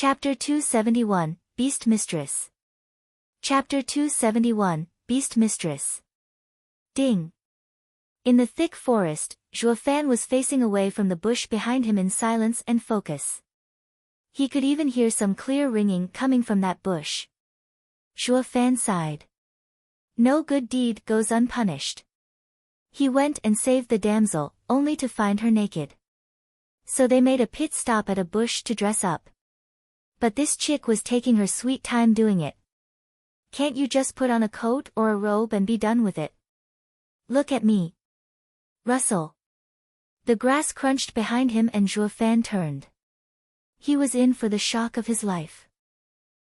Chapter 271, Beast Mistress. Chapter 271, Beast Mistress. Ding. In the thick forest, Zhuofan was facing away from the bush behind him in silence and focus. He could even hear some clear ringing coming from that bush. Zhuofan sighed. No good deed goes unpunished. He went and saved the damsel, only to find her naked. So they made a pit stop at a bush to dress up. But this chick was taking her sweet time doing it. Can't you just put on a coat or a robe and be done with it? Look at me. Rustle. The grass crunched behind him and Zhuofan turned. He was in for the shock of his life.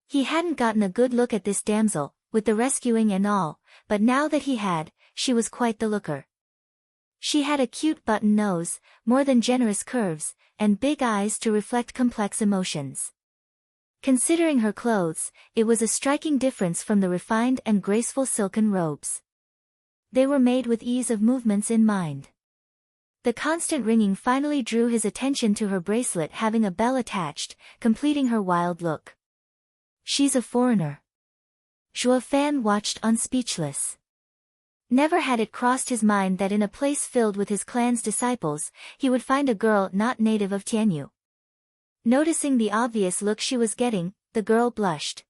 He hadn't gotten a good look at this damsel, with the rescuing and all, but now that he had, she was quite the looker. She had a cute button nose, more than generous curves, and big eyes to reflect complex emotions. Considering her clothes, it was a striking difference from the refined and graceful silken robes. They were made with ease of movements in mind. The constant ringing finally drew his attention to her bracelet having a bell attached, completing her wild look. She's a foreigner. Zhuofan watched on speechless. Never had it crossed his mind that in a place filled with his clan's disciples, he would find a girl not native of Tianyu. Noticing the obvious look she was getting, the girl blushed.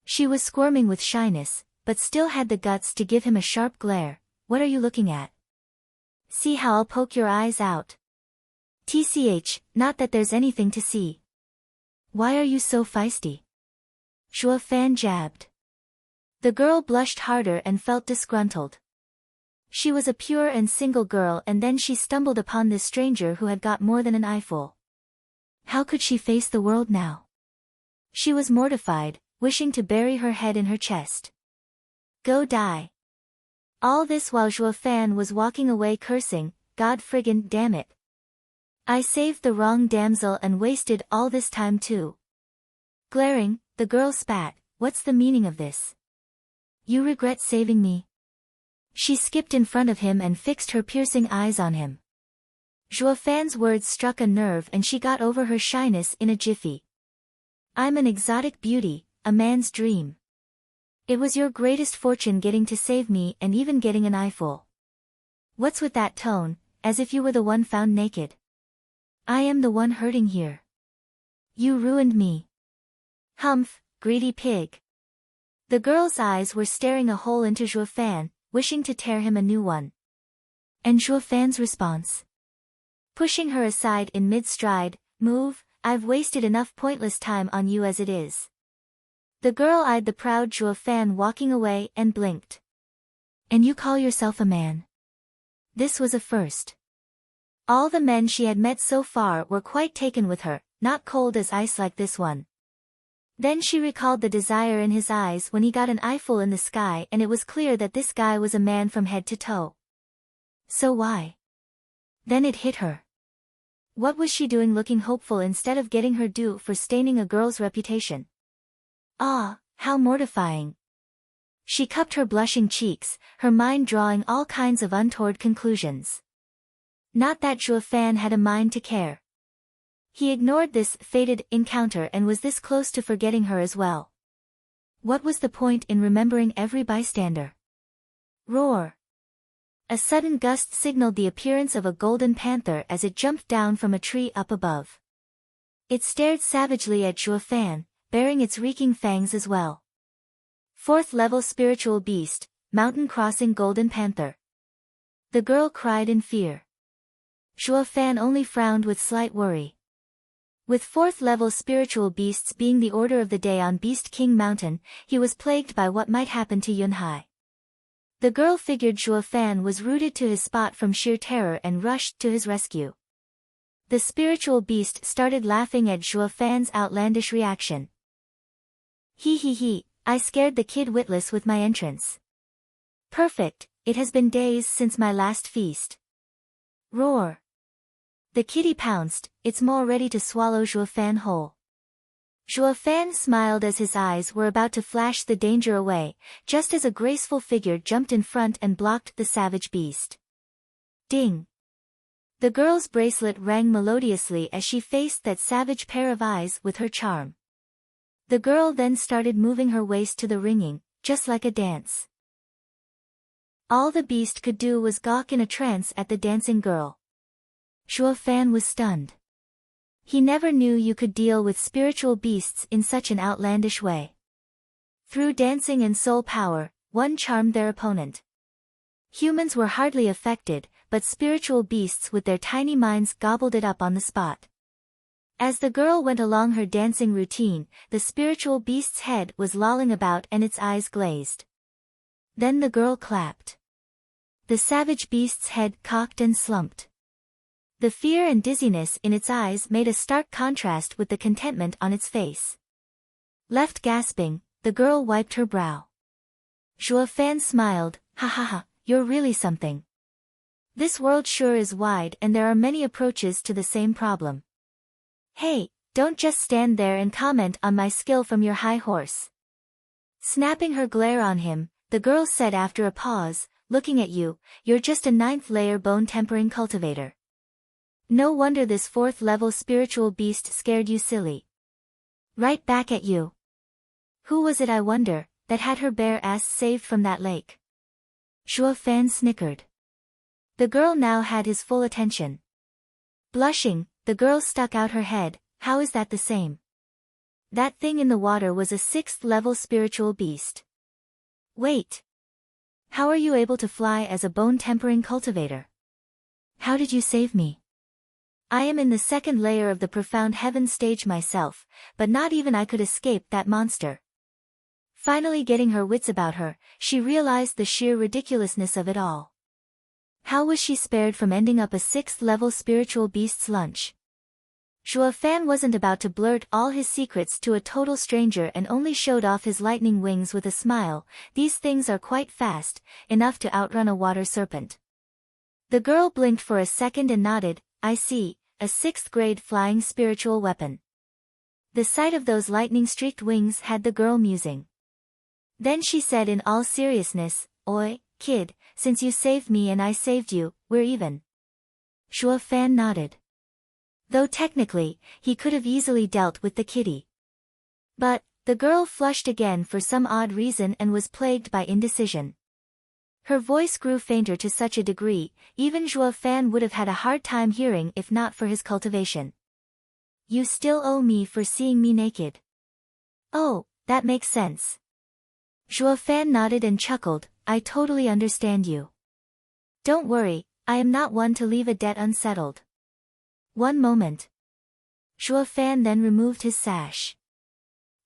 She was squirming with shyness, but still had the guts to give him a sharp glare. What are you looking at? See how I'll poke your eyes out. TCH, not that there's anything to see. Why are you so feisty? Zhuofan jabbed. The girl blushed harder and felt disgruntled. She was a pure and single girl, and then she stumbled upon this stranger who had got more than an eyeful. How could she face the world now? She was mortified, wishing to bury her head in her chest. Go die. All this while Zhuofan was walking away cursing, God friggin' damn it. I saved the wrong damsel and wasted all this time too. Glaring, the girl spat, what's the meaning of this? You regret saving me? She skipped in front of him and fixed her piercing eyes on him. Zhuofan's words struck a nerve and she got over her shyness in a jiffy. I'm an exotic beauty, a man's dream. It was your greatest fortune getting to save me and even getting an eyeful. What's with that tone, as if you were the one found naked? I am the one hurting here. You ruined me. Humph, greedy pig. The girl's eyes were staring a hole into Zhuofan, wishing to tear him a new one. And Zhuofan's response? Pushing her aside in mid-stride, move, I've wasted enough pointless time on you as it is. The girl eyed the proud Zhuofan walking away and blinked. And you call yourself a man? This was a first. All the men she had met so far were quite taken with her, not cold as ice like this one. Then she recalled the desire in his eyes when he got an eyeful in the sky, and it was clear that this guy was a man from head to toe. So why? Then it hit her. What was she doing looking hopeful instead of getting her due for staining a girl's reputation? Ah, how mortifying. She cupped her blushing cheeks, her mind drawing all kinds of untoward conclusions. Not that Zhuofan had a mind to care. He ignored this fated encounter and was this close to forgetting her as well. What was the point in remembering every bystander? Roar. A sudden gust signaled the appearance of a golden panther as it jumped down from a tree up above. It stared savagely at Zhuofan, baring its reeking fangs as well. 4th level spiritual beast, mountain crossing golden panther. The girl cried in fear. Zhuofan only frowned with slight worry. With 4th level spiritual beasts being the order of the day on Beast King Mountain, he was plagued by what might happen to Yunhai. The girl figured Zhuofan was rooted to his spot from sheer terror and rushed to his rescue. The spiritual beast started laughing at Zhuofan's outlandish reaction. He, I scared the kid witless with my entrance. Perfect, it has been days since my last feast. Roar. The kitty pounced, its maw ready to swallow Zhuofan whole. Zhuofan smiled as his eyes were about to flash the danger away, just as a graceful figure jumped in front and blocked the savage beast. Ding! The girl's bracelet rang melodiously as she faced that savage pair of eyes with her charm. The girl then started moving her waist to the ringing, just like a dance. All the beast could do was gawk in a trance at the dancing girl. Zhuo Fan was stunned. He never knew you could deal with spiritual beasts in such an outlandish way. Through dancing and soul power, one charmed their opponent. Humans were hardly affected, but spiritual beasts with their tiny minds gobbled it up on the spot. As the girl went along her dancing routine, the spiritual beast's head was lolling about and its eyes glazed. Then the girl clapped. The savage beast's head cocked and slumped. The fear and dizziness in its eyes made a stark contrast with the contentment on its face. Left gasping, the girl wiped her brow. Zhuo Fan smiled, "Ha ha ha, you're really something. This world sure is wide and there are many approaches to the same problem. Hey, don't just stand there and comment on my skill from your high horse." Snapping her glare on him, the girl said after a pause, "Looking at you, you're just a 9th-layer bone-tempering cultivator. No wonder this 4th-level spiritual beast scared you silly. Right back at you. Who was it, I wonder, that had her bare ass saved from that lake?" Zhuo Fan snickered. The girl now had his full attention. Blushing, the girl stuck out her head, "How is that the same? That thing in the water was a 6th-level spiritual beast. Wait. How are you able to fly as a bone-tempering cultivator? How did you save me? I am in the 2nd layer of the profound heaven stage myself, but not even I could escape that monster." Finally getting her wits about her, she realized the sheer ridiculousness of it all. How was she spared from ending up a 6th-level spiritual beast's lunch? Zhuo Fan wasn't about to blurt all his secrets to a total stranger and only showed off his lightning wings with a smile. These things are quite fast, enough to outrun a water serpent. The girl blinked for a second and nodded, "I see, a 6th-grade flying spiritual weapon." The sight of those lightning-streaked wings had the girl musing. Then she said in all seriousness, "Oi, kid, since you saved me and I saved you, we're even." Zhuo Fan nodded. Though technically, he could have easily dealt with the kitty. But, the girl flushed again for some odd reason and was plagued by indecision. Her voice grew fainter to such a degree, even Zhuo Fan would have had a hard time hearing if not for his cultivation. "You still owe me for seeing me naked." "Oh, that makes sense." Zhuo Fan nodded and chuckled, "I totally understand you. Don't worry, I am not one to leave a debt unsettled." "One moment." Zhuo Fan then removed his sash.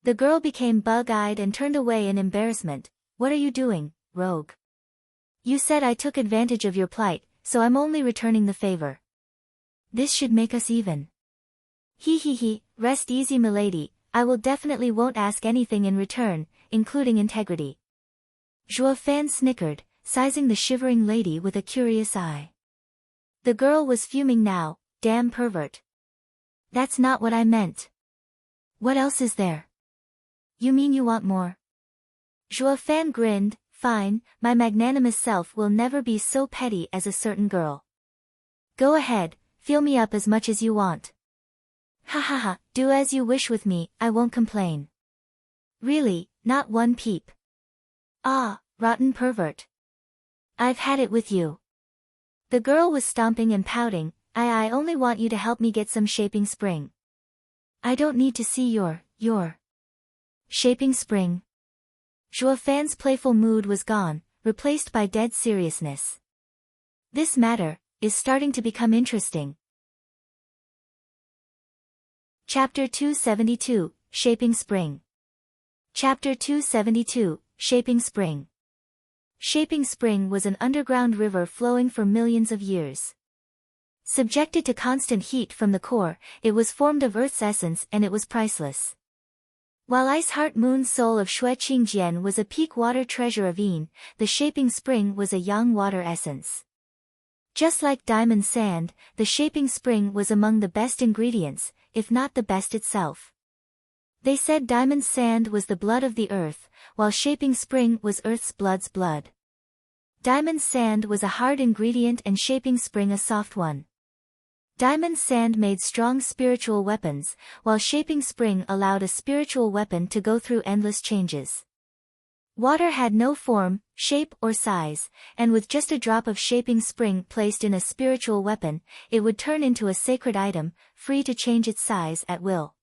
The girl became bug-eyed and turned away in embarrassment. "What are you doing, rogue? You said I took advantage of your plight, so I'm only returning the favor. This should make us even." He, rest easy milady, I will definitely won't ask anything in return, including integrity." Zhuo Fan snickered, sizing the shivering lady with a curious eye. The girl was fuming now, "Damn pervert. That's not what I meant. What else is there? You mean you want more?" Zhuo Fan grinned, "Fine, my magnanimous self will never be so petty as a certain girl. Go ahead, feel me up as much as you want. Ha ha ha, do as you wish with me, I won't complain. Really, not one peep. Ah, rotten pervert. I've had it with you." The girl was stomping and pouting, I only want you to help me get some shaping spring. I don't need to see your shaping spring." Zhuo Fan's playful mood was gone, replaced by dead seriousness. This matter is starting to become interesting. Chapter 272, Shaping Spring. Chapter 272, Shaping Spring. Shaping Spring was an underground river flowing for millions of years. Subjected to constant heat from the core, it was formed of Earth's essence and it was priceless. While Ice Heart Moon's soul of Shui Qingjian was a peak water treasure of Yin, the Shaping Spring was a yang water essence. Just like diamond sand, the Shaping Spring was among the best ingredients, if not the best itself. They said diamond sand was the blood of the earth, while Shaping Spring was Earth's blood's blood. Diamond sand was a hard ingredient and Shaping Spring a soft one. Diamond sand made strong spiritual weapons, while shaping spring allowed a spiritual weapon to go through endless changes. Water had no form, shape or size, and with just a drop of shaping spring placed in a spiritual weapon, it would turn into a sacred item, free to change its size at will.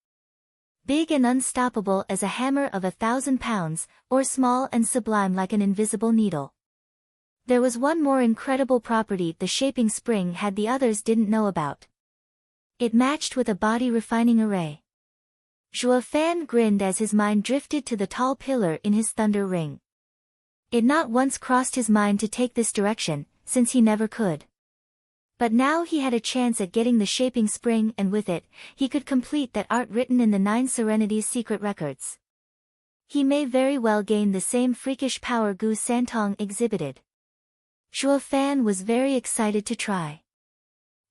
Big and unstoppable as a hammer of 1,000 pounds, or small and sublime like an invisible needle. There was one more incredible property the shaping spring had the others didn't know about. It matched with a body refining array. Zhuo Fan grinned as his mind drifted to the tall pillar in his thunder ring. It not once crossed his mind to take this direction, since he never could. But now he had a chance at getting the shaping spring, and with it, he could complete that art written in the 9 Serenities secret records. He may very well gain the same freakish power Gu Santong exhibited. Zhuo Fan was very excited to try.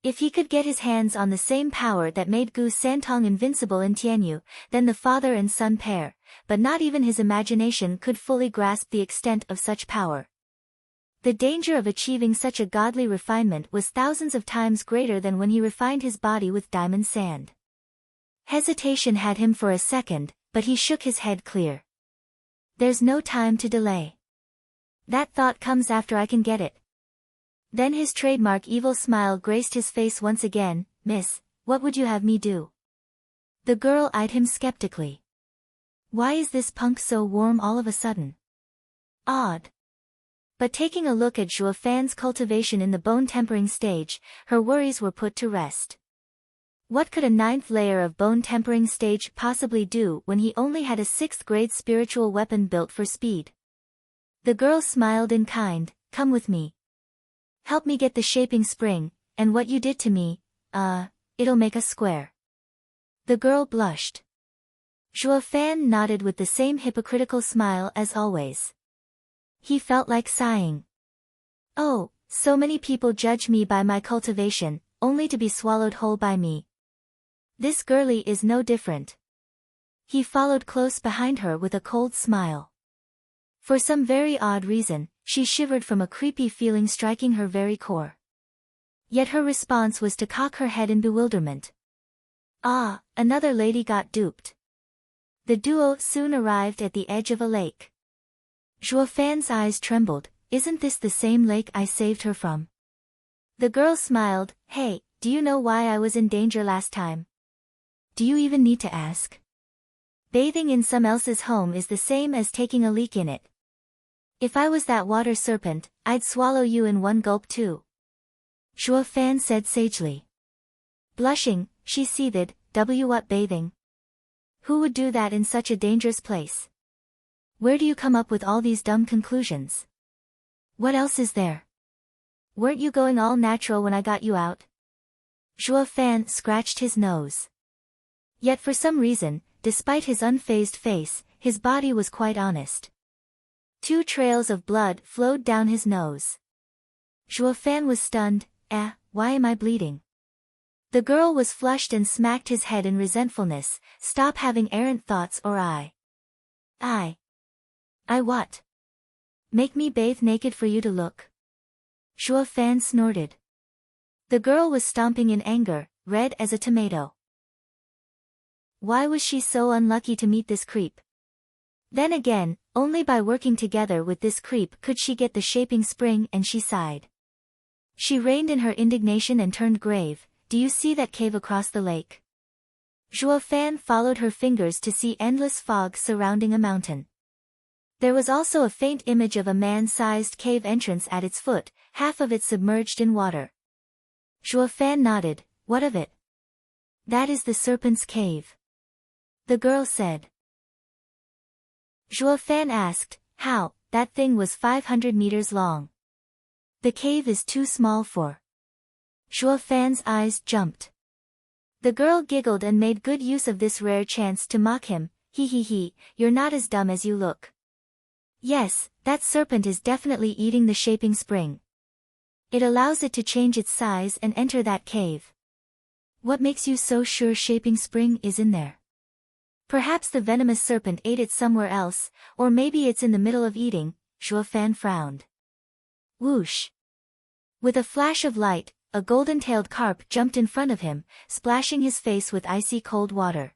If he could get his hands on the same power that made Gu Santong invincible in Tianyu, then the father and son pair, but not even his imagination could fully grasp the extent of such power. The danger of achieving such a godly refinement was thousands of times greater than when he refined his body with diamond sand. Hesitation had him for a second, but he shook his head clear. There's no time to delay. That thought comes after I can get it. Then his trademark evil smile graced his face once again. Miss, what would you have me do? The girl eyed him skeptically. Why is this punk so warm all of a sudden? Odd. But taking a look at Zhuo Fan's cultivation in the bone-tempering stage, her worries were put to rest. What could a 9th layer of bone-tempering stage possibly do when he only had a 6th-grade spiritual weapon built for speed? The girl smiled in kind. Come with me. Help me get the shaping spring, and what you did to me, it'll make us square. The girl blushed. Zhuo Fan nodded with the same hypocritical smile as always. He felt like sighing. Oh, so many people judge me by my cultivation, only to be swallowed whole by me. This girlie is no different. He followed close behind her with a cold smile. For some very odd reason, she shivered from a creepy feeling striking her very core. Yet her response was to cock her head in bewilderment. Ah, another lady got duped. The duo soon arrived at the edge of a lake. Zhuo Fan's eyes trembled. Isn't this the same lake I saved her from? The girl smiled. Hey, do you know why I was in danger last time? Do you even need to ask? Bathing in some else's home is the same as taking a leak in it. If I was that water serpent, I'd swallow you in one gulp too. Zhuo Fan said sagely. Blushing, she seethed, what bathing? Who would do that in such a dangerous place? Where do you come up with all these dumb conclusions? What else is there? Weren't you going all natural when I got you out? Zhuo Fan scratched his nose. Yet for some reason, despite his unfazed face, his body was quite honest. 2 trails of blood flowed down his nose. Zhuo Fan was stunned. Why am I bleeding? The girl was flushed and smacked his head in resentfulness. Stop having errant thoughts or I what? Make me bathe naked for you to look? Zhuo Fan snorted. The girl was stomping in anger, red as a tomato. Why was she so unlucky to meet this creep? Then again, only by working together with this creep could she get the shaping spring, and she sighed. She reined in her indignation and turned grave. Do you see that cave across the lake? Zhuo Fan followed her fingers to see endless fog surrounding a mountain. There was also a faint image of a man-sized cave entrance at its foot, half of it submerged in water. Zhuo Fan nodded. What of it? That is the serpent's cave. The girl said. Zhuo Fan asked, how? That thing was 500 meters long. The cave is too small for. Zhuo Fan's eyes jumped. The girl giggled and made good use of this rare chance to mock him. You're not as dumb as you look. Yes, that serpent is definitely eating the shaping spring. It allows it to change its size and enter that cave. What makes you so sure shaping spring is in there? Perhaps the venomous serpent ate it somewhere else, or maybe it's in the middle of eating. Zhuo Fan frowned. Whoosh! With a flash of light, a golden-tailed carp jumped in front of him, splashing his face with icy cold water.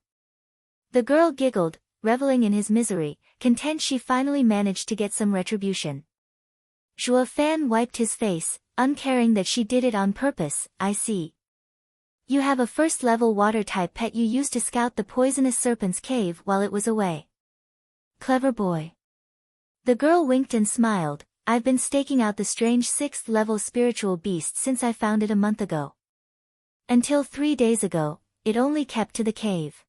The girl giggled, reveling in his misery, content she finally managed to get some retribution. Zhuo Fan wiped his face, uncaring that she did it on purpose. I see. You have a first-level water-type pet you used to scout the poisonous serpent's cave while it was away. Clever boy. The girl winked and smiled. I've been staking out the strange 6th-level spiritual beast since I found it a month ago. Until 3 days ago, it only kept to the cave.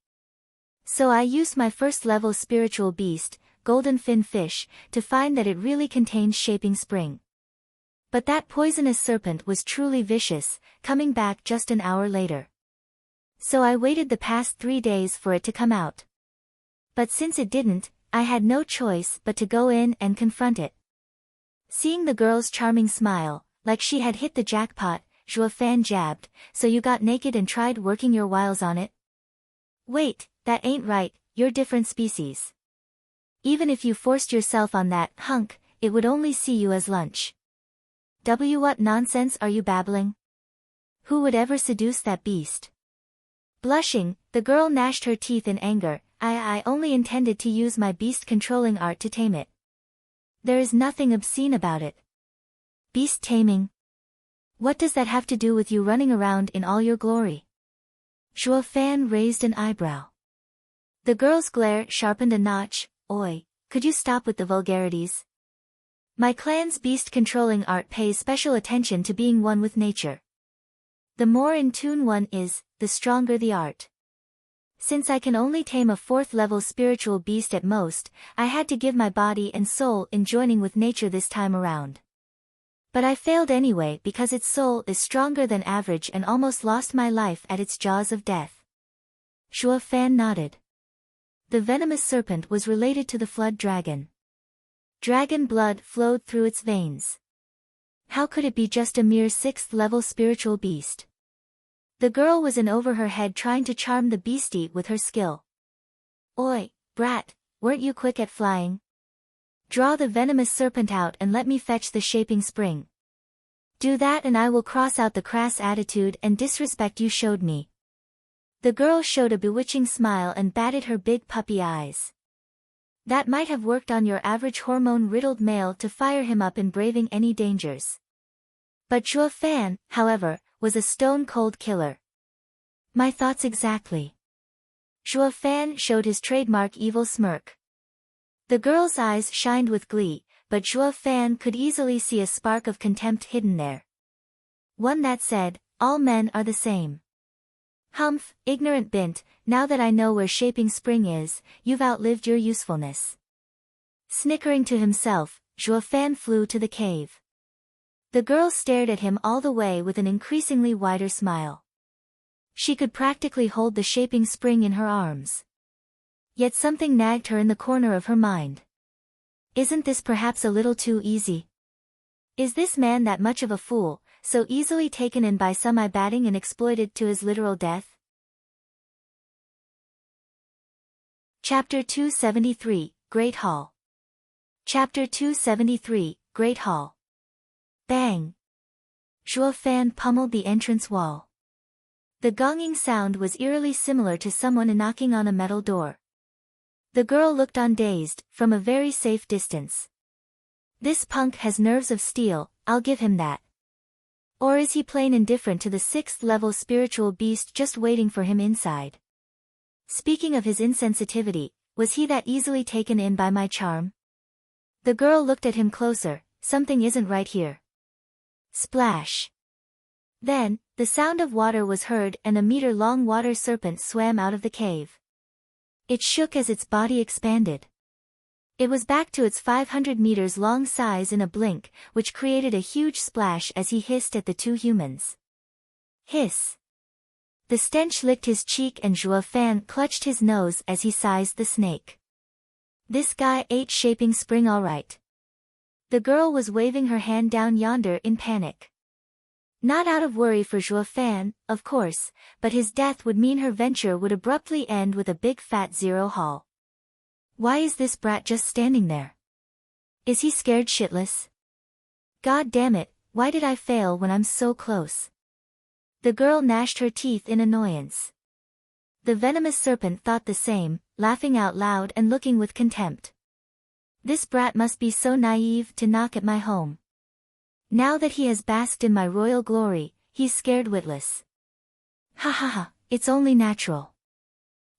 So I used my first-level spiritual beast, golden fin fish, to find that it really contains shaping spring. But that poisonous serpent was truly vicious, coming back just an hour later. So I waited the past 3 days for it to come out. But since it didn't, I had no choice but to go in and confront it. Seeing the girl's charming smile, like she had hit the jackpot, Zhuo Fan jabbed, so you got naked and tried working your wiles on it? Wait, that ain't right, you're different species. Even if you forced yourself on that hunk, it would only see you as lunch. What nonsense are you babbling? Who would ever seduce that beast? Blushing, the girl gnashed her teeth in anger. I only intended to use my beast-controlling art to tame it. There is nothing obscene about it. Beast taming? What does that have to do with you running around in all your glory? Zhuo Fan raised an eyebrow. The girl's glare sharpened a notch. Oi, could you stop with the vulgarities? My clan's beast-controlling art pays special attention to being one with nature. The more in tune one is, the stronger the art. Since I can only tame a 4th-level spiritual beast at most, I had to give my body and soul in joining with nature this time around. But I failed anyway because its soul is stronger than average and almost lost my life at its jaws of death. Zhuo Fan nodded. The venomous serpent was related to the flood dragon. Dragon blood flowed through its veins. How could it be just a mere 6th-level spiritual beast? The girl was in over her head trying to charm the beastie with her skill. Oi, brat, weren't you quick at flying? Draw the venomous serpent out and let me fetch the shaping spring. Do that and I will cross out the crass attitude and disrespect you showed me. The girl showed a bewitching smile and batted her big puppy eyes. That might have worked on your average hormone-riddled male to fire him up in braving any dangers. But Zhuo Fan, however, was a stone-cold killer. My thoughts exactly. Zhuo Fan showed his trademark evil smirk. The girl's eyes shined with glee, but Zhuo Fan could easily see a spark of contempt hidden there. One that said, all men are the same. Humph, ignorant bint, now that I know where shaping spring is, you've outlived your usefulness. Snickering to himself, Zhuo Fan flew to the cave. The girl stared at him all the way with an increasingly wider smile. She could practically hold the shaping spring in her arms. Yet something nagged her in the corner of her mind. Isn't this perhaps a little too easy? Is this man that much of a fool, so easily taken in by semi-batting and exploited to his literal death? Chapter 273, Great Hall. Chapter 273, Great Hall. Bang! Zhuo Fan pummeled the entrance wall. The gonging sound was eerily similar to someone knocking on a metal door. The girl looked on dazed, from a very safe distance. This punk has nerves of steel, I'll give him that. Or is he plain indifferent to the 6th-level spiritual beast just waiting for him inside? Speaking of his insensitivity, was he that easily taken in by my charm? The girl looked at him closer. Something isn't right here. Splash. Then, the sound of water was heard and a meter-long water serpent swam out of the cave. It shook as its body expanded. It was back to its 500 meters long size in a blink, which created a huge splash as he hissed at the two humans. Hiss. The stench licked his cheek and Zhuo Fan clutched his nose as he sized the snake. This guy ate shaping spring all right. The girl was waving her hand down yonder in panic. Not out of worry for Zhuo Fan, of course, but his death would mean her venture would abruptly end with a big fat 0 haul. Why is this brat just standing there? Is he scared shitless? God damn it, why did I fail when I'm so close? The girl gnashed her teeth in annoyance. The venomous serpent thought the same, laughing out loud and looking with contempt. This brat must be so naive to knock at my home. Now that he has basked in my royal glory, he's scared witless. Ha ha ha, it's only natural.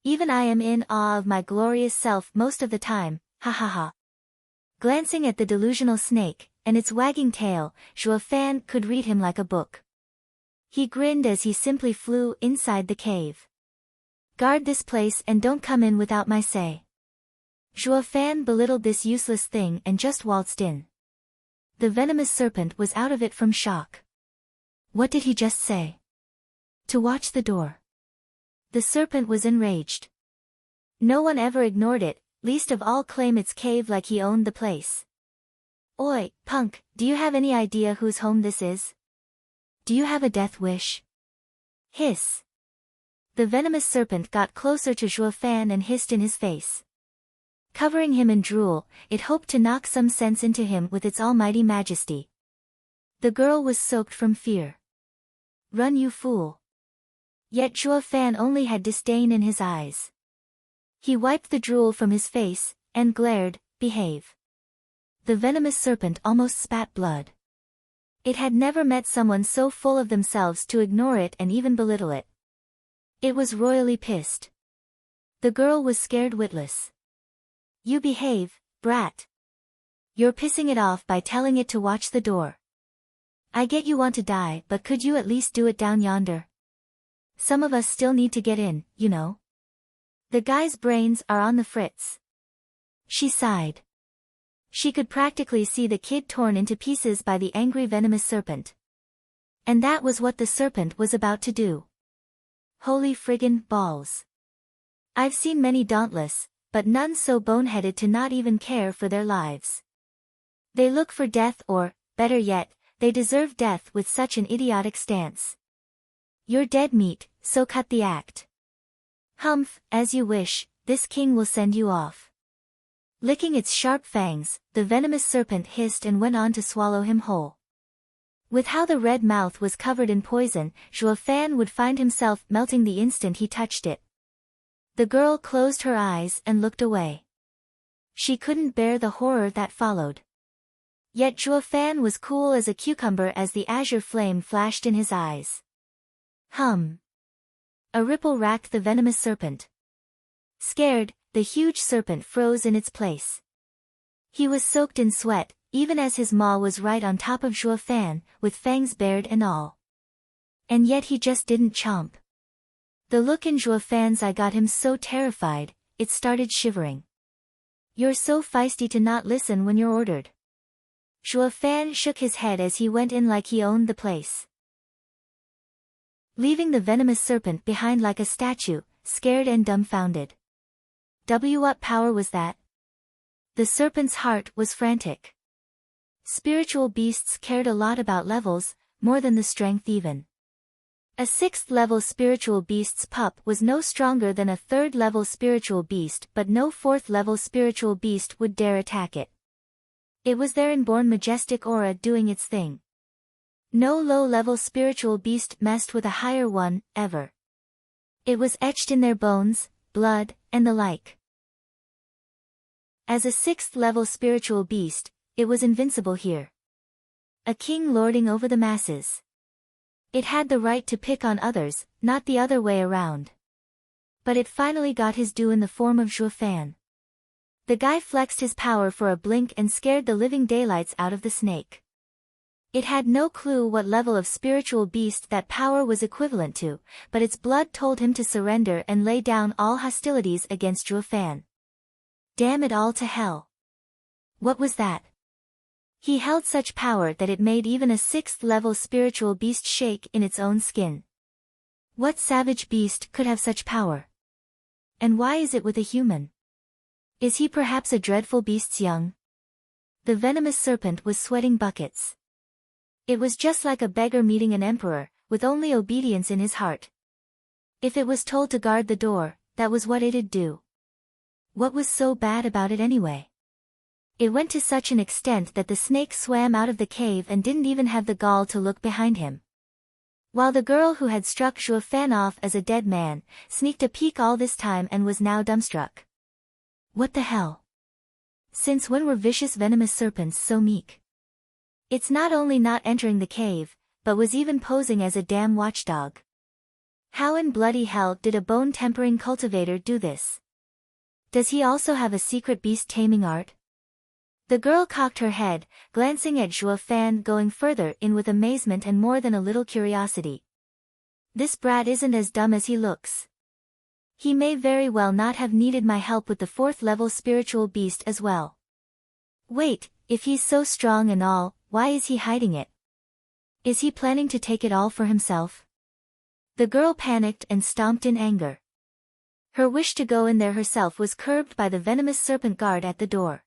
Even I am in awe of my glorious self most of the time, ha ha ha. Glancing at the delusional snake, and its wagging tail, Zhuo Fan could read him like a book. He grinned as he simply flew inside the cave. Guard this place and don't come in without my say. Zhuo Fan belittled this useless thing and just waltzed in. The venomous serpent was out of it from shock. What did he just say? To watch the door. The serpent was enraged. No one ever ignored it, least of all claim its cave like he owned the place. Oi, punk, do you have any idea whose home this is? Do you have a death wish? Hiss. The venomous serpent got closer to Zhuo Fan and hissed in his face. Covering him in drool, it hoped to knock some sense into him with its almighty majesty. The girl was soaked from fear. Run, you fool. Yet Zhuo Fan only had disdain in his eyes. He wiped the drool from his face, and glared, behave. The venomous serpent almost spat blood. It had never met someone so full of themselves to ignore it and even belittle it. It was royally pissed. The girl was scared witless. You behave, brat. You're pissing it off by telling it to watch the door. I get you want to die, but could you at least do it down yonder? Some of us still need to get in, you know. The guy's brains are on the fritz. She sighed. She could practically see the kid torn into pieces by the angry venomous serpent. And that was what the serpent was about to do. Holy friggin' balls. I've seen many dauntless, but none so boneheaded to not even care for their lives. They look for death or, better yet, they deserve death with such an idiotic stance. You're dead meat, so cut the act. Humph, as you wish, this king will send you off. Licking its sharp fangs, the venomous serpent hissed and went on to swallow him whole. With how the red mouth was covered in poison, Zhuo Fan would find himself melting the instant he touched it. The girl closed her eyes and looked away. She couldn't bear the horror that followed. Yet Zhuo Fan was cool as a cucumber as the azure flame flashed in his eyes. Hum. A ripple racked the venomous serpent. Scared, the huge serpent froze in its place. He was soaked in sweat, even as his maw was right on top of Zhuo Fan, with fangs bared and all. And yet he just didn't chomp. The look in Zhuo Fan's eye got him so terrified, it started shivering. You're so feisty to not listen when you're ordered. Zhuo Fan shook his head as he went in like he owned the place. Leaving the venomous serpent behind like a statue, scared and dumbfounded. What power was that? The serpent's heart was frantic. Spiritual beasts cared a lot about levels, more than the strength even. A 6th-level spiritual beast's pup was no stronger than a 3rd-level spiritual beast, but no 4th-level spiritual beast would dare attack it. It was their inborn majestic aura doing its thing. No low-level spiritual beast messed with a higher one, ever. It was etched in their bones, blood, and the like. As a 6th-level spiritual beast, it was invincible here. A king lording over the masses. It had the right to pick on others, not the other way around. But it finally got his due in the form of Zhuo Fan. The guy flexed his power for a blink and scared the living daylights out of the snake. It had no clue what level of spiritual beast that power was equivalent to, but its blood told him to surrender and lay down all hostilities against Zhuo Fan. Damn it all to hell. What was that? He held such power that it made even a 6th-level spiritual beast shake in its own skin. What savage beast could have such power? And why is it with a human? Is he perhaps a dreadful beast's young? The venomous serpent was sweating buckets. It was just like a beggar meeting an emperor, with only obedience in his heart. If it was told to guard the door, that was what it'd do. What was so bad about it anyway? It went to such an extent that the snake swam out of the cave and didn't even have the gall to look behind him. While the girl who had struck Zhuo Fan off as a dead man, sneaked a peek all this time and was now dumbstruck. What the hell? Since when were vicious venomous serpents so meek? It's not only not entering the cave, but was even posing as a damn watchdog. How in bloody hell did a bone-tempering cultivator do this? Does he also have a secret beast-taming art? The girl cocked her head, glancing at Zhuo Fan going further in with amazement and more than a little curiosity. This brat isn't as dumb as he looks. He may very well not have needed my help with the 4th-level spiritual beast as well. Wait, if he's so strong and all, why is he hiding it? Is he planning to take it all for himself? The girl panicked and stomped in anger. Her wish to go in there herself was curbed by the venomous serpent guard at the door.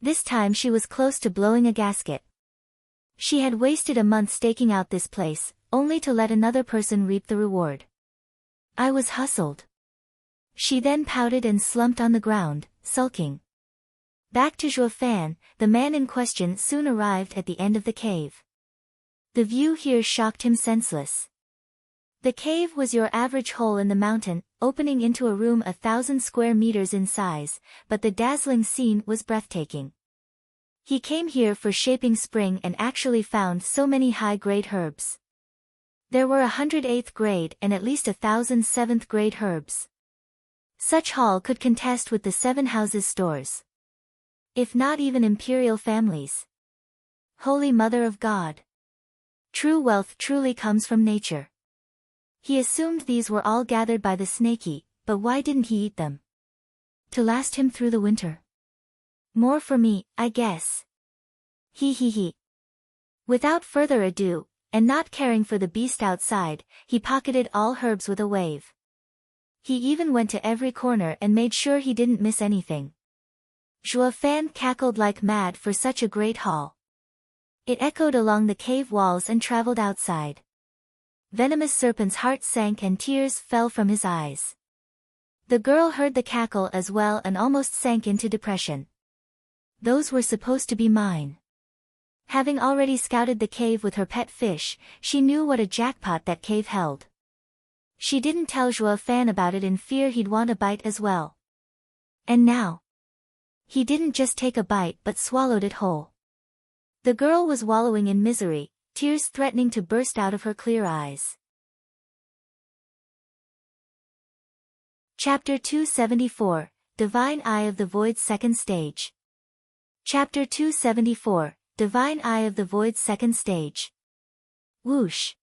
This time she was close to blowing a gasket. She had wasted a month staking out this place, only to let another person reap the reward. I was hustled. She then pouted and slumped on the ground, sulking. Back to Zhuo Fan, the man in question soon arrived at the end of the cave. The view here shocked him senseless. The cave was your average hole in the mountain, opening into a room 1,000 square meters in size, but the dazzling scene was breathtaking. He came here for Shaping Spring and actually found so many high-grade herbs. There were 100 8th grade and at least 1,000 7th grade herbs. Such haul could contest with the 7 houses stores. If not even imperial families. Holy Mother of God. True wealth truly comes from nature. He assumed these were all gathered by the snaky, but why didn't he eat them? To last him through the winter. More for me, I guess. He. Without further ado, and not caring for the beast outside, he pocketed all herbs with a wave. He even went to every corner and made sure he didn't miss anything. Zhuo Fan cackled like mad for such a great haul. It echoed along the cave walls and traveled outside. Venomous Serpent's heart sank and tears fell from his eyes. The girl heard the cackle as well and almost sank into depression. Those were supposed to be mine. Having already scouted the cave with her pet fish, she knew what a jackpot that cave held. She didn't tell Zhuo Fan about it in fear he'd want a bite as well. And now, he didn't just take a bite but swallowed it whole. The girl was wallowing in misery, tears threatening to burst out of her clear eyes. Chapter 274, Divine Eye of the Void's Second Stage. Chapter 274, Divine Eye of the Void's Second Stage. Whoosh.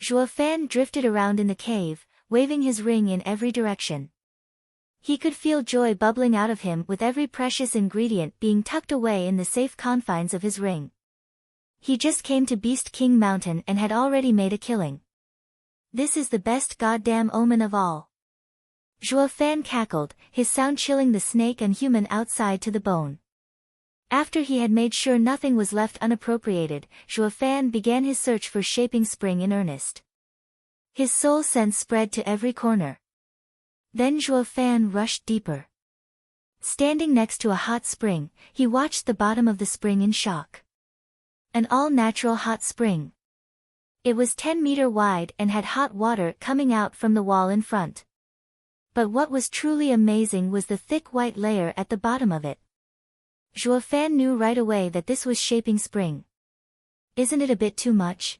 Zhuo Fan drifted around in the cave, waving his ring in every direction. He could feel joy bubbling out of him with every precious ingredient being tucked away in the safe confines of his ring. He just came to Beast King Mountain and had already made a killing. This is the best goddamn omen of all. Zhuo Fan cackled, his sound chilling the snake and human outside to the bone. After he had made sure nothing was left unappropriated, Zhuo Fan began his search for Shaping Spring in earnest. His soul sense spread to every corner. Then Zhuo Fan rushed deeper. Standing next to a hot spring, he watched the bottom of the spring in shock. An all-natural hot spring. It was 10 meters wide and had hot water coming out from the wall in front. But what was truly amazing was the thick white layer at the bottom of it. Zhuo Fan knew right away that this was Shaping Spring. Isn't it a bit too much?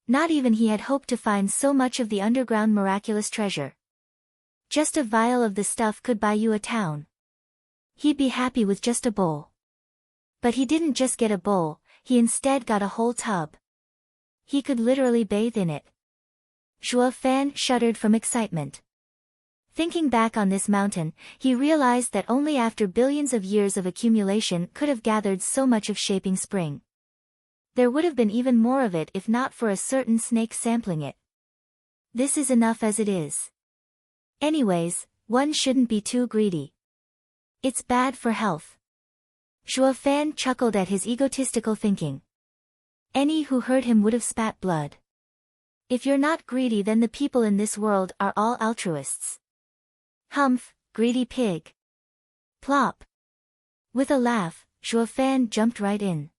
Not even he had hoped to find so much of the underground miraculous treasure. Just a vial of the stuff could buy you a town. He'd be happy with just a bowl. But he didn't just get a bowl, he instead got a whole tub. He could literally bathe in it. Zhuo Fan shuddered from excitement. Thinking back on this mountain, he realized that only after billions of years of accumulation could have gathered so much of Shaping Spring. There would have been even more of it if not for a certain snake sampling it. This is enough as it is. Anyways, one shouldn't be too greedy. It's bad for health. Zhuo Fan chuckled at his egotistical thinking. Any who heard him would have spat blood. If you're not greedy, then the people in this world are all altruists. Humph, greedy pig. Plop. With a laugh, Zhuo Fan jumped right in.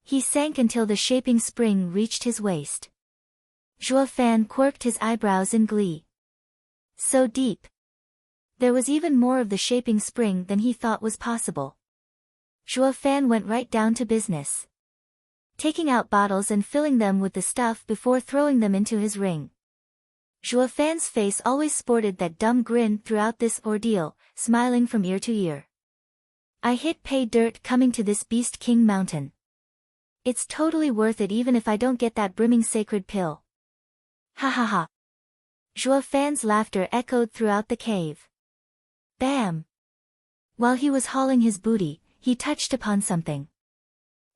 He sank until the Shaping Spring reached his waist. Zhuo Fan quirked his eyebrows in glee. So deep. There was even more of the shaping spring than he thought was possible. Zhuo Fan went right down to business, taking out bottles and filling them with the stuff before throwing them into his ring. Zhuo Fan's face always sported that dumb grin throughout this ordeal, smiling from ear to ear. I hit pay dirt coming to this Beast King mountain. It's totally worth it even if I don't get that brimming sacred pill. Ha ha ha. Zhuo Fan's laughter echoed throughout the cave. Bam! While he was hauling his booty, he touched upon something.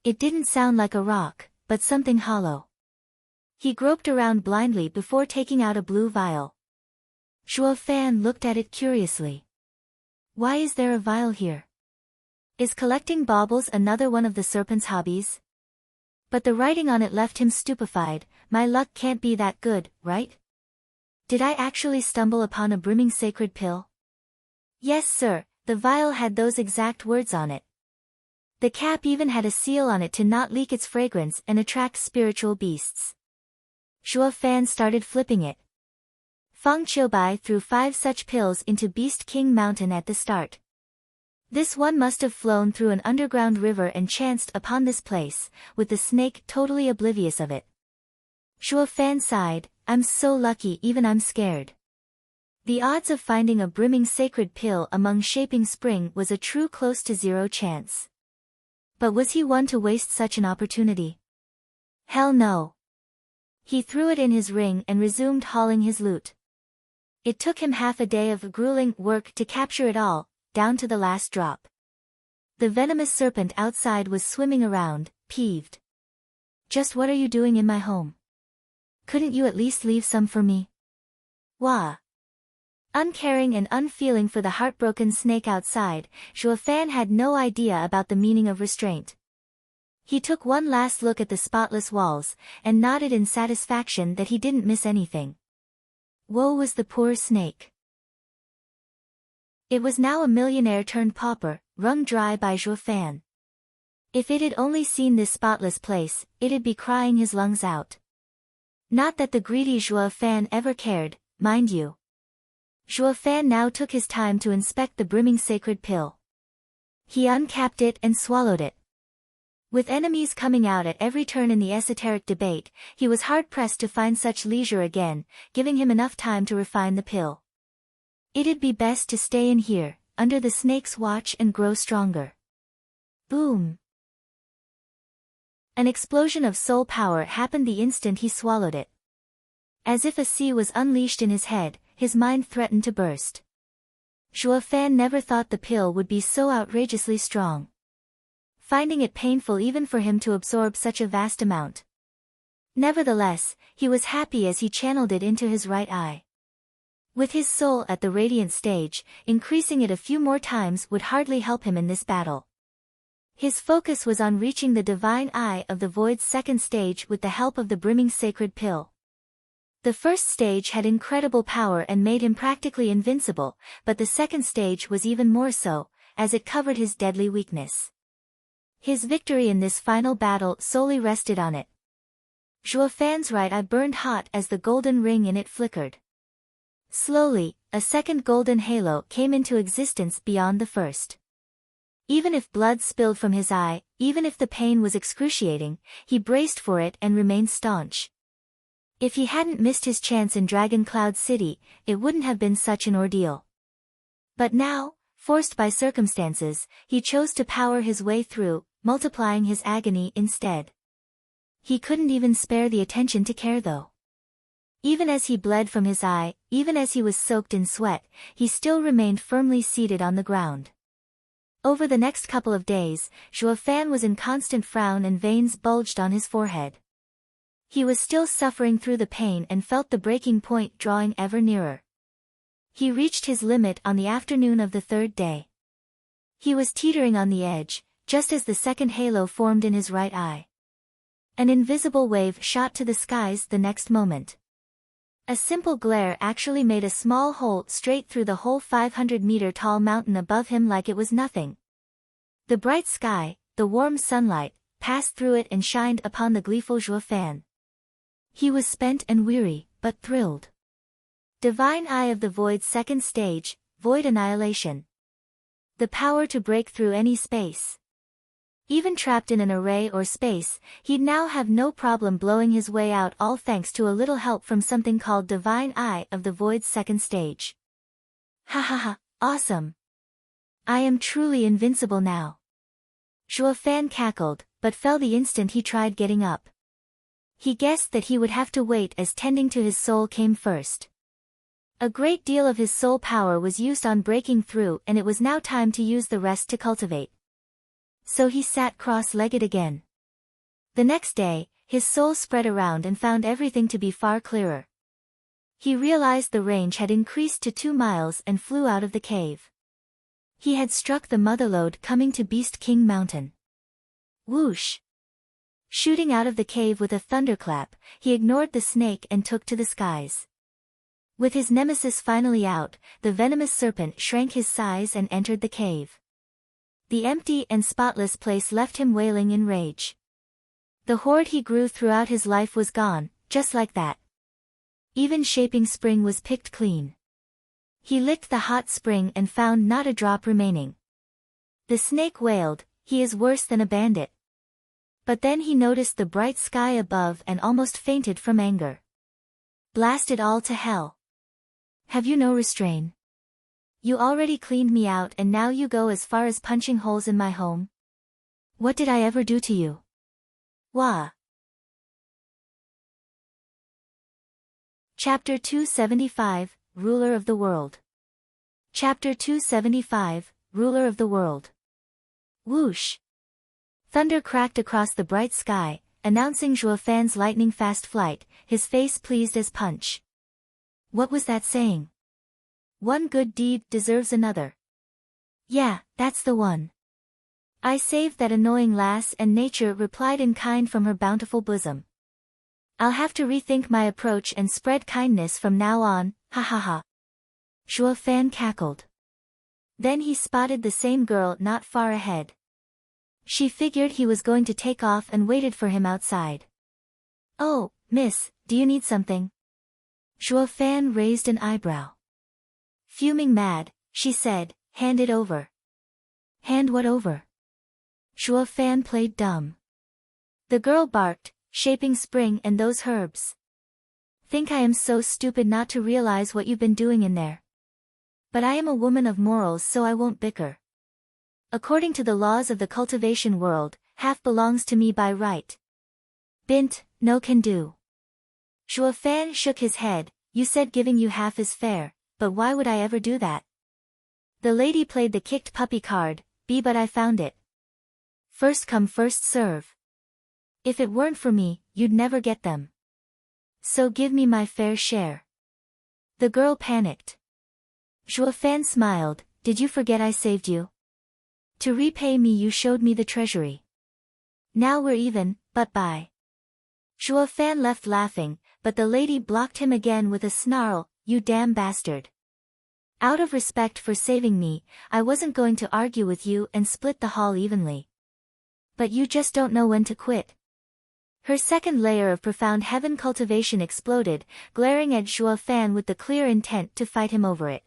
It didn't sound like a rock, but something hollow. He groped around blindly before taking out a blue vial. Zhuo Fan looked at it curiously. Why is there a vial here? Is collecting baubles another one of the serpent's hobbies? But the writing on it left him stupefied. My luck can't be that good, right? Did I actually stumble upon a brimming sacred pill? Yes sir, the vial had those exact words on it. The cap even had a seal on it to not leak its fragrance and attract spiritual beasts. Zhuo Fan started flipping it. Feng Qiubai threw 5 such pills into Beast King Mountain at the start. This one must have flown through an underground river and chanced upon this place, with the snake totally oblivious of it. Zhuo Fan sighed, I'm so lucky even I'm scared. The odds of finding a brimming sacred pill among shaping spring was a true close to zero chance. But was he one to waste such an opportunity? Hell no. He threw it in his ring and resumed hauling his loot. It took him half a day of grueling work to capture it all, down to the last drop. The venomous serpent outside was swimming around, peeved. Just what are you doing in my home? Couldn't you at least leave some for me? Wah. Uncaring and unfeeling for the heartbroken snake outside, Zhuo Fan had no idea about the meaning of restraint. He took one last look at the spotless walls, and nodded in satisfaction that he didn't miss anything. Woe was the poor snake. It was now a millionaire turned pauper, wrung dry by Zhuo Fan. If it had only seen this spotless place, it'd be crying his lungs out. Not that the greedy Zhuo Fan ever cared, mind you. Zhuo Fan now took his time to inspect the brimming sacred pill. He uncapped it and swallowed it. With enemies coming out at every turn in the esoteric debate, he was hard-pressed to find such leisure again, giving him enough time to refine the pill. It'd be best to stay in here, under the snake's watch and grow stronger. Boom! An explosion of soul power happened the instant he swallowed it. As if a sea was unleashed in his head, his mind threatened to burst. Zhuo Fan never thought the pill would be so outrageously strong, finding it painful even for him to absorb such a vast amount. Nevertheless, he was happy as he channeled it into his right eye. With his soul at the radiant stage, increasing it a few more times would hardly help him in this battle. His focus was on reaching the divine eye of the void's second stage with the help of the brimming sacred pill. The first stage had incredible power and made him practically invincible, but the second stage was even more so, as it covered his deadly weakness. His victory in this final battle solely rested on it. Zhuo Fan's right eye burned hot as the golden ring in it flickered. Slowly, a second golden halo came into existence beyond the first. Even if blood spilled from his eye, even if the pain was excruciating, he braced for it and remained staunch. If he hadn't missed his chance in Dragon Cloud City, it wouldn't have been such an ordeal. But now, forced by circumstances, he chose to power his way through, multiplying his agony instead. He couldn't even spare the attention to care though. Even as he bled from his eye, even as he was soaked in sweat, he still remained firmly seated on the ground. Over the next couple of days, Zhuo Fan was in constant frown and veins bulged on his forehead. He was still suffering through the pain and felt the breaking point drawing ever nearer. He reached his limit on the afternoon of the third day. He was teetering on the edge, just as the second halo formed in his right eye. An invisible wave shot to the skies the next moment. A simple glare actually made a small hole straight through the whole 500-meter tall mountain above him like it was nothing. The bright sky, the warm sunlight, passed through it and shined upon the gleeful Zhuo Fan. He was spent and weary, but thrilled. Divine Eye of the Void's second stage, Void Annihilation. The power to break through any space. Even trapped in an array or space, he'd now have no problem blowing his way out, all thanks to a little help from something called Divine Eye of the Void's second stage. Ha ha ha, awesome. I am truly invincible now. Zhuo Fan cackled, but fell the instant he tried getting up. He guessed that he would have to wait as tending to his soul came first. A great deal of his soul power was used on breaking through, and it was now time to use the rest to cultivate. So he sat cross-legged again. The next day, his soul spread around and found everything to be far clearer. He realized the range had increased to 2 miles and flew out of the cave. He had struck the motherlode coming to Beast King Mountain. Whoosh! Shooting out of the cave with a thunderclap, he ignored the snake and took to the skies. With his nemesis finally out, the venomous serpent shrank his size and entered the cave. The empty and spotless place left him wailing in rage. The hoard he grew throughout his life was gone, just like that. Even Shaping Spring was picked clean. He licked the hot spring and found not a drop remaining. The snake wailed, "He is worse than a bandit." But then he noticed the bright sky above and almost fainted from anger. Blast it all to hell. Have you no restraint? You already cleaned me out and now you go as far as punching holes in my home? What did I ever do to you? Wah! Chapter 275, Ruler of the World. Chapter 275, Ruler of the World. Whoosh! Thunder cracked across the bright sky, announcing Zhuo Fan's lightning-fast flight, his face pleased as punch. What was that saying? One good deed deserves another. Yeah, that's the one. I saved that annoying lass, and nature replied in kind from her bountiful bosom. I'll have to rethink my approach and spread kindness from now on, ha ha ha. Zhuo Fan cackled. Then he spotted the same girl not far ahead. She figured he was going to take off and waited for him outside. Oh, miss, do you need something? Zhuo Fan raised an eyebrow. Fuming mad, she said, hand it over. Hand what over? Zhuo Fan played dumb. The girl barked, Shaping Spring and those herbs. Think I am so stupid not to realize what you've been doing in there. But I am a woman of morals, so I won't bicker. According to the laws of the cultivation world, half belongs to me by right. Bint, no can do. Zhuo Fan shook his head, you said giving you half is fair, but why would I ever do that? The lady played the kicked puppy card, but I found it. First come first serve. If it weren't for me, you'd never get them. So give me my fair share. The girl panicked. Zhuo Fan smiled, did you forget I saved you? To repay me you showed me the treasury. Now we're even, but bye. Zhuo Fan left laughing, but the lady blocked him again with a snarl, you damn bastard. Out of respect for saving me, I wasn't going to argue with you and split the haul evenly. But you just don't know when to quit. Her second layer of profound heaven cultivation exploded, glaring at Zhuo Fan with the clear intent to fight him over it.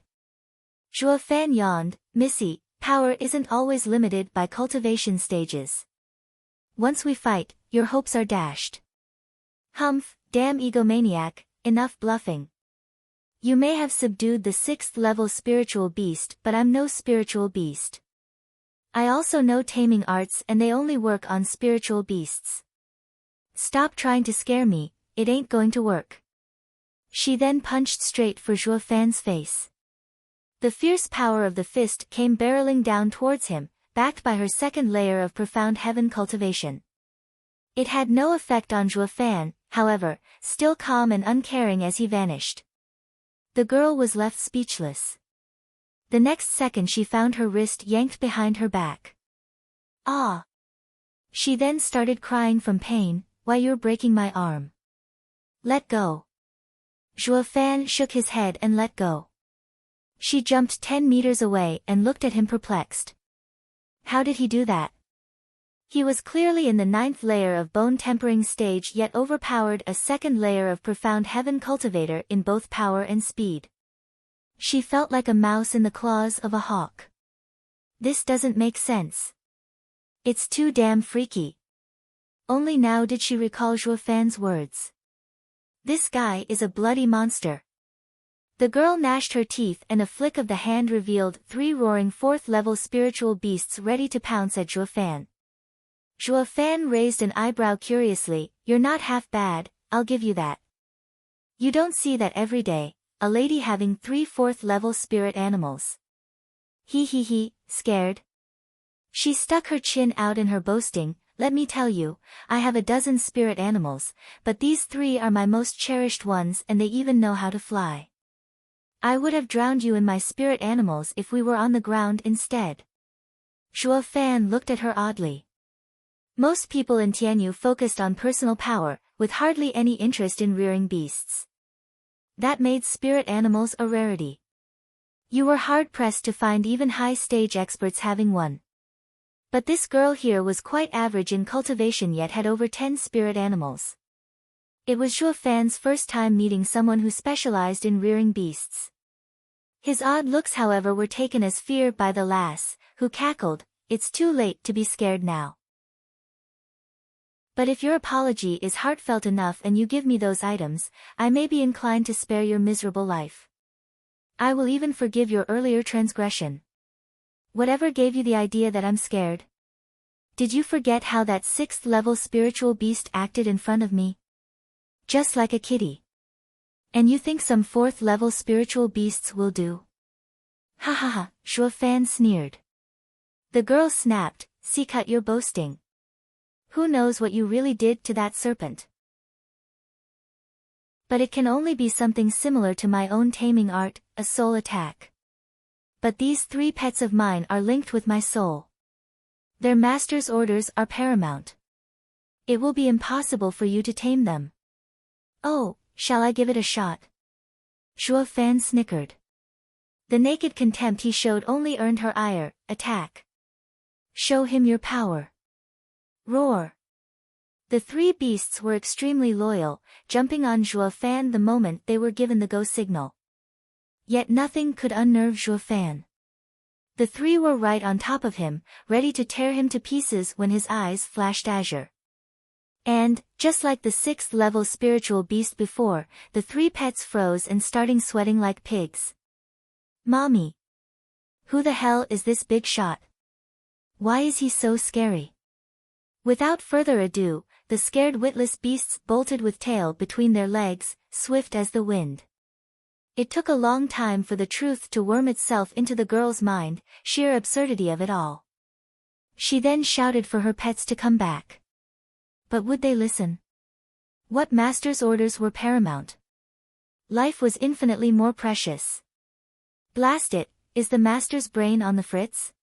Zhuo Fan yawned, Missy, power isn't always limited by cultivation stages. Once we fight, your hopes are dashed. Humph, damn egomaniac, enough bluffing. You may have subdued the 6th level spiritual beast, but I'm no spiritual beast. I also know taming arts and they only work on spiritual beasts. Stop trying to scare me, it ain't going to work. She then punched straight for Zhuo Fan's face. The fierce power of the fist came barreling down towards him, backed by her second layer of profound heaven cultivation. It had no effect on Zhuo Fan, however, still calm and uncaring as he vanished. The girl was left speechless. The next second she found her wrist yanked behind her back. Ah! She then started crying from pain, why you're breaking my arm. Let go. Zhuo Fan shook his head and let go. She jumped 10 meters away and looked at him perplexed. How did he do that? He was clearly in the 9th layer of bone-tempering stage, yet overpowered a 2nd layer of profound heaven cultivator in both power and speed. She felt like a mouse in the claws of a hawk. This doesn't make sense. It's too damn freaky. Only now did she recall Zhuo Fan's words. This guy is a bloody monster. The girl gnashed her teeth, and a flick of the hand revealed 3 roaring 4th-level spiritual beasts ready to pounce at Zhuo Fan. Zhuo Fan raised an eyebrow curiously. You're not half bad, I'll give you that. You don't see that every day, a lady having 3 4th-level spirit animals. He, scared? She stuck her chin out in her boasting. Let me tell you, I have a dozen spirit animals, but these 3 are my most cherished ones, and they even know how to fly. I would have drowned you in my spirit animals if we were on the ground instead. Zhuo Fan looked at her oddly. Most people in Tianyu focused on personal power, with hardly any interest in rearing beasts. That made spirit animals a rarity. You were hard-pressed to find even high-stage experts having one. But this girl here was quite average in cultivation, yet had over 10 spirit animals. It was Zhuo Fan's first time meeting someone who specialized in rearing beasts. His odd looks, however, were taken as fear by the lass, who cackled, "It's too late to be scared now. But if your apology is heartfelt enough and you give me those items, I may be inclined to spare your miserable life. I will even forgive your earlier transgression. Whatever gave you the idea that I'm scared? Did you forget how that 6th-level spiritual beast acted in front of me? Just like a kitty. And you think some 4th-level spiritual beasts will do? Ha ha ha, Zhuo Fan sneered. The girl snapped, "See, cut your boasting. Who knows what you really did to that serpent? But it can only be something similar to my own taming art, a soul attack. But these 3 pets of mine are linked with my soul. Their master's orders are paramount. It will be impossible for you to tame them. Oh, shall I give it a shot?" Zhuo Fan snickered. The naked contempt he showed only earned her ire. "Attack. Show him your power. Roar." The 3 beasts were extremely loyal, jumping on Zhuo Fan the moment they were given the go signal. Yet nothing could unnerve Zhuo Fan. The 3 were right on top of him, ready to tear him to pieces when his eyes flashed azure. And, just like the 6th-level spiritual beast before, the 3 pets froze and started sweating like pigs. "Mommy! Who the hell is this big shot? Why is he so scary?" Without further ado, the scared witless beasts bolted with tail between their legs, swift as the wind. It took a long time for the truth to worm itself into the girl's mind, sheer absurdity of it all. She then shouted for her pets to come back. But would they listen? What master's orders were paramount? Life was infinitely more precious. Blast it, is the master's brain on the fritz?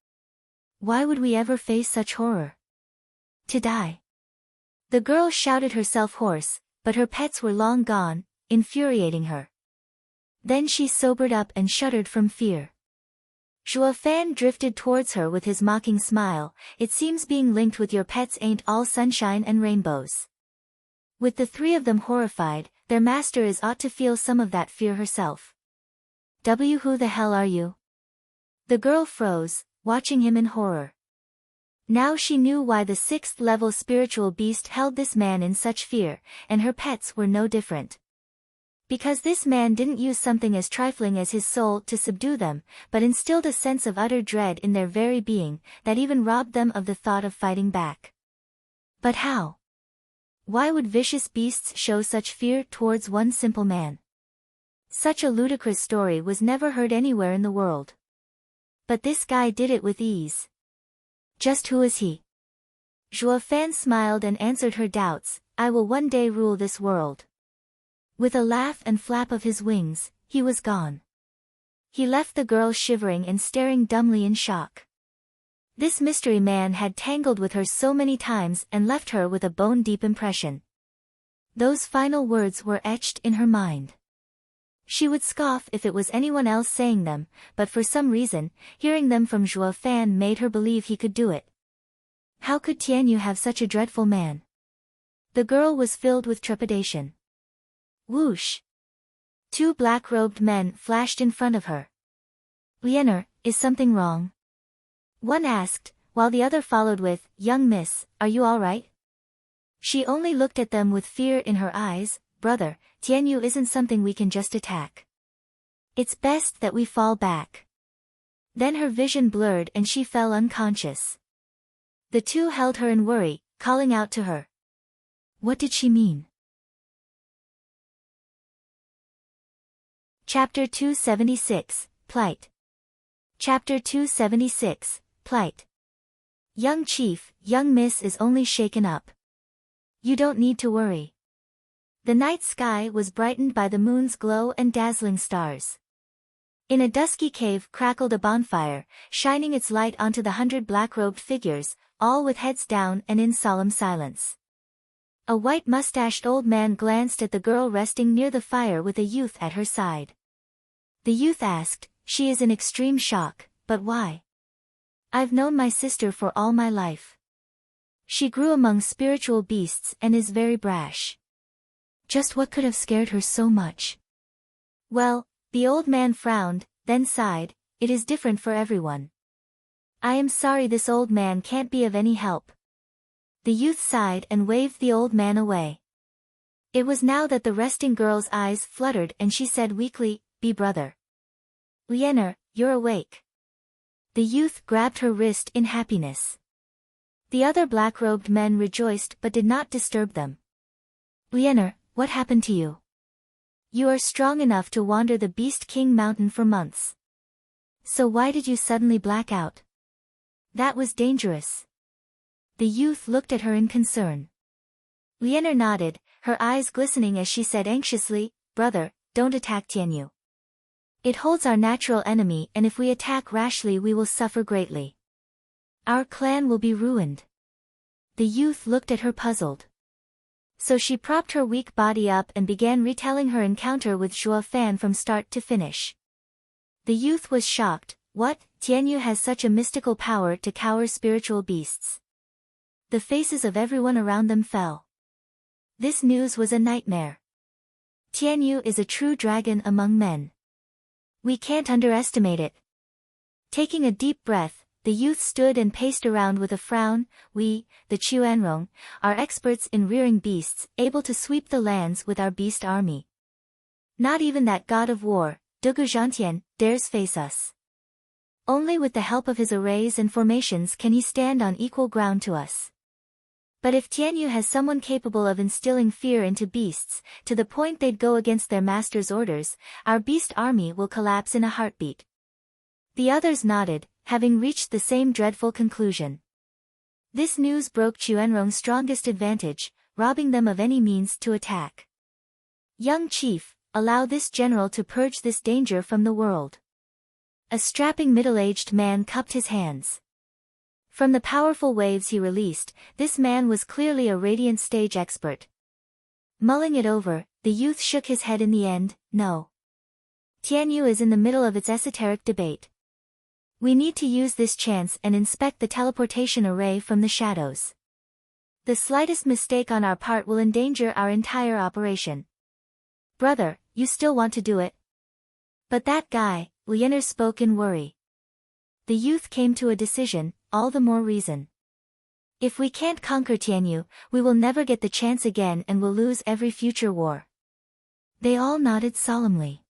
Why would we ever face such horror? To die. The girl shouted herself hoarse, but her pets were long gone, infuriating her. Then she sobered up and shuddered from fear. Zhuo Fan drifted towards her with his mocking smile. "It seems being linked with your pets ain't all sunshine and rainbows." With the 3 of them horrified, their master ought to feel some of that fear herself. Who the hell are you?" The girl froze, watching him in horror. Now she knew why the 6th-level spiritual beast held this man in such fear, and her pets were no different. Because this man didn't use something as trifling as his soul to subdue them, but instilled a sense of utter dread in their very being, that even robbed them of the thought of fighting back. But how? Why would vicious beasts show such fear towards one simple man? Such a ludicrous story was never heard anywhere in the world. But this guy did it with ease. Just who is he? Zhuo Fan smiled and answered her doubts. "I will one day rule this world." With a laugh and flap of his wings, he was gone. He left the girl shivering and staring dumbly in shock. This mystery man had tangled with her so many times and left her with a bone-deep impression. Those final words were etched in her mind. She would scoff if it was anyone else saying them, but for some reason, hearing them from Zhuo Fan made her believe he could do it. How could Tianyu have such a dreadful man? The girl was filled with trepidation. Whoosh! 2 black-robed men flashed in front of her. Lianer, is something wrong? One asked, while the other followed with, Young miss, are you all right? She only looked at them with fear in her eyes. Brother, Tianyu isn't something we can just attack. It's best that we fall back. Then her vision blurred and she fell unconscious. The 2 held her in worry, calling out to her. What did she mean? Chapter 276, Plight. Chapter 276, Plight. Young chief, young miss is only shaken up. You don't need to worry. The night sky was brightened by the moon's glow and dazzling stars. In a dusky cave crackled a bonfire, shining its light onto the 100 black-robed figures, all with heads down and in solemn silence. A white-mustached old man glanced at the girl resting near the fire with a youth at her side. The youth asked, She is in extreme shock, but why? I've known my sister for all my life. She grew among spiritual beasts and is very brash. Just what could have scared her so much? Well, the old man frowned, then sighed, It is different for everyone. I am sorry this old man can't be of any help. The youth sighed and waved the old man away. It was now that the resting girl's eyes fluttered and she said weakly, Be brother. Lianer, you're awake. The youth grabbed her wrist in happiness. The other black-robed men rejoiced but did not disturb them. Lianer, what happened to you? You are strong enough to wander the Beast King mountain for months. So why did you suddenly black out? That was dangerous. The youth looked at her in concern. Lianer nodded, her eyes glistening as she said anxiously, Brother, don't attack Tianyu. It holds our natural enemy and if we attack rashly we will suffer greatly. Our clan will be ruined. The youth looked at her puzzled. So she propped her weak body up and began retelling her encounter with Zhuo Fan from start to finish. The youth was shocked. What? Tianyu has such a mystical power to cower spiritual beasts. The faces of everyone around them fell. This news was a nightmare. Tianyu is a true dragon among men. We can't underestimate it. Taking a deep breath, the youth stood and paced around with a frown. We, the Chuanrong, are experts in rearing beasts, able to sweep the lands with our beast army. Not even that god of war, Dugu Zhantian, dares face us. Only with the help of his arrays and formations can he stand on equal ground to us. But if Tianyu has someone capable of instilling fear into beasts, to the point they'd go against their master's orders, our beast army will collapse in a heartbeat. The others nodded, having reached the same dreadful conclusion. This news broke Chuanrong's strongest advantage, robbing them of any means to attack. Young chief, allow this general to purge this danger from the world. A strapping middle-aged man cupped his hands. From the powerful waves he released, this man was clearly a radiant stage expert. Mulling it over, the youth shook his head in the end, No. Tianyu is in the middle of its esoteric debate. We need to use this chance and inspect the teleportation array from the shadows. The slightest mistake on our part will endanger our entire operation. Brother, you still want to do it? But that guy, Lianer spoke in worry. The youth came to a decision, all the more reason. If we can't conquer Tianyu, we will never get the chance again and will lose every future war. They all nodded solemnly.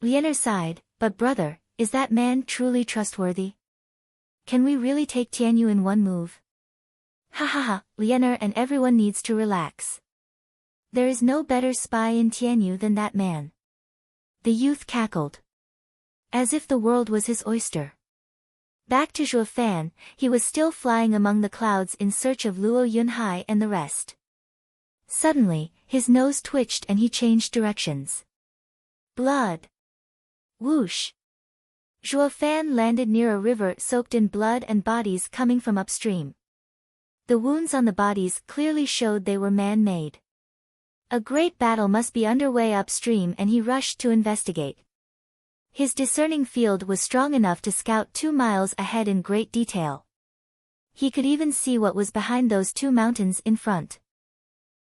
Lianer sighed, but brother, is that man truly trustworthy? Can we really take Tianyu in one move? Ha ha ha, Lianer and everyone needs to relax. There is no better spy in Tianyu than that man. The youth cackled. As if the world was his oyster. Back to Zhuo Fan, he was still flying among the clouds in search of Luo Yunhai and the rest. Suddenly, his nose twitched and he changed directions. Blood! Whoosh! Zhuo Fan landed near a river soaked in blood and bodies coming from upstream. The wounds on the bodies clearly showed they were man-made. A great battle must be underway upstream and he rushed to investigate. His discerning field was strong enough to scout 2 miles ahead in great detail. He could even see what was behind those two mountains in front.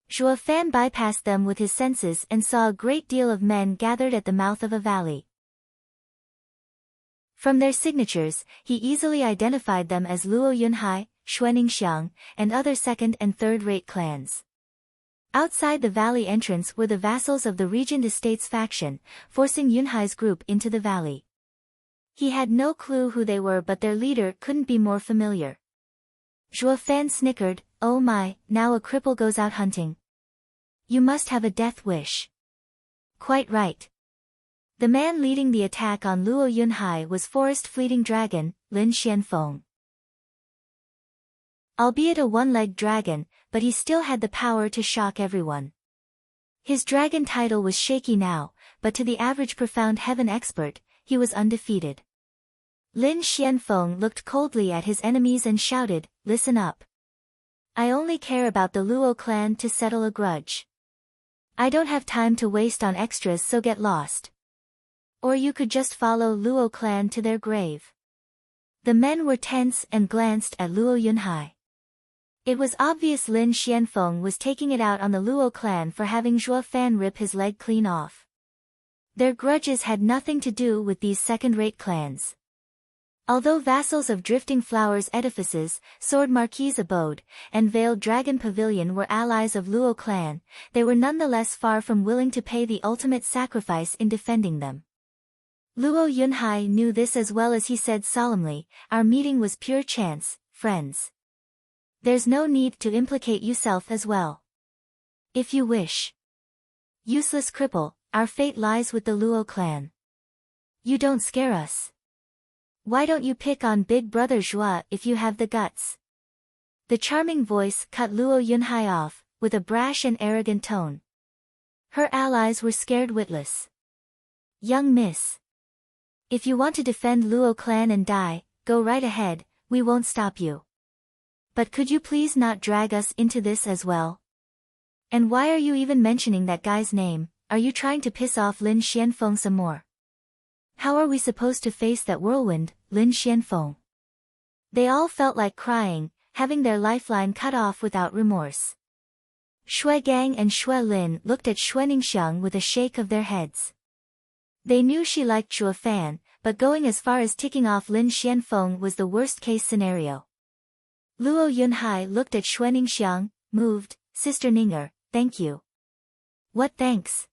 Zhuo Fan bypassed them with his senses and saw a great deal of men gathered at the mouth of a valley. From their signatures, he easily identified them as Luo Yunhai, Xuaningxiang, and other second- and third-rate clans. Outside the valley entrance were the vassals of the Regent Estates faction, forcing Yunhai's group into the valley. He had no clue who they were, but their leader couldn't be more familiar. Zhuo Fan snickered, "Oh my, now a cripple goes out hunting. You must have a death wish." "Quite right." The man leading the attack on Luo Yunhai was Forest Fleeting Dragon, Lin Xianfeng. Albeit a one-legged dragon, but he still had the power to shock everyone. His dragon title was shaky now, but to the average Profound Heaven expert, he was undefeated. Lin Xianfeng looked coldly at his enemies and shouted, "Listen up. I only care about the Luo clan to settle a grudge. I don't have time to waste on extras, so get lost. Or you could just follow Luo clan to their grave." The men were tense and glanced at Luo Yunhai. It was obvious Lin Xianfeng was taking it out on the Luo clan for having Zhuo Fan rip his leg clean off. Their grudges had nothing to do with these second-rate clans. Although vassals of Drifting Flowers Edifices, Sword Marquis Abode, and Veiled Dragon Pavilion were allies of Luo clan, they were nonetheless far from willing to pay the ultimate sacrifice in defending them. Luo Yunhai knew this as well as he said solemnly, "Our meeting was pure chance, friends. There's no need to implicate yourself as well. If you wish. Useless cripple, our fate lies with the Luo clan. You don't scare us. Why don't you pick on Big Brother Zhua if you have the guts?" The charming voice cut Luo Yunhai off, with a brash and arrogant tone. Her allies were scared witless. "Young miss. If you want to defend Luo clan and die, go right ahead, we won't stop you. But could you please not drag us into this as well? And why are you even mentioning that guy's name? Are you trying to piss off Lin Xianfeng some more? How are we supposed to face that whirlwind, Lin Xianfeng?" They all felt like crying, having their lifeline cut off without remorse. Shui Gang and Shui Lin looked at Xuaningxiang with a shake of their heads. They knew she liked Zhuo Fan, but going as far as ticking off Lin Xianfeng was the worst-case scenario. Luo Yunhai looked at Xuaningxiang, moved, "Sister Ninger, thank you." "What thanks?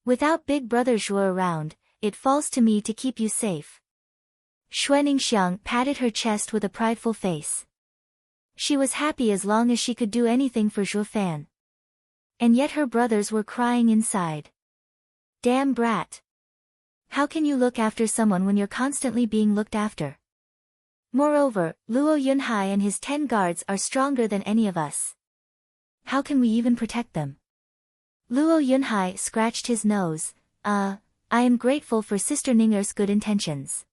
Without Big Brother Zhuo around, it falls to me to keep you safe." Xuaningxiang patted her chest with a prideful face. She was happy as long as she could do anything for Zhuo Fan. And yet her brothers were crying inside. Damn brat. How can you look after someone when you're constantly being looked after? Moreover, Luo Yunhai and his 10 guards are stronger than any of us. How can we even protect them? Luo Yunhai scratched his nose. I am grateful for Sister Ninger's good intentions.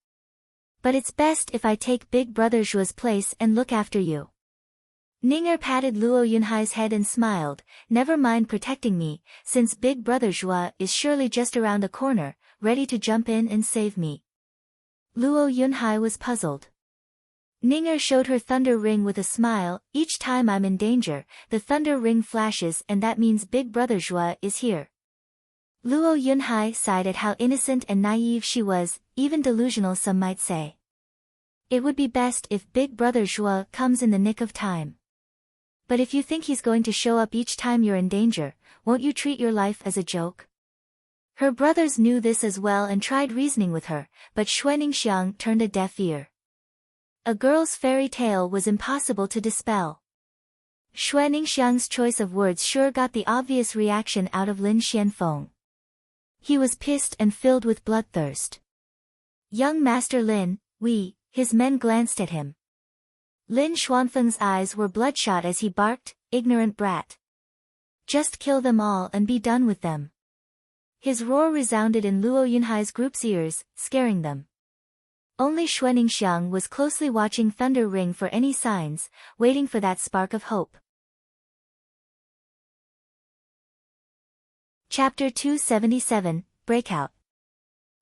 But it's best if I take Big Brother Zhuo's place and look after you." Ninger patted Luo Yunhai's head and smiled, "Never mind protecting me, since Big Brother Zhuo is surely just around the corner, ready to jump in and save me." Luo Yunhai was puzzled. Ninger showed her thunder ring with a smile. "Each time I'm in danger, the thunder ring flashes and that means Big Brother Zhuo is here." Luo Yunhai sighed at how innocent and naive she was, even delusional some might say. It would be best if Big Brother Zhuo comes in the nick of time. But if you think he's going to show up each time you're in danger, won't you treat your life as a joke? Her brothers knew this as well and tried reasoning with her, but Xuaningxiang turned a deaf ear. A girl's fairy tale was impossible to dispel. Xuaningxiang's choice of words sure got the obvious reaction out of Lin Xianfeng. He was pissed and filled with bloodthirst. "Young Master Lin, his men glanced at him. Lin Xuanfeng's eyes were bloodshot as he barked, "Ignorant brat. Just kill them all and be done with them." His roar resounded in Luo Yunhai's group's ears, scaring them. Only Xuaningxiang was closely watching Thunder Ring for any signs, waiting for that spark of hope. Chapter 277, Breakout.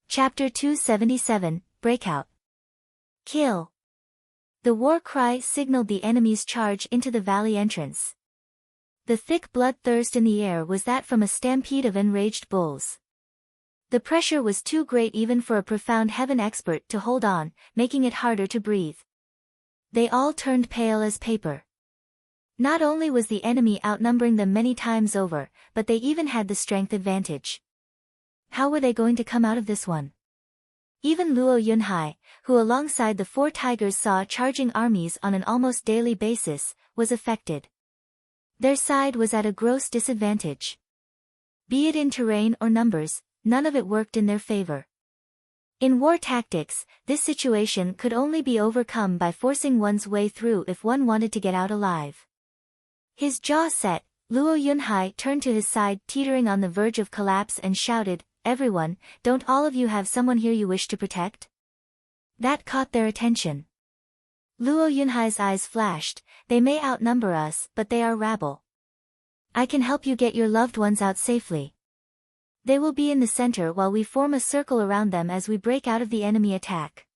Chapter 277, Breakout. Kill. The war cry signaled the enemy's charge into the valley entrance. The thick bloodthirst in the air was that from a stampede of enraged bulls. The pressure was too great even for a profound heaven expert to hold on, making it harder to breathe. They all turned pale as paper. Not only was the enemy outnumbering them many times over, but they even had the strength advantage. How were they going to come out of this one? Even Luo Yunhai, who alongside the four tigers saw charging armies on an almost daily basis, was affected. Their side was at a gross disadvantage. Be it in terrain or numbers, none of it worked in their favor. In war tactics, this situation could only be overcome by forcing one's way through if one wanted to get out alive. His jaw set, Luo Yunhai turned to his side teetering on the verge of collapse and shouted, "Everyone, don't all of you have someone here you wish to protect?" That caught their attention. Luo Yunhai's eyes flashed. "They may outnumber us, but they are rabble. I can help you get your loved ones out safely. They will be in the center while we form a circle around them as we break out of the enemy attack.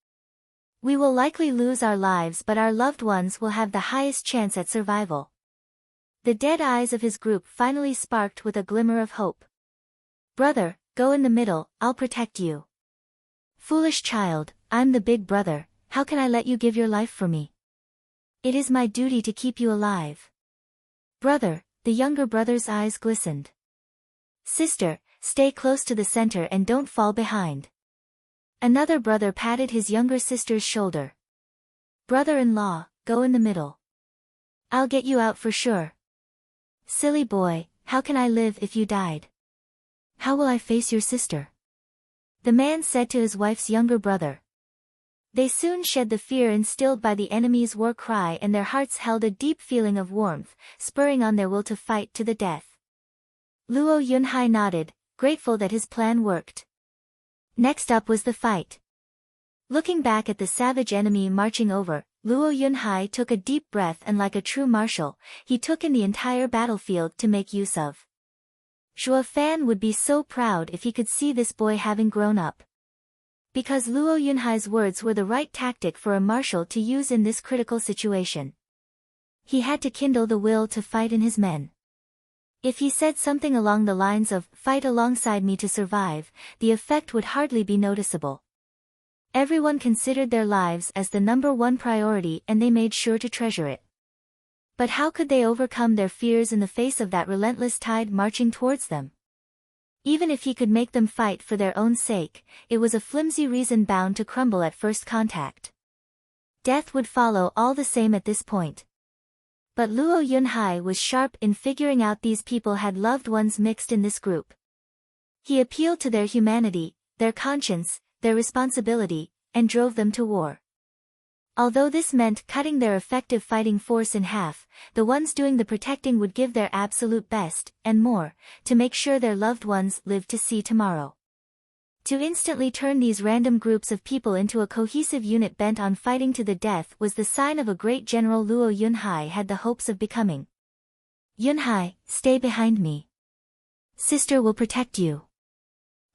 We will likely lose our lives, but our loved ones will have the highest chance at survival." The dead eyes of his group finally sparked with a glimmer of hope. "Brother, go in the middle, I'll protect you." "Foolish child, I'm the big brother, how can I let you give your life for me? It is my duty to keep you alive." "Brother," the younger brother's eyes glistened. "Sister, stay close to the center and don't fall behind." Another brother patted his younger sister's shoulder. "Brother-in-law, go in the middle. I'll get you out for sure." "Silly boy, how can I live if you died? How will I face your sister?" the man said to his wife's younger brother. They soon shed the fear instilled by the enemy's war cry, and their hearts held a deep feeling of warmth, spurring on their will to fight to the death. Luo Yunhai nodded, grateful that his plan worked. Next up was the fight. Looking back at the savage enemy marching over, Luo Yunhai took a deep breath and like a true marshal, he took in the entire battlefield to make use of. Zhuo Fan would be so proud if he could see this boy having grown up. Because Luo Yunhai's words were the right tactic for a marshal to use in this critical situation. He had to kindle the will to fight in his men. If he said something along the lines of, "Fight alongside me to survive," the effect would hardly be noticeable. Everyone considered their lives as the number one priority and they made sure to treasure it. But how could they overcome their fears in the face of that relentless tide marching towards them? Even if he could make them fight for their own sake, it was a flimsy reason bound to crumble at first contact. Death would follow all the same at this point. But Luo Yunhai was sharp in figuring out these people had loved ones mixed in this group. He appealed to their humanity, their conscience, their responsibility, and drove them to war. Although this meant cutting their effective fighting force in half, the ones doing the protecting would give their absolute best, and more, to make sure their loved ones lived to see tomorrow. To instantly turn these random groups of people into a cohesive unit bent on fighting to the death was the sign of a great general Luo Yunhai had the hopes of becoming. "Yunhai, stay behind me. Sister will protect you."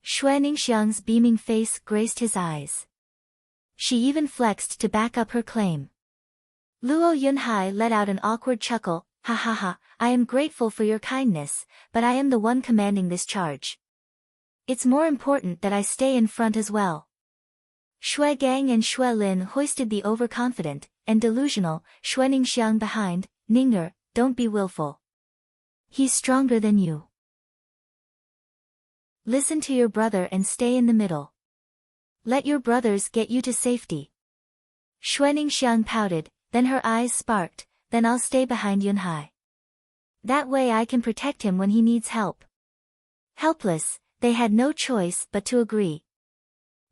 Xue Ningxiang's beaming face graced his eyes. She even flexed to back up her claim. Luo Yunhai let out an awkward chuckle, "Ha ha ha, I am grateful for your kindness, but I am the one commanding this charge. It's more important that I stay in front as well." Xue Gang and Xue Lin hoisted the overconfident and delusional Xue Ningxiang behind. "Ning'er, don't be willful. He's stronger than you. Listen to your brother and stay in the middle. Let your brothers get you to safety." Xue Ningxiang pouted, then her eyes sparked, "Then I'll stay behind Yunhai. That way I can protect him when he needs help." Helpless, they had no choice but to agree.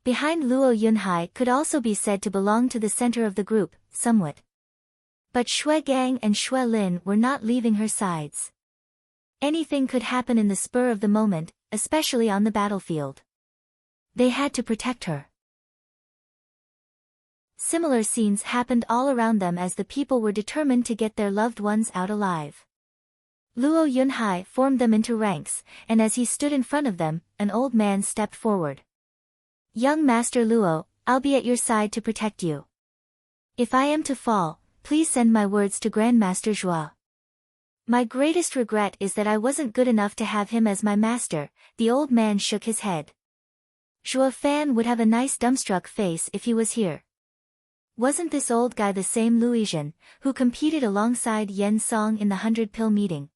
Behind Luo Yunhai could also be said to belong to the center of the group, somewhat. But Xue Gang and Xue Lin were not leaving her sides. Anything could happen in the spur of the moment, especially on the battlefield. They had to protect her. Similar scenes happened all around them as the people were determined to get their loved ones out alive. Luo Yunhai formed them into ranks, and as he stood in front of them, an old man stepped forward. "Young Master Luo, I'll be at your side to protect you." If I am to fall, please send my words to Grandmaster Zhua. My greatest regret is that I wasn't good enough to have him as my master. The old man shook his head. Zhua Fan would have a nice dumbstruck face if he was here. Wasn't this old guy the same Luizhen, who competed alongside Yen Song in the 100-pill meeting?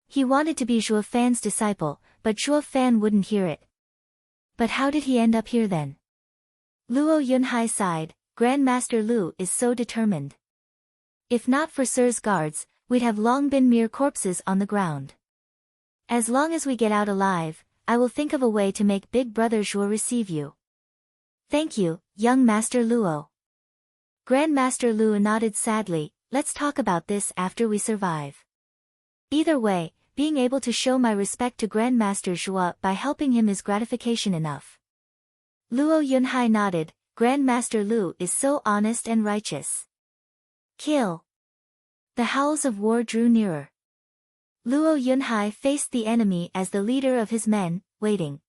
He wanted to be Zhua Fan's disciple, but Zhua Fan wouldn't hear it. But how did he end up here then? Luo Yunhai sighed. Grandmaster Lu is so determined. If not for Sir's guards, we'd have long been mere corpses on the ground. As long as we get out alive, I will think of a way to make Big Brother Zhuo receive you. Thank you, young Master Luo. Grandmaster Lu nodded sadly. Let's talk about this after we survive. Either way, being able to show my respect to Grandmaster Zhuo by helping him is gratification enough. Luo Yunhai nodded. Grandmaster Lu is so honest and righteous. Kill. The howls of war drew nearer. Luo Yunhai faced the enemy as the leader of his men, waiting.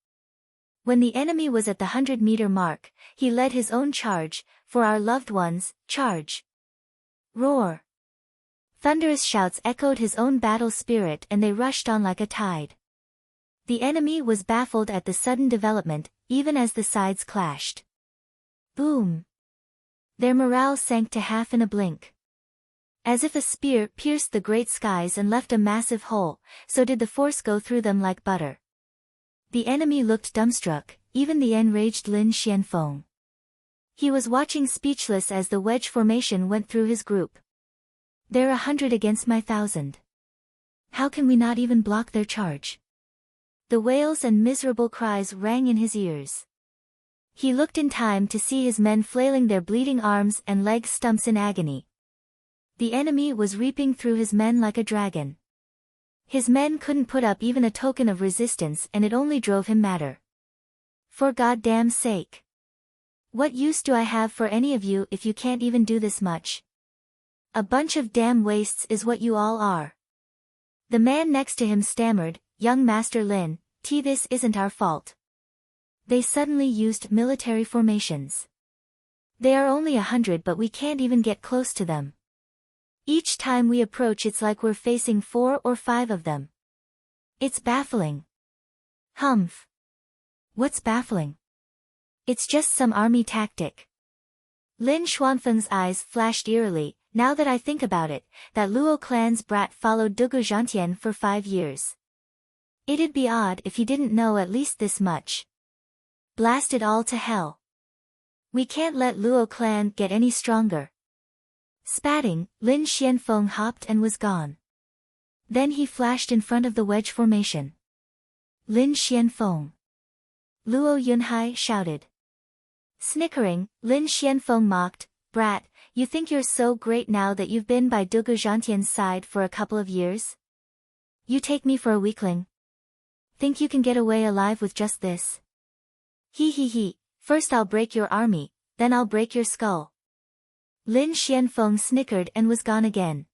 When the enemy was at the 100-meter mark, he led his own charge. For our loved ones, charge. Roar. Thunderous shouts echoed his own battle spirit and they rushed on like a tide. The enemy was baffled at the sudden development, even as the sides clashed. Boom. Their morale sank to half in a blink. As if a spear pierced the great skies and left a massive hole, so did the force go through them like butter. The enemy looked dumbstruck, even the enraged Lin Xianfeng. He was watching speechless as the wedge formation went through his group. They're 100 against my 1,000. How can we not even block their charge? The wails and miserable cries rang in his ears. He looked in time to see his men flailing their bleeding arms and leg stumps in agony. The enemy was reaping through his men like a dragon. His men couldn't put up even a token of resistance and it only drove him madder. For goddamn sake. What use do I have for any of you if you can't even do this much? A bunch of damn wastes is what you all are. The man next to him stammered, Young Master Lin, this isn't our fault. They suddenly used military formations. They are only 100 but we can't even get close to them. Each time we approach it's like we're facing 4 or 5 of them. It's baffling. Humph. What's baffling? It's just some army tactic. Lin Xuanfeng's eyes flashed eerily. Now that I think about it, that Luo clan's brat followed Dugu Zhantian for 5 years. It'd be odd if he didn't know at least this much. Blast it all to hell. We can't let Luo clan get any stronger. Spatting, Lin Xianfeng hopped and was gone. Then he flashed in front of the wedge formation. Lin Xianfeng. Luo Yunhai shouted. Snickering, Lin Xianfeng mocked, Brat, you think you're so great now that you've been by Dugu Zhantian's side for a couple of years? You take me for a weakling? Think you can get away alive with just this? He, first I'll break your army, then I'll break your skull. Lin Xianfeng snickered and was gone again.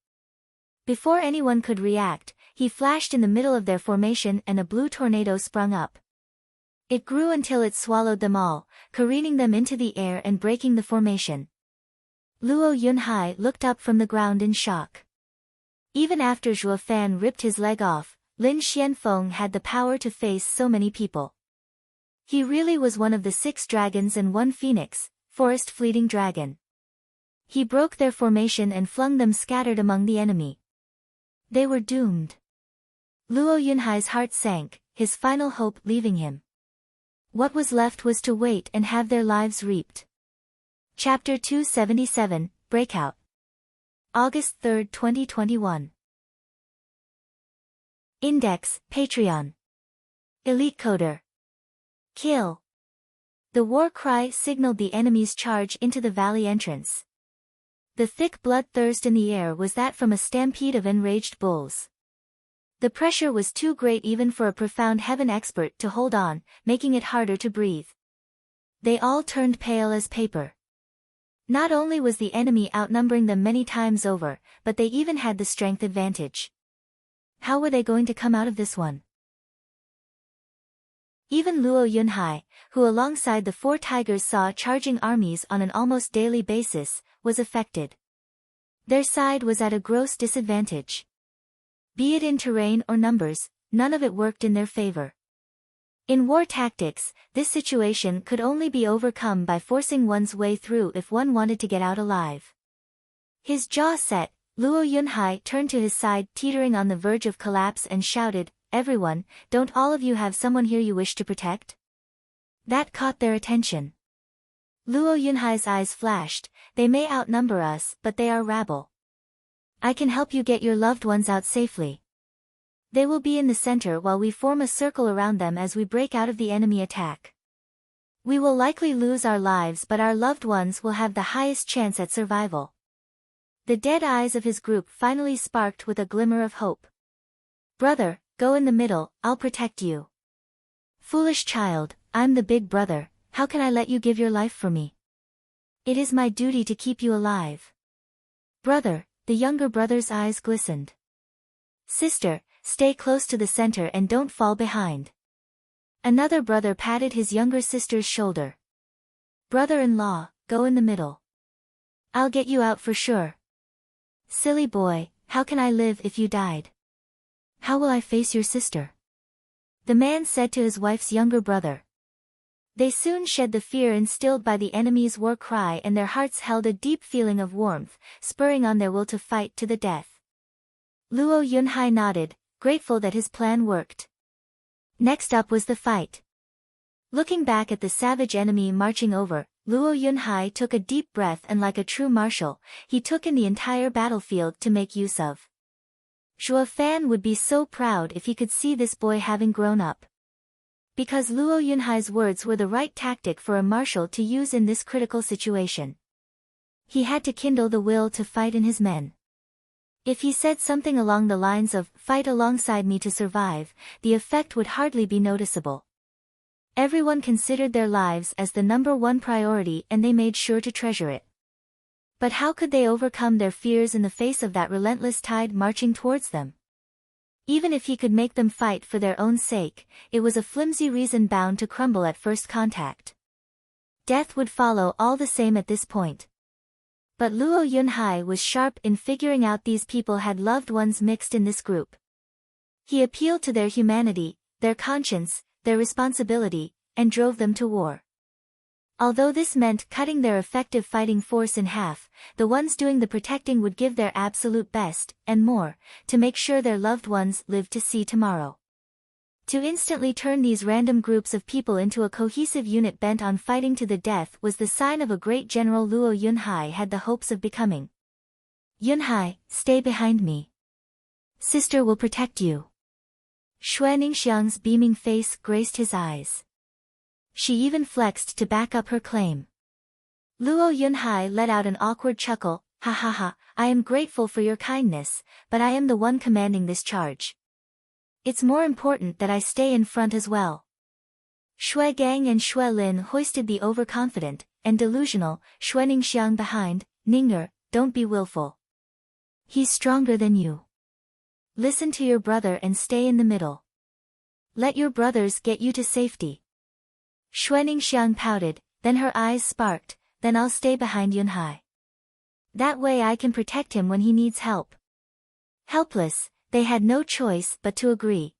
Before anyone could react, he flashed in the middle of their formation and a blue tornado sprung up. It grew until it swallowed them all, careening them into the air and breaking the formation. Luo Yunhai looked up from the ground in shock. Even after Zhuo Fan ripped his leg off, Lin Xianfeng had the power to face so many people. He really was one of the 6 dragons and 1 phoenix, forest fleeting dragon. He broke their formation and flung them scattered among the enemy. They were doomed. Luo Yunhai's heart sank, his final hope leaving him. What was left was to wait and have their lives reaped. Chapter 277, Breakout. August 3, 2021. Index, Patreon. Elite Coder. Kill. The war cry signaled the enemy's charge into the valley entrance. The thick bloodthirst in the air was that from a stampede of enraged bulls. The pressure was too great even for a profound heaven expert to hold on, making it harder to breathe. They all turned pale as paper. Not only was the enemy outnumbering them many times over, but they even had the strength advantage. How were they going to come out of this one? Even Luo Yunhai, who alongside the 4 tigers saw charging armies on an almost daily basis, was affected. Their side was at a gross disadvantage. Be it in terrain or numbers, none of it worked in their favor. In war tactics, this situation could only be overcome by forcing one's way through if one wanted to get out alive. His jaw set, Luo Yunhai turned to his side teetering on the verge of collapse and shouted, "Everyone, don't all of you have someone here you wish to protect?" That caught their attention. Luo Yunhai's eyes flashed, "They may outnumber us, but they are rabble. I can help you get your loved ones out safely. They will be in the center while we form a circle around them as we break out of the enemy attack. We will likely lose our lives, but our loved ones will have the highest chance at survival." The dead eyes of his group finally sparked with a glimmer of hope. "Brother, go in the middle, I'll protect you." "Foolish child, I'm the big brother, how can I let you give your life for me? It is my duty to keep you alive." "Brother," the younger brother's eyes glistened. "Sister, stay close to the center and don't fall behind." Another brother patted his younger sister's shoulder. "Brother-in-law, go in the middle. I'll get you out for sure." "Silly boy, how can I live if you died? How will I face your sister?" the man said to his wife's younger brother. They soon shed the fear instilled by the enemy's war cry, and their hearts held a deep feeling of warmth, spurring on their will to fight to the death. Luo Yunhai nodded, grateful that his plan worked. Next up was the fight. Looking back at the savage enemy marching over, Luo Yunhai took a deep breath and like a true marshal, he took in the entire battlefield to make use of. Zhuo Fan would be so proud if he could see this boy having grown up. Because Luo Yunhai's words were the right tactic for a marshal to use in this critical situation. He had to kindle the will to fight in his men. If he said something along the lines of, "Fight alongside me to survive," the effect would hardly be noticeable. Everyone considered their lives as the number one priority and they made sure to treasure it. But how could they overcome their fears in the face of that relentless tide marching towards them? Even if he could make them fight for their own sake, it was a flimsy reason bound to crumble at first contact. Death would follow all the same at this point. But Luo Yunhai was sharp in figuring out these people had loved ones mixed in this group. He appealed to their humanity, their conscience, their responsibility, and drove them to war. Although this meant cutting their effective fighting force in half, the ones doing the protecting would give their absolute best, and more, to make sure their loved ones lived to see tomorrow. To instantly turn these random groups of people into a cohesive unit bent on fighting to the death was the sign of a great general Luo Yunhai had the hopes of becoming. "Yunhai, stay behind me. Sister will protect you." Xue Ningxiang's beaming face graced his eyes. She even flexed to back up her claim. Luo Yunhai let out an awkward chuckle, "Ha ha ha, I am grateful for your kindness, but I am the one commanding this charge. It's more important that I stay in front as well." Xue Gang and Xue Lin hoisted the overconfident and delusional Xue Ningxiang behind. "Ninger, don't be willful. He's stronger than you. Listen to your brother and stay in the middle. Let your brothers get you to safety." Xue Ningxiang pouted, then her eyes sparked, "Then I'll stay behind Yunhai. That way I can protect him when he needs help." Helpless, they had no choice but to agree.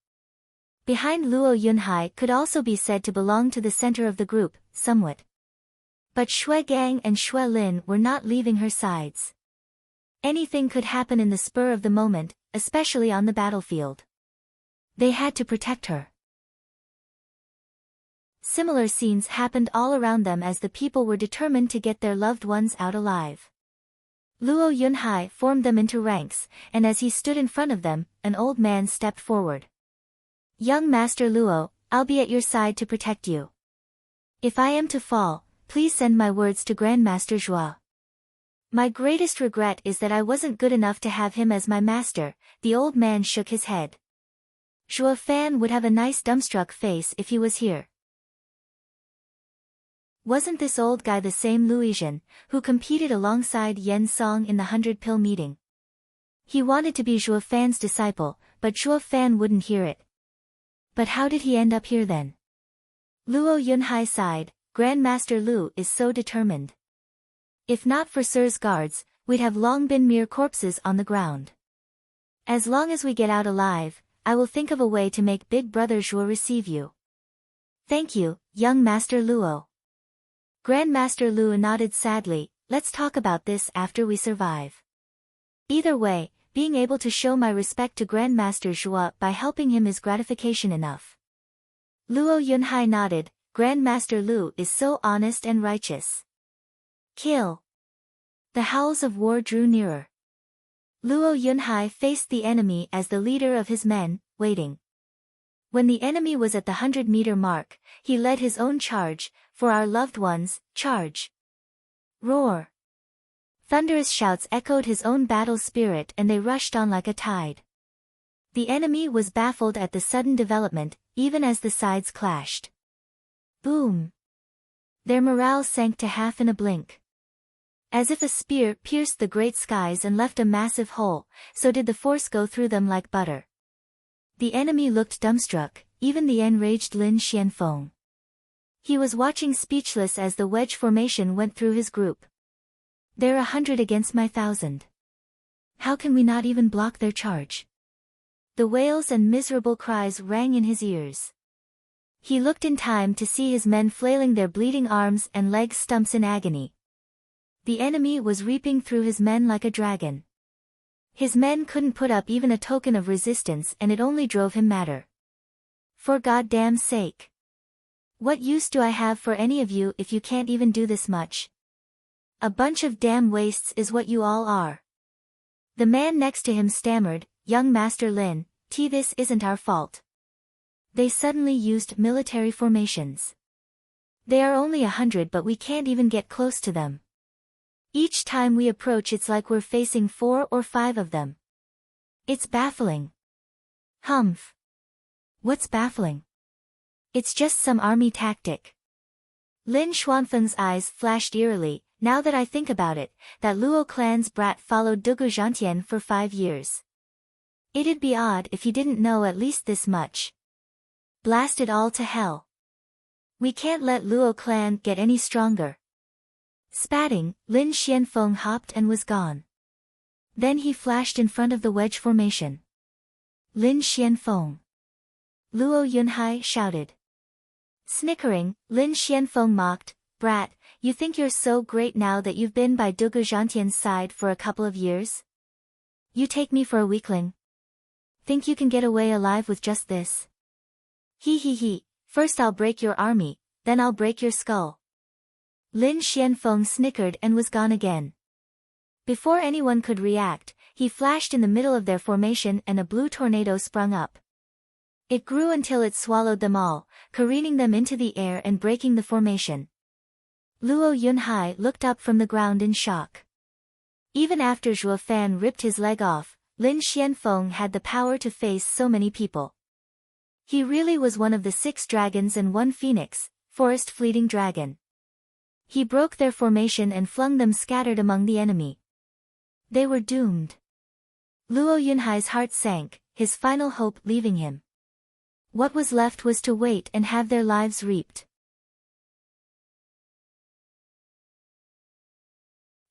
Behind Luo Yunhai could also be said to belong to the center of the group, somewhat. But Xue Gang and Xue Lin were not leaving her sides. Anything could happen in the spur of the moment, especially on the battlefield. They had to protect her. Similar scenes happened all around them as the people were determined to get their loved ones out alive. Luo Yunhai formed them into ranks, and as he stood in front of them, an old man stepped forward. "Young Master Luo, I'll be at your side to protect you. If I am to fall, please send my words to Grandmaster Zhua. My greatest regret is that I wasn't good enough to have him as my master." The old man shook his head. "Zhua Fan would have a nice dumbstruck face if he was here. Wasn't this old guy the same Luizhen, who competed alongside Yen Song in the 100-pill meeting? He wanted to be Zhuo Fan's disciple, but Zhuo Fan wouldn't hear it. But how did he end up here then?" Luo Yunhai sighed, "Grandmaster Lu is so determined. If not for Sir's guards, we'd have long been mere corpses on the ground. As long as we get out alive, I will think of a way to make Big Brother Zhuo receive you. Thank you, young Master Luo. Grandmaster Luo nodded sadly. Let's talk about this after we survive. Either way, being able to show my respect to Grandmaster Zhuo by helping him is gratification enough. Luo Yunhai nodded. Grandmaster Lu is so honest and righteous. Kill. The howls of war drew nearer. Luo Yunhai faced the enemy as the leader of his men, waiting. When the enemy was at the 100-meter mark, he led his own charge. For our loved ones, charge. Roar. Thunderous shouts echoed his own battle spirit and they rushed on like a tide. The enemy was baffled at the sudden development, even as the sides clashed. Boom. Their morale sank to half in a blink. As if a spear pierced the great skies and left a massive hole, so did the force go through them like butter. The enemy looked dumbstruck, even the enraged Lin Xianfeng. He was watching speechless as the wedge formation went through his group. They're 100 against my 1,000. How can we not even block their charge? The wails and miserable cries rang in his ears. He looked in time to see his men flailing their bleeding arms and leg stumps in agony. The enemy was reaping through his men like a dragon. His men couldn't put up even a token of resistance and it only drove him madder. For goddamn sake. What use do I have for any of you if you can't even do this much? A bunch of damn wastes is what you all are. The man next to him stammered, Young Master Lin, this isn't our fault. They suddenly used military formations. They are only 100 but we can't even get close to them. Each time we approach it's like we're facing 4 or 5 of them. It's baffling. Humph. What's baffling? It's just some army tactic. Lin Xuanfeng's eyes flashed eerily. Now that I think about it, that Luo clan's brat followed Dugu Zhantian for 5 years. It'd be odd if he didn't know at least this much. Blast it all to hell. We can't let Luo clan get any stronger. Spatting, Lin Xianfeng hopped and was gone. Then he flashed in front of the wedge formation. Lin Xianfeng. Luo Yunhai shouted. Snickering, Lin Xianfeng mocked, Brat, you think you're so great now that you've been by Dugu Zhantian's side for a couple of years? You take me for a weakling? Think you can get away alive with just this? He, first I'll break your army, then I'll break your skull. Lin Xianfeng snickered and was gone again. Before anyone could react, he flashed in the middle of their formation and a blue tornado sprung up. It grew until it swallowed them all, careening them into the air and breaking the formation. Luo Yunhai looked up from the ground in shock. Even after Zhuo Fan ripped his leg off, Lin Xianfeng had the power to face so many people. He really was one of the 6 dragons and 1 phoenix, forest fleeting dragon. He broke their formation and flung them scattered among the enemy. They were doomed. Luo Yunhai's heart sank, his final hope leaving him. What was left was to wait and have their lives reaped.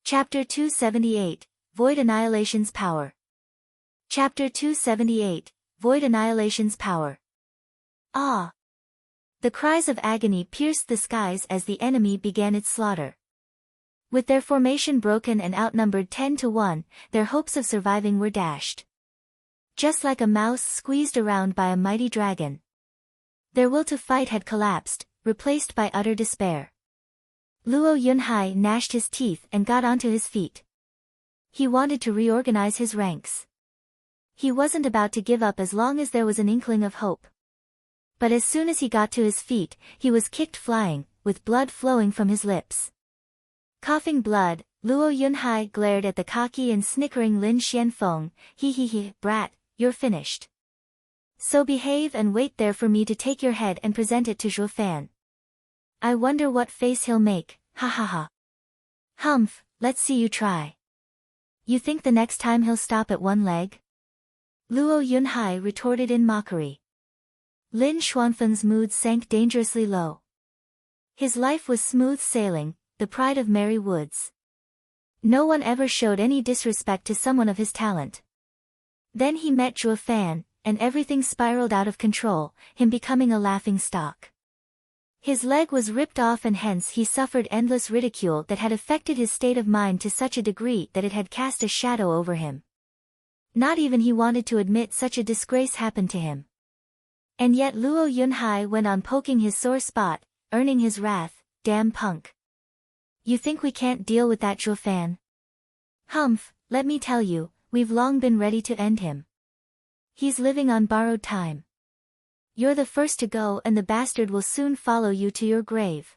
Chapter 278, Void Annihilation's Power. Chapter 278, Void Annihilation's Power. Ah! The cries of agony pierced the skies as the enemy began its slaughter. With their formation broken and outnumbered 10-1, their hopes of surviving were dashed. Just like a mouse squeezed around by a mighty dragon. Their will to fight had collapsed, replaced by utter despair. Luo Yunhai gnashed his teeth and got onto his feet. He wanted to reorganize his ranks. He wasn't about to give up as long as there was an inkling of hope. But as soon as he got to his feet, he was kicked flying, with blood flowing from his lips. Coughing blood, Luo Yunhai glared at the cocky and snickering Lin Xianfeng. He, brat, you're finished. So behave and wait there for me to take your head and present it to Zhuo Fan. I wonder what face he'll make, ha ha ha. Humph, let's see you try. You think the next time he'll stop at 1 leg? Luo Yunhai retorted in mockery. Lin Xuanfeng's mood sank dangerously low. His life was smooth sailing, the pride of merry woods. No one ever showed any disrespect to someone of his talent. Then he met Zhuo Fan, and everything spiraled out of control, him becoming a laughing stock. His leg was ripped off and hence he suffered endless ridicule that had affected his state of mind to such a degree that it had cast a shadow over him. Not even he wanted to admit such a disgrace happened to him. And yet Luo Yunhai went on poking his sore spot, earning his wrath. Damn punk. You think we can't deal with that Zhuo Fan? Humph, let me tell you, we've long been ready to end him. He's living on borrowed time. You're the first to go and the bastard will soon follow you to your grave.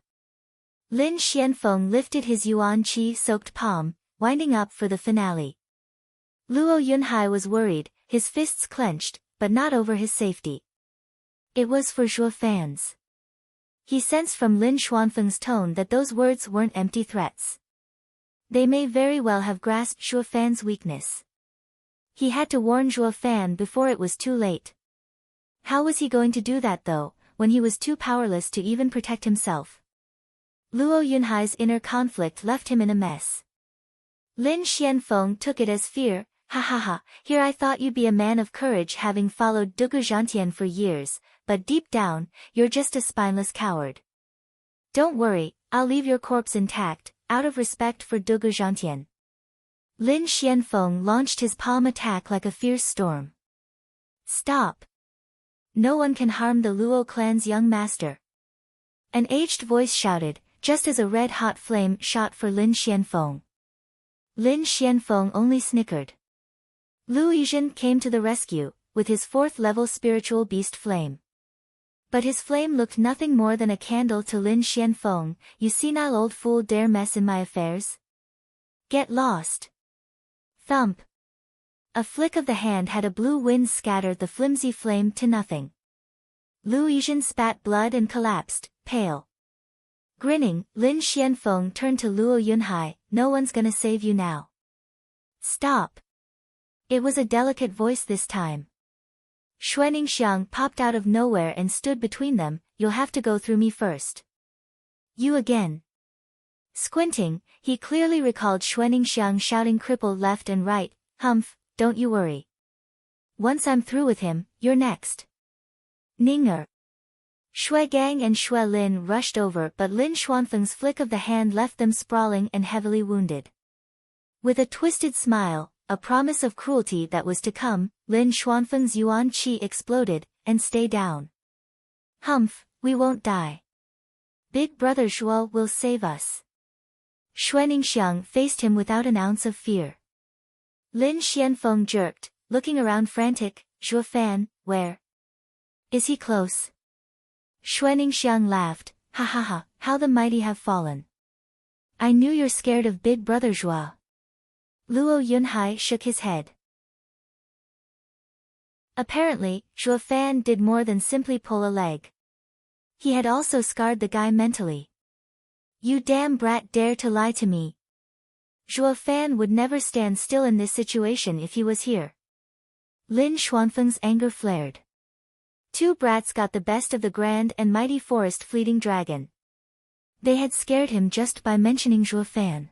Lin Xianfeng lifted his yuan qi-soaked palm, winding up for the finale. Luo Yunhai was worried, his fists clenched, but not over his safety. It was for Zhuo Fan's. He sensed from Lin Xuanfeng's tone that those words weren't empty threats. They may very well have grasped Zhuo Fan's weakness. He had to warn Zhuo Fan before it was too late. How was he going to do that though, when he was too powerless to even protect himself? Luo Yunhai's inner conflict left him in a mess. Lin Xianfeng took it as fear. Ha ha ha, here I thought you'd be a man of courage having followed Dugu Zhantian for years, but deep down, you're just a spineless coward. Don't worry, I'll leave your corpse intact, out of respect for Dugu Zhantian. Lin Xianfeng launched his palm attack like a fierce storm. Stop! No one can harm the Luo clan's young master. An aged voice shouted, just as a red-hot flame shot for Lin Xianfeng. Lin Xianfeng only snickered. Lu Yizhen came to the rescue, with his 4th-level spiritual beast flame. But his flame looked nothing more than a candle to Lin Xianfeng. You senile old fool dare mess in my affairs? Get lost! Thump! A flick of the hand had a blue wind scattered the flimsy flame to nothing. Lu Yizhen spat blood and collapsed, pale. Grinning, Lin Xianfeng turned to Luo Yunhai, no one's gonna save you now. Stop! It was a delicate voice this time. Xuaningxiang popped out of nowhere and stood between them, you'll have to go through me first. You again. Squinting, he clearly recalled Xuaningxiang shouting crippled left and right, humph, don't you worry. Once I'm through with him, you're next. Ninger. Shui Gang and Shui Lin rushed over but Lin Xuanfeng's flick of the hand left them sprawling and heavily wounded. With a twisted smile, a promise of cruelty that was to come, Lin Xuanfeng's yuan qi exploded, and stay down. Humph, we won't die. Big brother Zhuo will save us. Xuaningxiang faced him without an ounce of fear. Lin Xianfeng jerked, looking around frantic, Zhuo Fan, where? Is he close? Xuaningxiang laughed, ha ha ha, how the mighty have fallen. I knew you're scared of big brother Zhuo. Luo Yunhai shook his head. Apparently, Zhuo Fan did more than simply pull a leg. He had also scarred the guy mentally. You damn brat dare to lie to me. Zhuo Fan would never stand still in this situation if he was here. Lin Xuanfeng's anger flared. 2 brats got the best of the grand and mighty forest fleeting dragon. They had scared him just by mentioning Zhuo Fan.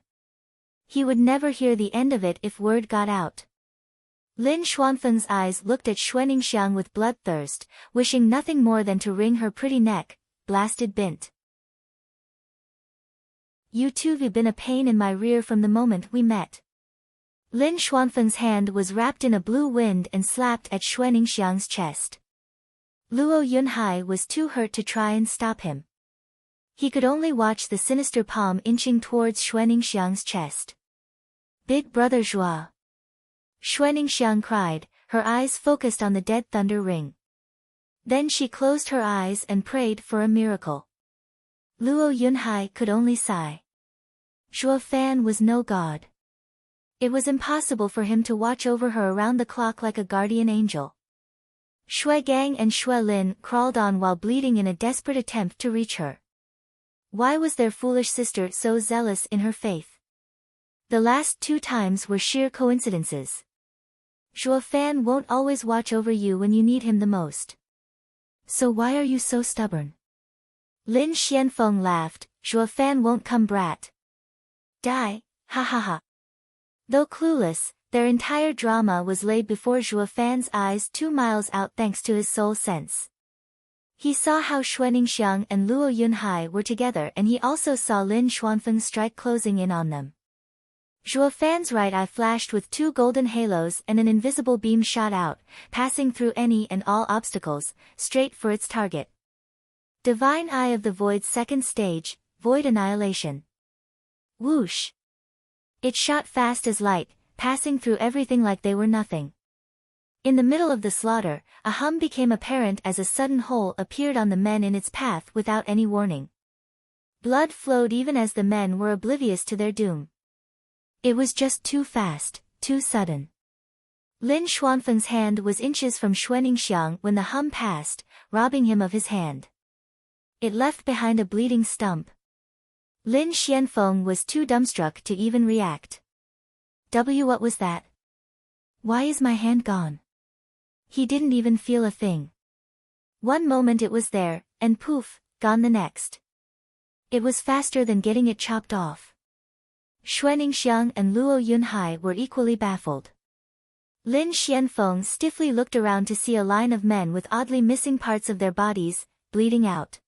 He would never hear the end of it if word got out. Lin Xuanfeng's eyes looked at Xuaningxiang with bloodthirst, wishing nothing more than to wring her pretty neck, blasted bint. You two've been a pain in my rear from the moment we met. Lin Xuanfeng's hand was wrapped in a blue wind and slapped at Xuaningxiang's chest. Luo Yunhai was too hurt to try and stop him. He could only watch the sinister palm inching towards Xuaningxiang's chest. Big brother Zhuo. Xuaningxiang cried, her eyes focused on the dead thunder ring. Then she closed her eyes and prayed for a miracle. Luo Yunhai could only sigh. Zhuo Fan was no god. It was impossible for him to watch over her around the clock like a guardian angel. Shui Gang and Shui Lin crawled on while bleeding in a desperate attempt to reach her. Why was their foolish sister so zealous in her faith? The last 2 times were sheer coincidences. Zhuo Fan won't always watch over you when you need him the most. So why are you so stubborn? Lin Xianfeng laughed, Zhuo Fan won't come brat. Die, ha ha ha. Though clueless, their entire drama was laid before Zhuo Fan's eyes 2 miles out thanks to his soul sense. He saw how Xuaningxiang and Luo Yunhai were together, and he also saw Lin Xuanfeng's strike closing in on them. Zhuo Fan's right eye flashed with 2 golden halos and an invisible beam shot out, passing through any and all obstacles, straight for its target. Divine Eye of the Void's second stage, Void Annihilation. Whoosh! It shot fast as light, passing through everything like they were nothing. In the middle of the slaughter, a hum became apparent as a sudden hole appeared on the men in its path without any warning. Blood flowed even as the men were oblivious to their doom. It was just too fast, too sudden. Lin Xuanfeng's hand was inches from Xuaningxiang when the hum passed, robbing him of his hand. It left behind a bleeding stump. Lin Xianfeng was too dumbstruck to even react. What was that? Why is my hand gone? He didn't even feel a thing. One moment it was there, and poof, gone the next. It was faster than getting it chopped off. Xuaningxiang and Luo Yunhai were equally baffled. Lin Xianfeng stiffly looked around to see a line of men with oddly missing parts of their bodies, bleeding out.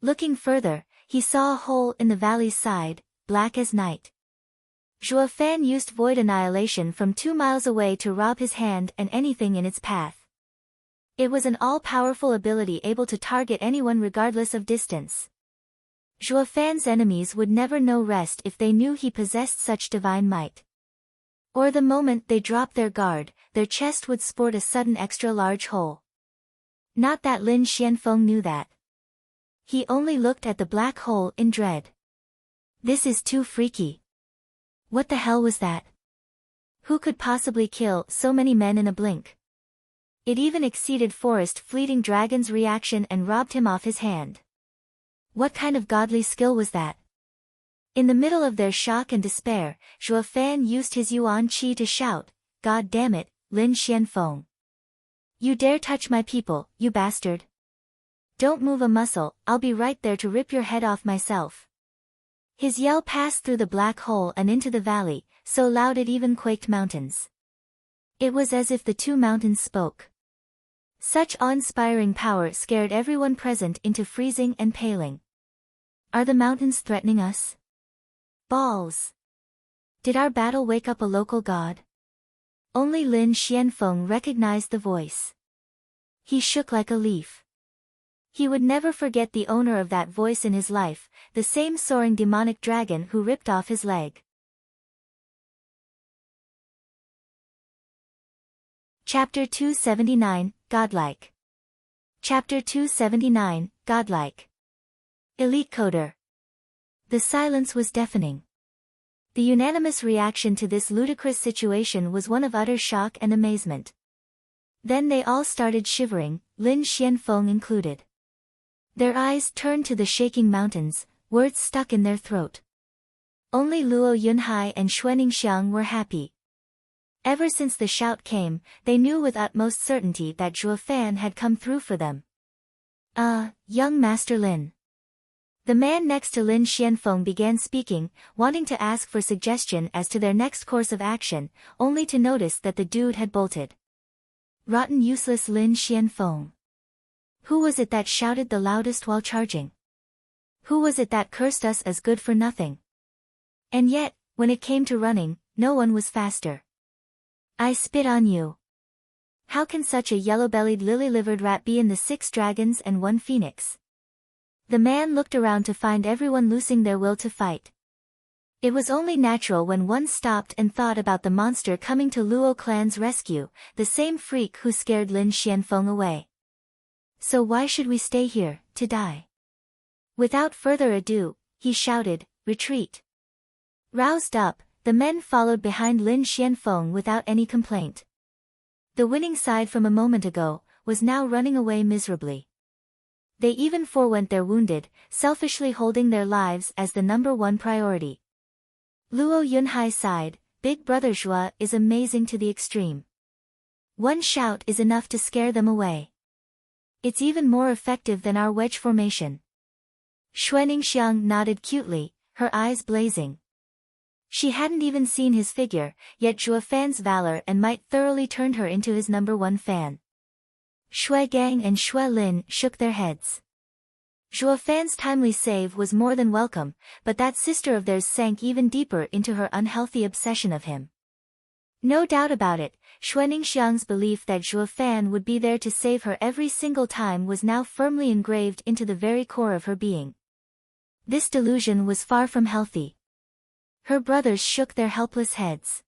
Looking further, he saw a hole in the valley's side, black as night. Zhuo Fan used Void Annihilation from 2 miles away to rob his hand and anything in its path. It was an all-powerful ability able to target anyone regardless of distance. Zhuo Fan's enemies would never know rest if they knew he possessed such divine might. Or the moment they dropped their guard, their chest would sport a sudden extra-large hole. Not that Lin Xianfeng knew that. He only looked at the black hole in dread. This is too freaky. What the hell was that? Who could possibly kill so many men in a blink? It even exceeded Forest Fleeting Dragon's reaction and robbed him off his hand. What kind of godly skill was that? In the middle of their shock and despair, Zhuo Fan used his Yuan Qi to shout, "God damn it, Lin Xianfeng! You dare touch my people, you bastard! Don't move a muscle, I'll be right there to rip your head off myself." His yell passed through the black hole and into the valley, so loud it even quaked mountains. It was as if the 2 mountains spoke. Such awe-inspiring power scared everyone present into freezing and paling. Are the mountains threatening us? Balls! Did our battle wake up a local god? Only Lin Xianfeng recognized the voice. He shook like a leaf. He would never forget the owner of that voice in his life, the same soaring demonic dragon who ripped off his leg. Chapter 279, Godlike. Chapter 279, Godlike. Elite Coder. The silence was deafening. The unanimous reaction to this ludicrous situation was one of utter shock and amazement. Then they all started shivering, Lin Xianfeng included. Their eyes turned to the shaking mountains, words stuck in their throat. Only Luo Yunhai and Xuaningxiang were happy. Ever since the shout came, they knew with utmost certainty that Zhuo Fan had come through for them. Young Master Lin. The man next to Lin Xianfeng began speaking, wanting to ask for suggestion as to their next course of action, only to notice that the dude had bolted. Rotten useless Lin Xianfeng. Who was it that shouted the loudest while charging? Who was it that cursed us as good for nothing? And yet, when it came to running, no one was faster. I spit on you. How can such a yellow-bellied lily-livered rat be in the 6 dragons and 1 phoenix? The man looked around to find everyone losing their will to fight. It was only natural when one stopped and thought about the monster coming to Luo clan's rescue, the same freak who scared Lin Xianfeng away. So why should we stay here, to die? Without further ado, he shouted, "Retreat!" Roused up, the men followed behind Lin Xianfeng without any complaint. The winning side from a moment ago was now running away miserably. They even forewent their wounded, selfishly holding their lives as the #1 priority. Luo Yunhai sighed, "Big Brother Zhua is amazing to the extreme. One shout is enough to scare them away. It's even more effective than our wedge formation." Xuaningxiang nodded cutely, her eyes blazing. She hadn't even seen his figure, yet Zhuo Fan's valor and might thoroughly turned her into his #1 fan. Shui Gang and Shui Lin shook their heads. Zhuo Fan's timely save was more than welcome, but that sister of theirs sank even deeper into her unhealthy obsession of him. No doubt about it, Shui Ningxiang's belief that Zhuo Fan would be there to save her every single time was now firmly engraved into the very core of her being. This delusion was far from healthy. Her brothers shook their helpless heads.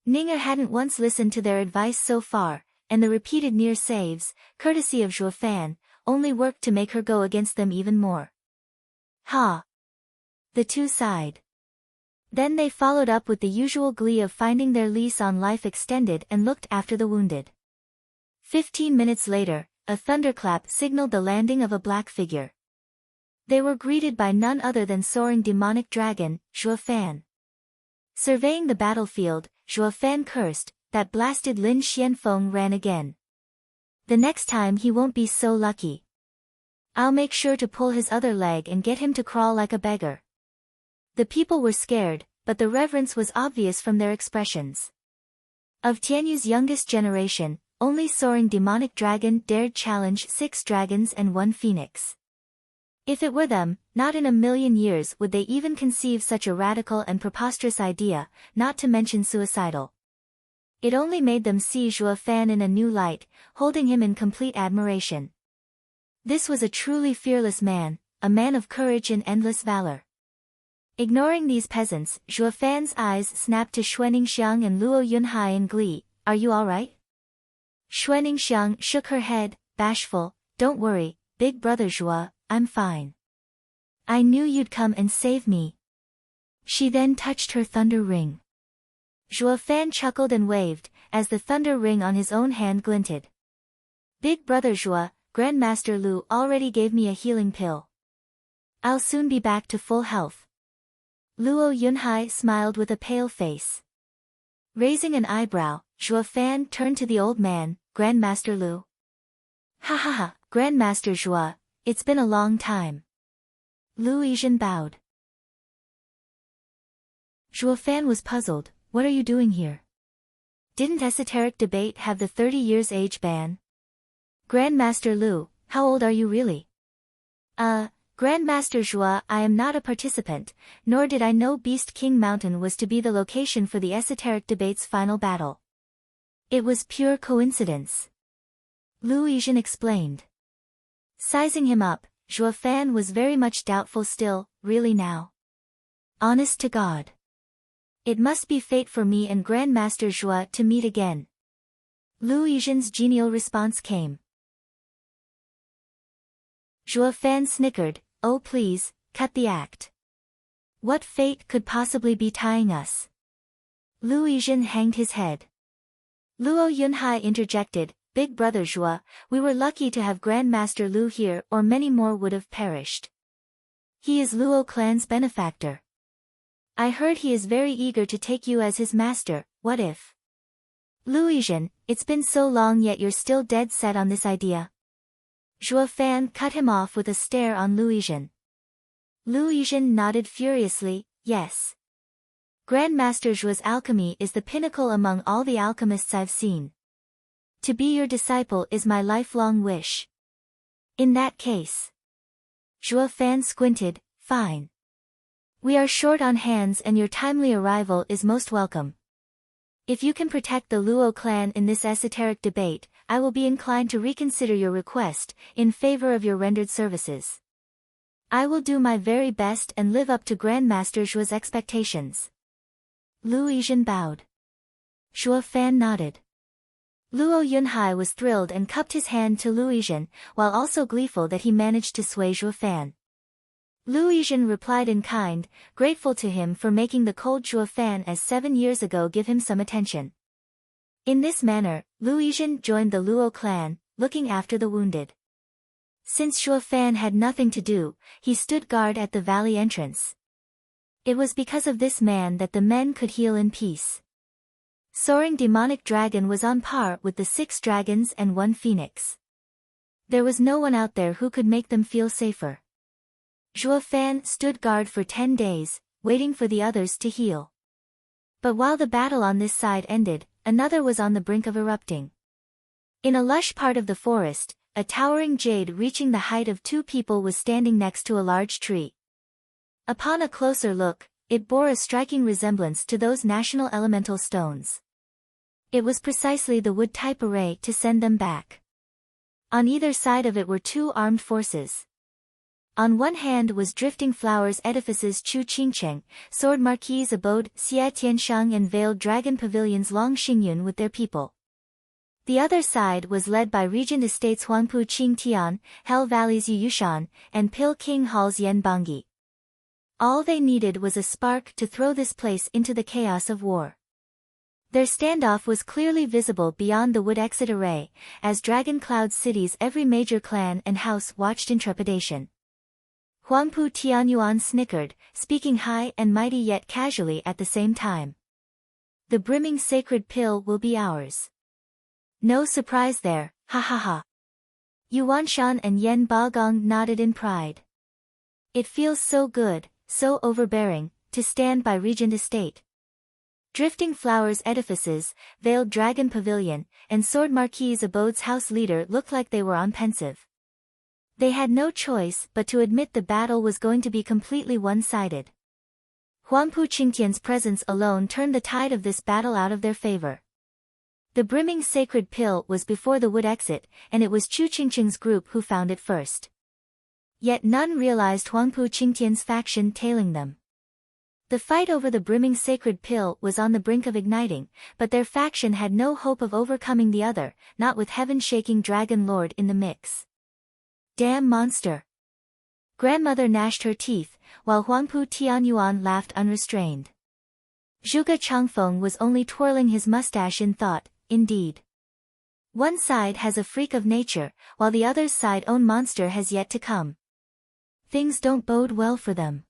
Ning'er hadn't once listened to their advice so far, and the repeated near saves, courtesy of Zhuo Fan, only worked to make her go against them even more. Ha! The two sighed. Then they followed up with the usual glee of finding their lease on life extended and looked after the wounded. 15 minutes later, a thunderclap signaled the landing of a black figure. They were greeted by none other than soaring demonic dragon, Zhuo Fan. Surveying the battlefield, Zhuo Fan cursed, that blasted Lin Xianfeng ran again. The next time he won't be so lucky. I'll make sure to pull his other leg and get him to crawl like a beggar. The people were scared, but the reverence was obvious from their expressions. Of Tianyu's youngest generation, only soaring demonic dragon dared challenge 6 dragons and 1 phoenix. If it were them, not in a million years would they even conceive such a radical and preposterous idea, not to mention suicidal. It only made them see Zhuo Fan in a new light, holding him in complete admiration. This was a truly fearless man, a man of courage and endless valor. Ignoring these peasants, Zhuo Fan's eyes snapped to Shui Ningxiang and Luo Yunhai in glee. Are you alright? Shui Ningxiang shook her head, bashful. Don't worry, big brother Zhuo, I'm fine. I knew you'd come and save me. She then touched her thunder ring. Zhuo Fan chuckled and waved, as the thunder ring on his own hand glinted. Big brother Zhuo, Grandmaster Lu already gave me a healing pill. I'll soon be back to full health. Luo Yunhai smiled with a pale face. Raising an eyebrow, Zhuo Fan turned to the old man, Grandmaster Lu. Ha ha ha, Grandmaster Zhuo, it's been a long time. Lu Yizhen bowed. Zhuo Fan was puzzled. What are you doing here? Didn't esoteric debate have the 30 years age ban? Grandmaster Lu, how old are you really? Grandmaster Zhuo, I am not a participant, nor did I know Beast King Mountain was to be the location for the esoteric debate's final battle. It was pure coincidence. Lu Yizhen explained. Sizing him up, Zhuo Fan was very much doubtful still. Really now? Honest to God. It must be fate for me and Grandmaster Zhuo to meet again. Lu Yizhen's genial response came. Zhuo Fan snickered. Oh please, cut the act. What fate could possibly be tying us? Lu Yizhen hanged his head. Luo Yunhai interjected. Big brother Zhuo, we were lucky to have Grandmaster Lu here or many more would have perished. He is Luo clan's benefactor. I heard he is very eager to take you as his master. What if? Lu Yizhen, it's been so long yet you're still dead set on this idea. Zhuo Fan cut him off with a stare on Lu Yizhen. Lu Yizhen nodded furiously, yes. Grandmaster Zhuo's alchemy is the pinnacle among all the alchemists I've seen. To be your disciple is my lifelong wish. In that case. Zhuo Fan squinted. Fine. We are short on hands and your timely arrival is most welcome. If you can protect the Luo clan in this esoteric debate, I will be inclined to reconsider your request, in favor of your rendered services. I will do my very best and live up to Grandmaster Zhuo's expectations. Lu Yizhen bowed. Zhuo Fan nodded. Luo Yunhai was thrilled and cupped his hand to Lu Yizhen, while also gleeful that he managed to sway Zhuo Fan. Lu Yizhen replied in kind, grateful to him for making the cold Zhuo Fan as 7 years ago give him some attention. In this manner, Lu Yizhen joined the Luo clan, looking after the wounded. Since Zhuo Fan had nothing to do, he stood guard at the valley entrance. It was because of this man that the men could heal in peace. Soaring demonic dragon was on par with the 6 dragons and 1 phoenix. There was no one out there who could make them feel safer. Zhuo Fan stood guard for 10 days, waiting for the others to heal. But while the battle on this side ended, another was on the brink of erupting. In a lush part of the forest, a towering jade reaching the height of 2 people was standing next to a large tree. Upon a closer look, it bore a striking resemblance to those national elemental stones. It was precisely the wood-type array to send them back. On either side of it were 2 armed forces. On one hand was Drifting Flowers Edifices Chu Qingcheng, Sword Marquis Abode Xie Tianshang and Veiled Dragon Pavilions Long Xingyun with their people. The other side was led by Regent Estates Huangpu Qing Tian, Hell Valley's Yu Yushan, and Pil King Hall's Yen Bangi. All they needed was a spark to throw this place into the chaos of war. Their standoff was clearly visible beyond the wood exit array, as Dragon Cloud City's every major clan and house watched in trepidation. Huangpu Tianyuan snickered, speaking high and mighty yet casually at the same time. The brimming sacred pill will be ours. No surprise there, ha ha ha. Yuanshan and Yen Bagong nodded in pride. It feels so good, so overbearing, to stand by Regent Estate. Drifting Flowers Edifices, Veiled Dragon Pavilion, and Sword Marquis Abode's house leader looked like they were on pensive. They had no choice but to admit the battle was going to be completely one-sided. Huangpu Qingtian's presence alone turned the tide of this battle out of their favor. The brimming sacred pill was before the wood exit, and it was Chu Qingqing's group who found it first. Yet none realized Huangpu Qingtian's faction tailing them. The fight over the brimming sacred pill was on the brink of igniting, but their faction had no hope of overcoming the other, not with heaven-shaking Dragon Lord in the mix. Damn monster! Grandmother gnashed her teeth, while Huangpu Tianyuan laughed unrestrained. Zhuge Changfeng was only twirling his mustache in thought, indeed. One side has a freak of nature, while the other's side own monster has yet to come. Things don't bode well for them.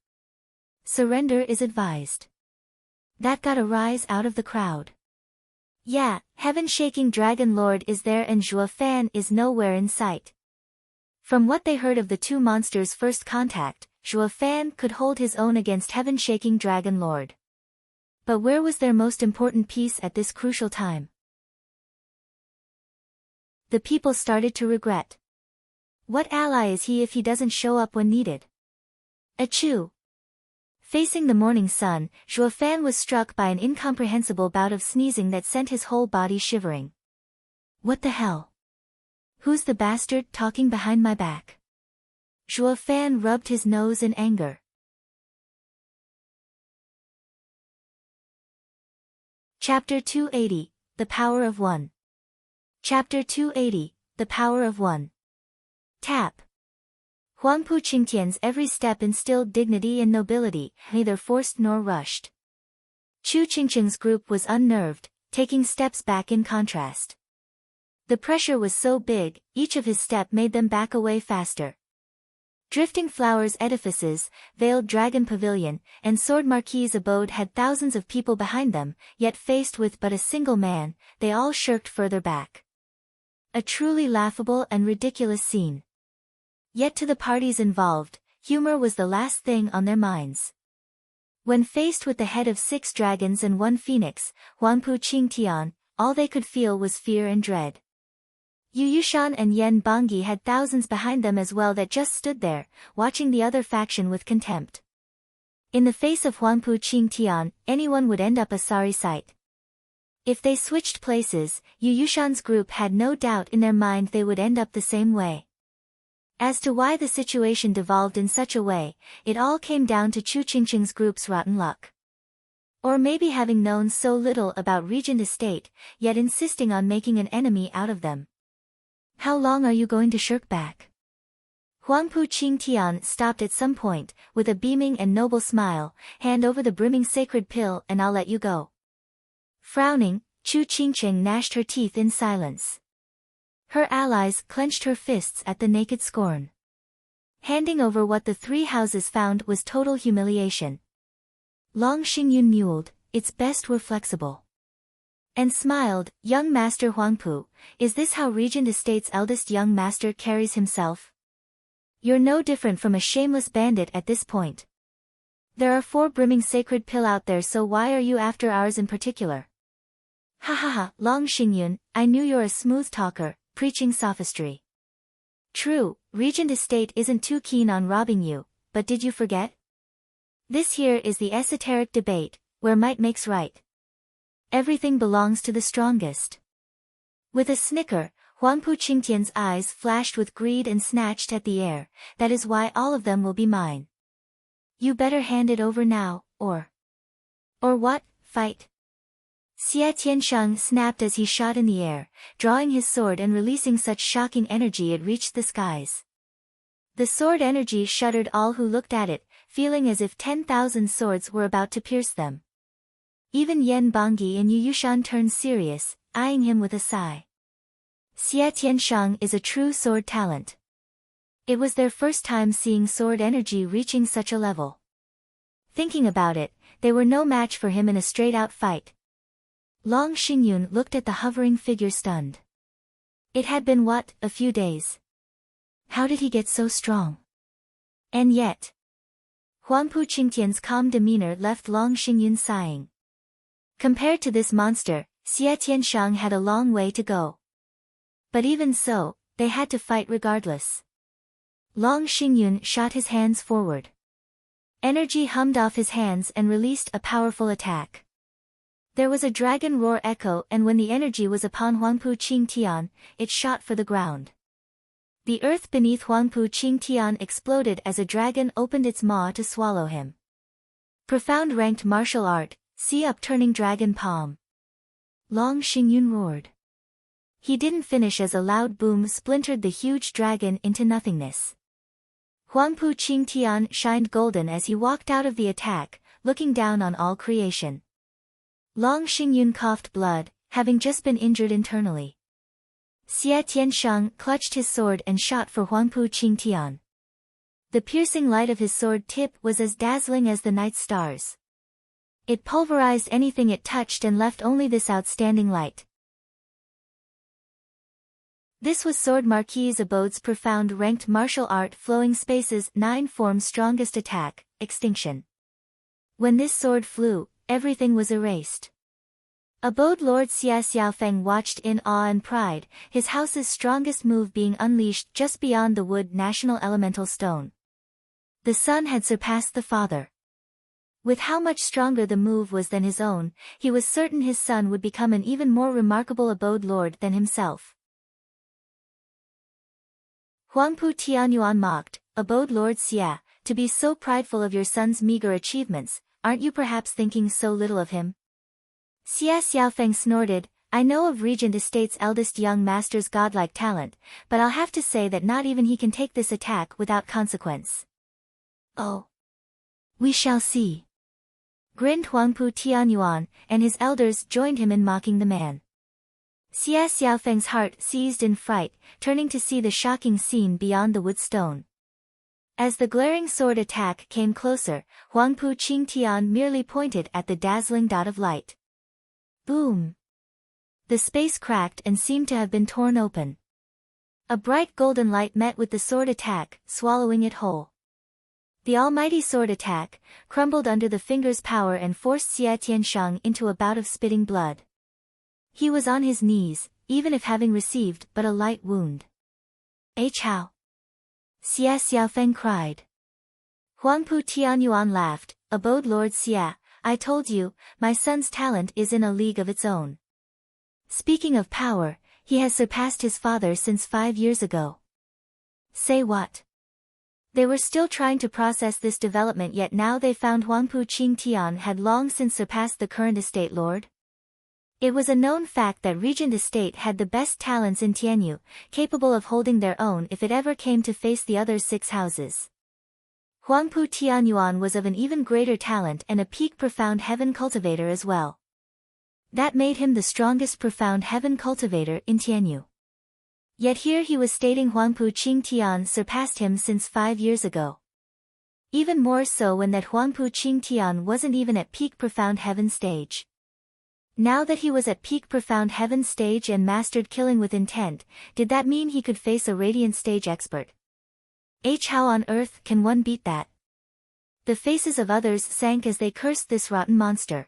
Surrender is advised. That got a rise out of the crowd. Yeah, heaven-shaking Dragon Lord is there and Zhuo Fan is nowhere in sight. From what they heard of the 2 monsters' first contact, Zhuo Fan could hold his own against heaven-shaking Dragon Lord. But where was their most important piece at this crucial time? The people started to regret. What ally is he if he doesn't show up when needed? Achoo! Facing the morning sun, Zhuo Fan was struck by an incomprehensible bout of sneezing that sent his whole body shivering. What the hell? Who's the bastard talking behind my back? Zhuo Fan rubbed his nose in anger. Chapter 280, The Power of One. Chapter 280, The Power of One. Tap. Huangpu Qingtian's every step instilled dignity and nobility, neither forced nor rushed. Chu Qingqing's group was unnerved, taking steps back in contrast. The pressure was so big, each of his step made them back away faster. Drifting Flowers Edifices, Veiled Dragon Pavilion, and Sword Marquis Abode had thousands of people behind them, yet faced with but a single man, they all shirked further back. A truly laughable and ridiculous scene. Yet to the parties involved, humor was the last thing on their minds. When faced with the head of 6 dragons and 1 phoenix, Huangpu Qingtian, all they could feel was fear and dread. Yu Yushan and Yen Bangi had thousands behind them as well that just stood there, watching the other faction with contempt. In the face of Huangpu Qingtian, anyone would end up a sorry sight. If they switched places, Yu Yushan's group had no doubt in their mind they would end up the same way. As to why the situation devolved in such a way, it all came down to Chu Qingqing's group's rotten luck. Or maybe having known so little about Regent Estate, yet insisting on making an enemy out of them. How long are you going to shirk back? Huangpu Qingtian stopped at some point, with a beaming and noble smile, hand over the brimming sacred pill and I'll let you go. Frowning, Chu Qingqing gnashed her teeth in silence. Her allies clenched her fists at the naked scorn. Handing over what the 3 houses found was total humiliation. Long Xingyun mewed, it's best we're flexible. And smiled, young Master Huangpu, is this how Regent Estate's eldest young master carries himself? You're no different from a shameless bandit at this point. There are 4 brimming sacred pill out there, so why are you after ours in particular? Ha ha ha, Long Xingyun, I knew you're a smooth talker, preaching sophistry. True, Regent Estate isn't too keen on robbing you, but did you forget? This here is the esoteric debate, where might makes right. Everything belongs to the strongest. With a snicker, Huangpu Qingtian's eyes flashed with greed and snatched at the air. That is why all of them will be mine. You better hand it over now, or what, fight? Xia Tiansheng snapped as he shot in the air, drawing his sword and releasing such shocking energy it reached the skies. The sword energy shuddered all who looked at it, feeling as if 10,000 swords were about to pierce them. Even Yan Bangyi and Yu Yushan turned serious, eyeing him with a sigh. Xia Tiansheng is a true sword talent. It was their first time seeing sword energy reaching such a level. Thinking about it, they were no match for him in a straight-out fight. Long Xingyun looked at the hovering figure stunned. It had been what, a few days? How did he get so strong? And yet, Huangpu Qingtian's calm demeanor left Long Xingyun sighing. Compared to this monster, Xia Tiansheng had a long way to go. But even so, they had to fight regardless. Long Xingyun shot his hands forward. Energy hummed off his hands and released a powerful attack. There was a dragon roar echo, and when the energy was upon Huangpu Qingtian, it shot for the ground. The earth beneath Huangpu Qingtian exploded as a dragon opened its maw to swallow him. Profound ranked martial art, see upturning dragon palm. Long Xingyun roared. He didn't finish as a loud boom splintered the huge dragon into nothingness. Huangpu Qingtian shined golden as he walked out of the attack, looking down on all creation. Long Xingyun coughed blood, having just been injured internally. Xia Tiansheng clutched his sword and shot for Huangpu Qingtian. The piercing light of his sword tip was as dazzling as the night stars. It pulverized anything it touched and left only this outstanding light. This was Sword Marquis Abode's profound ranked martial art flowing spaces 9 form strongest attack, extinction. When this sword flew, everything was erased. Abode Lord Xia Xiaofeng watched in awe and pride, his house's strongest move being unleashed just beyond the wood national elemental stone. The son had surpassed the father. With how much stronger the move was than his own, he was certain his son would become an even more remarkable Abode Lord than himself. Huangpu Tianyuan mocked, Abode Lord Xia, to be so prideful of your son's meager achievements, aren't you perhaps thinking so little of him? Xia Xiaofeng snorted, I know of Regent Estate's eldest young master's godlike talent, but I'll have to say that not even he can take this attack without consequence. Oh. We shall see. Grinned Huangpu Tianyuan, and his elders joined him in mocking the man. Xia Xiaofeng's heart seized in fright, turning to see the shocking scene beyond the wood stone. As the glaring sword attack came closer, Huangpu Qingtian merely pointed at the dazzling dot of light. Boom! The space cracked and seemed to have been torn open. A bright golden light met with the sword attack, swallowing it whole. The almighty sword attack crumbled under the finger's power and forced Xia Tiansheng into a bout of spitting blood. He was on his knees, even if having received but a light wound. How? Xia Xiaofeng cried. Huangpu Tianyuan laughed, Abode Lord Xia, I told you, my son's talent is in a league of its own. Speaking of power, he has surpassed his father since 5 years ago. Say what? They were still trying to process this development, yet now they found Huangpu Qingtian had long since surpassed the current estate lord. It was a known fact that Regent Estate had the best talents in Tianyu, capable of holding their own if it ever came to face the other 6 houses. Huangpu Tianyuan was of an even greater talent and a peak profound heaven cultivator as well. That made him the strongest profound heaven cultivator in Tianyu. Yet here he was stating Huangpu Qingtian surpassed him since 5 years ago. Even more so when that Huangpu Qingtian wasn't even at peak profound heaven stage. Now that he was at peak profound heaven stage and mastered killing with intent, did that mean he could face a radiant stage expert? How on earth can one beat that? The faces of others sank as they cursed this rotten monster.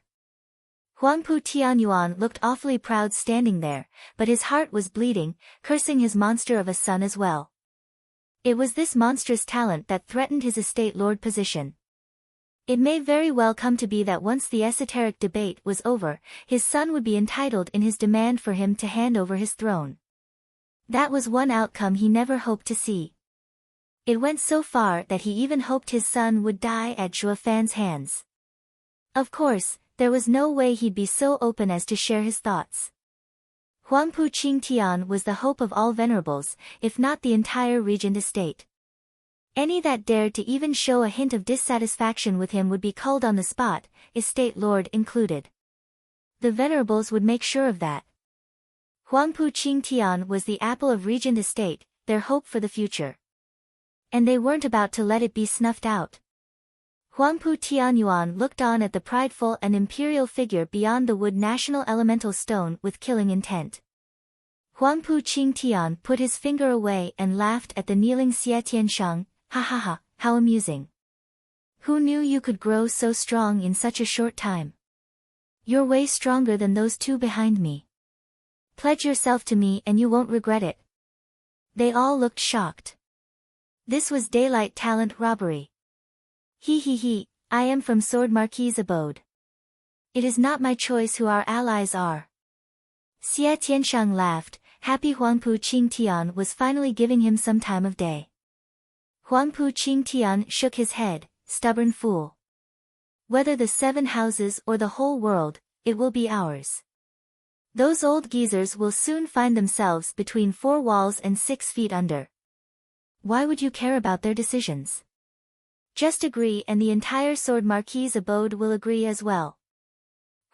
Huangpu Tianyuan looked awfully proud standing there, but his heart was bleeding, cursing his monster of a son as well. It was this monstrous talent that threatened his estate lord position. It may very well come to be that once the esoteric debate was over, his son would be entitled in his demand for him to hand over his throne. That was one outcome he never hoped to see. It went so far that he even hoped his son would die at Zhuo Fan's hands. Of course, there was no way he'd be so open as to share his thoughts. Huangpu Qingtian was the hope of all venerables, if not the entire regent estate. Any that dared to even show a hint of dissatisfaction with him would be culled on the spot, estate lord included. The venerables would make sure of that. Huangpu Qingtian was the apple of regent estate, their hope for the future. And they weren't about to let it be snuffed out. Huangpu Tianyuan looked on at the prideful and imperial figure beyond the wood national elemental stone with killing intent. Huangpu Qingtian put his finger away and laughed at the kneeling Xie Tiansheng. Ha ha ha, how amusing. Who knew you could grow so strong in such a short time? You're way stronger than those two behind me. Pledge yourself to me and you won't regret it. They all looked shocked. This was daylight talent robbery. He, I am from Sword Marquis' abode. It is not my choice who our allies are. Xie Tiansheng laughed, happy Huangpu Qingtian was finally giving him some time of day. Huangpu Qingtian shook his head, stubborn fool. Whether the 7 houses or the whole world, it will be ours. Those old geezers will soon find themselves between 4 walls and 6 feet under. Why would you care about their decisions? Just agree and the entire Sword Marquis' abode will agree as well.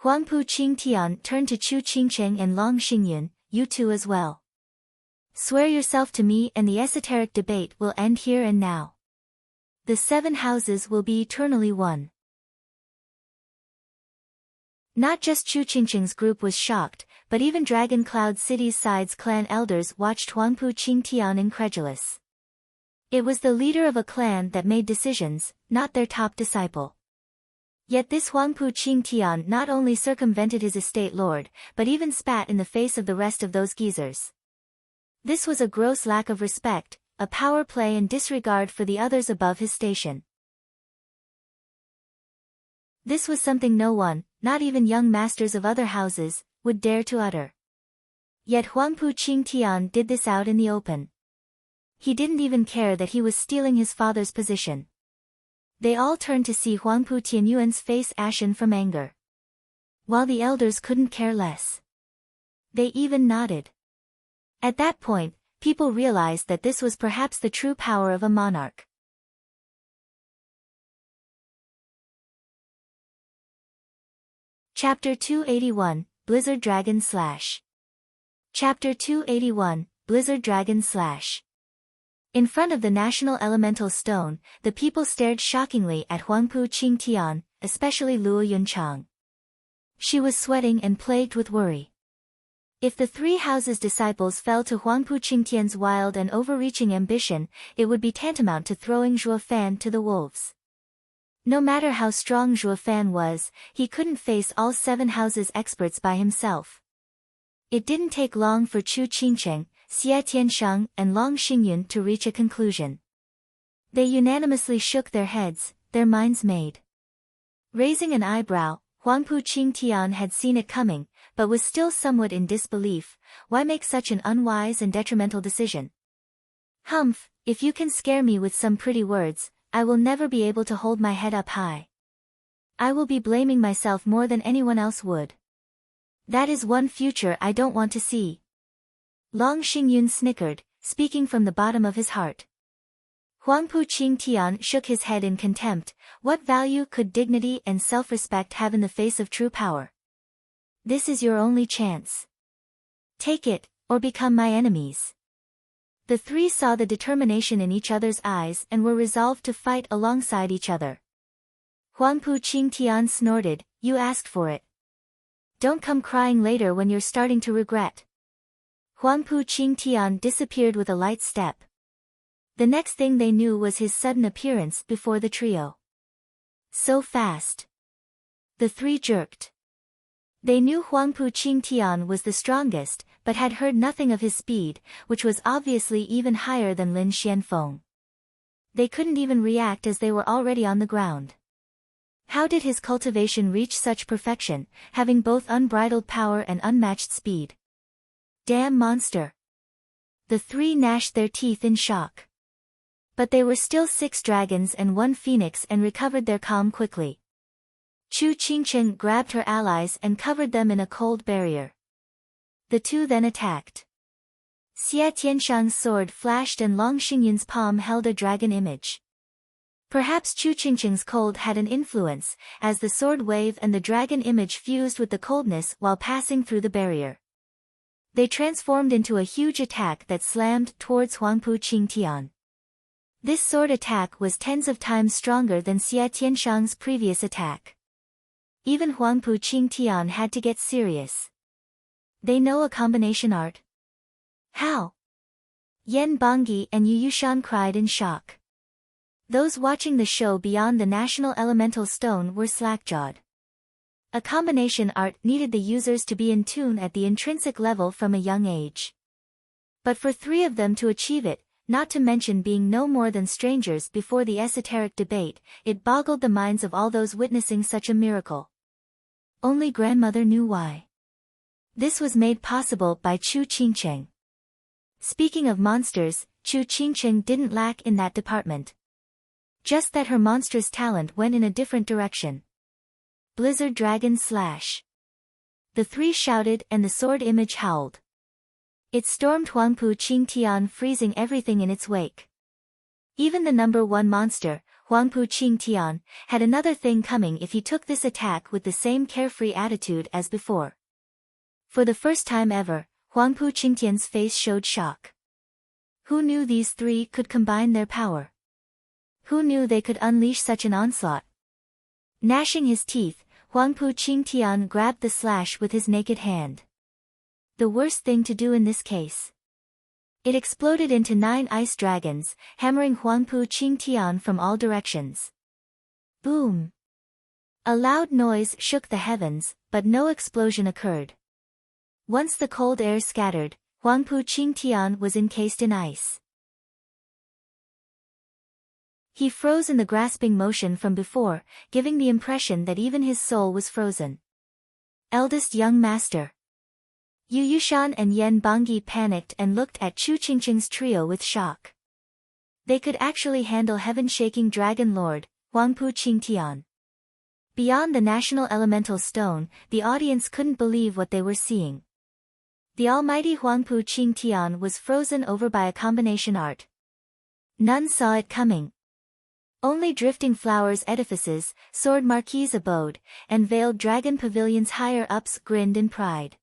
Huangpu Qingtian turned to Chu Qingcheng and Long Xingyun, you two as well. Swear yourself to me and the esoteric debate will end here and now. The 7 houses will be eternally one. Not just Chu Qingcheng's group was shocked, but even Dragon Cloud City's side's clan elders watched Huangpu Qingtian incredulous. It was the leader of a clan that made decisions, not their top disciple. Yet this Huangpu Qingtian not only circumvented his estate lord, but even spat in the face of the rest of those geezers. This was a gross lack of respect, a power play and disregard for the others above his station. This was something no one, not even young masters of other houses, would dare to utter. Yet Huangpu Qingtian did this out in the open. He didn't even care that he was stealing his father's position. They all turned to see Huangpu Tianyuan's face ashen from anger. While the elders couldn't care less. They even nodded. At that point, people realized that this was perhaps the true power of a monarch. Chapter 281, Blizzard Dragon Slash. Chapter 281, Blizzard Dragon Slash. In front of the national elemental stone, the people stared shockingly at Huangpu Qingtian, especially Luo Yunchang. She was sweating and plagued with worry. If the 3 houses' disciples fell to Huangpu Qingtian's wild and overreaching ambition, it would be tantamount to throwing Zhuo Fan to the wolves. No matter how strong Zhuo Fan was, he couldn't face all 7 houses' experts by himself. It didn't take long for Chu Qingcheng, Xie Tiansheng and Long Xingyun to reach a conclusion. They unanimously shook their heads, their minds made. Raising an eyebrow, Huangpu Qingtian had seen it coming, but was still somewhat in disbelief. Why make such an unwise and detrimental decision? Humph, if you can scare me with some pretty words, I will never be able to hold my head up high. I will be blaming myself more than anyone else would. That is one future I don't want to see. Long Xingyun snickered, speaking from the bottom of his heart. Huangpu Qingtian shook his head in contempt. What value could dignity and self-respect have in the face of true power? This is your only chance. Take it, or become my enemies. The 3 saw the determination in each other's eyes and were resolved to fight alongside each other. Huangpu Qingtian snorted, you asked for it. Don't come crying later when you're starting to regret. Huangpu Qingtian disappeared with a light step. The next thing they knew was his sudden appearance before the trio. So fast. The three jerked. They knew Huangpu Qingtian was the strongest, but had heard nothing of his speed, which was obviously even higher than Lin Xianfeng. They couldn't even react as they were already on the ground. How did his cultivation reach such perfection, having both unbridled power and unmatched speed? Damn monster! The three gnashed their teeth in shock. But they were still 6 dragons and 1 phoenix and recovered their calm quickly. Chu Qingchen grabbed her allies and covered them in a cold barrier. The two then attacked. Xia Tianshang's sword flashed and Long Xingyun's palm held a dragon image. Perhaps Chu Qingchen's cold had an influence, as the sword wave and the dragon image fused with the coldness while passing through the barrier. They transformed into a huge attack that slammed towards Huangpu Qingtian. This sword attack was tens of times stronger than Xia Tianshang's previous attack. Even Huangpu Qingtian had to get serious. They know a combination art? How? Yan Bangyi and Yu Yushan cried in shock. Those watching the show beyond the National Elemental Stone were slack-jawed. A combination art needed the users to be in tune at the intrinsic level from a young age. But for 3 of them to achieve it, not to mention being no more than strangers before the esoteric debate, it boggled the minds of all those witnessing such a miracle. Only grandmother knew why. This was made possible by Chu Qingcheng. Speaking of monsters, Chu Qingcheng didn't lack in that department. Just that her monstrous talent went in a different direction. Blizzard Dragon Slash. The 3 shouted and the sword image howled. It stormed Huangpu Qingtian, freezing everything in its wake. Even the number 1 monster, Huangpu Qingtian, had another thing coming if he took this attack with the same carefree attitude as before. For the first time ever, Huangpu Qingtian's face showed shock. Who knew these 3 could combine their power? Who knew they could unleash such an onslaught? Gnashing his teeth, Huangpu Qingtian grabbed the slash with his naked hand. The worst thing to do in this case. It exploded into 9 ice dragons, hammering Huangpu Qingtian from all directions. Boom! A loud noise shook the heavens, but no explosion occurred. Once the cold air scattered, Huangpu Qingtian was encased in ice. He froze in the grasping motion from before, giving the impression that even his soul was frozen. Eldest young master. Yu Yushan and Yan Bangyi panicked and looked at Chu Qingcheng's trio with shock. They could actually handle heaven-shaking Dragon Lord, Huangpu Qingtian. Beyond the National Elemental Stone, the audience couldn't believe what they were seeing. The almighty Huangpu Qingtian was frozen over by a combination art. None saw it coming. Only drifting flowers edifices, sword marquees abode, and veiled dragon pavilions higher-ups grinned in pride.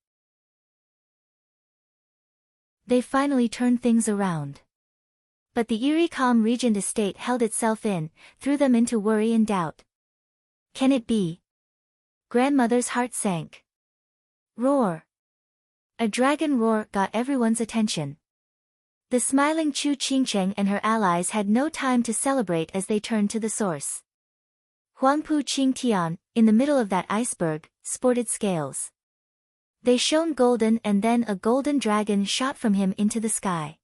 They finally turned things around. But the eerie calm Regent estate held itself in, threw them into worry and doubt. Can it be? Grandmother's heart sank. Roar! A dragon roar got everyone's attention. The smiling Chu Qingcheng and her allies had no time to celebrate as they turned to the source. Huangpu Qingtian, in the middle of that iceberg, sported scales. They shone golden and then a golden dragon shot from him into the sky.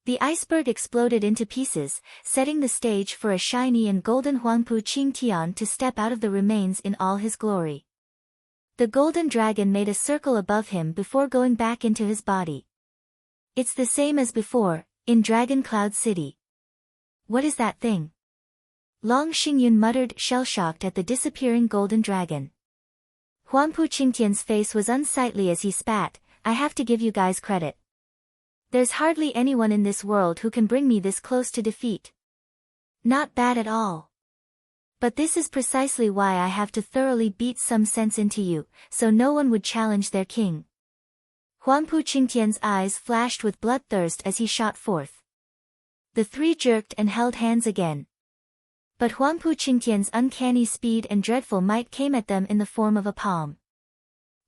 The iceberg exploded into pieces, setting the stage for a shiny and golden Huangpu Qingtian to step out of the remains in all his glory. The golden dragon made a circle above him before going back into his body. It's the same as before, in Dragon Cloud City. What is that thing? Long Xingyun muttered, shell-shocked at the disappearing golden dragon. Huangpu Qingtian's face was unsightly as he spat. I have to give you guys credit. There's hardly anyone in this world who can bring me this close to defeat. Not bad at all. But this is precisely why I have to thoroughly beat some sense into you, so no one would challenge their king. Huangpu Qingtian's eyes flashed with bloodthirst as he shot forth. The 3 jerked and held hands again. But Huangpu Qingtian's uncanny speed and dreadful might came at them in the form of a palm.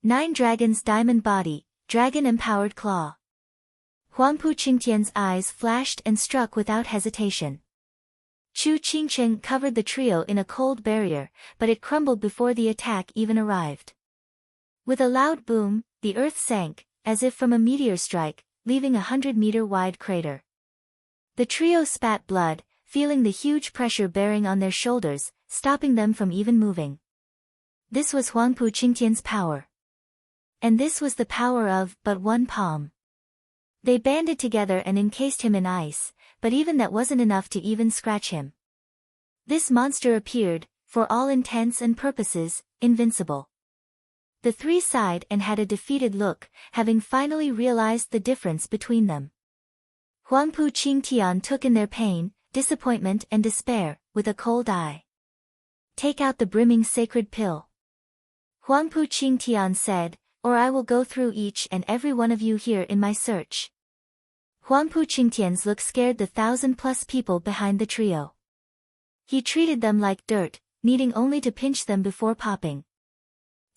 9 dragons diamond body, dragon-empowered claw. Huangpu Qingtian's eyes flashed and struck without hesitation. Chu Qingcheng covered the trio in a cold barrier, but it crumbled before the attack even arrived. With a loud boom, the earth sank, as if from a meteor strike, leaving a 100-meter-wide crater. The trio spat blood, feeling the huge pressure bearing on their shoulders, stopping them from even moving. This was Huangpu Qingtian's power. And this was the power of but one palm. They banded together and encased him in ice, but even that wasn't enough to even scratch him. This monster appeared, for all intents and purposes, invincible. The three sighed and had a defeated look, having finally realized the difference between them. Huangpu Qingtian took in their pain, disappointment and despair, with a cold eye. Take out the brimming sacred pill. Huangpu Qingtian said, or I will go through each and every one of you here in my search. Huangpu Qingtian's look scared the 1,000-plus people behind the trio. He treated them like dirt, needing only to pinch them before popping.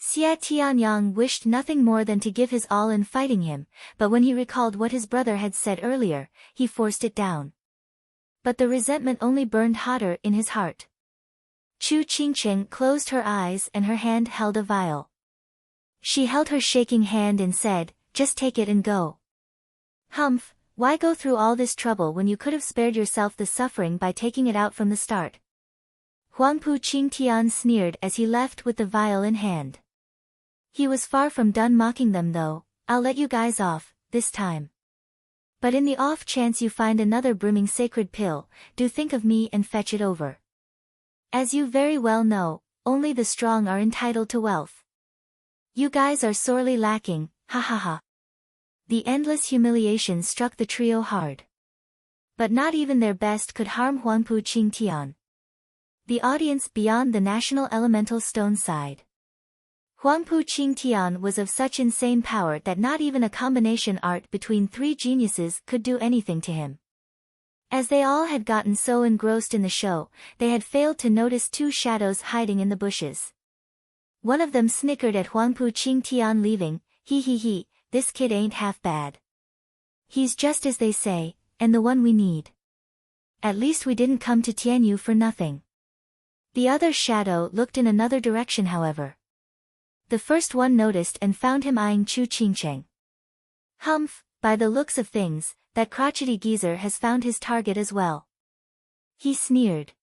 Xia Tianyang wished nothing more than to give his all in fighting him, but when he recalled what his brother had said earlier, he forced it down. But the resentment only burned hotter in his heart. Chu Qingcheng closed her eyes and her hand held a vial. She held her shaking hand and said, just take it and go. Humph, why go through all this trouble when you could have spared yourself the suffering by taking it out from the start? Huangpu Qingtian sneered as he left with the vial in hand. He was far from done mocking them though. I'll let you guys off, this time. But in the off chance you find another brimming sacred pill, do think of me and fetch it over. As you very well know, only the strong are entitled to wealth. You guys are sorely lacking, ha ha ha. The endless humiliation struck the trio hard. But not even their best could harm Huangpu Qingtian. The audience beyond the national elemental stone sighed. Huangpu Qingtian was of such insane power that not even a combination art between three geniuses could do anything to him. As they all had gotten so engrossed in the show, they had failed to notice two shadows hiding in the bushes. One of them snickered at Huangpu Qingtian leaving, he, this kid ain't half bad. He's just as they say, and the one we need. At least we didn't come to Tianyu for nothing. The other shadow looked in another direction however. The first one noticed and found him eyeing Chu Qingcheng. Humph, by the looks of things, that crotchety geezer has found his target as well. He sneered.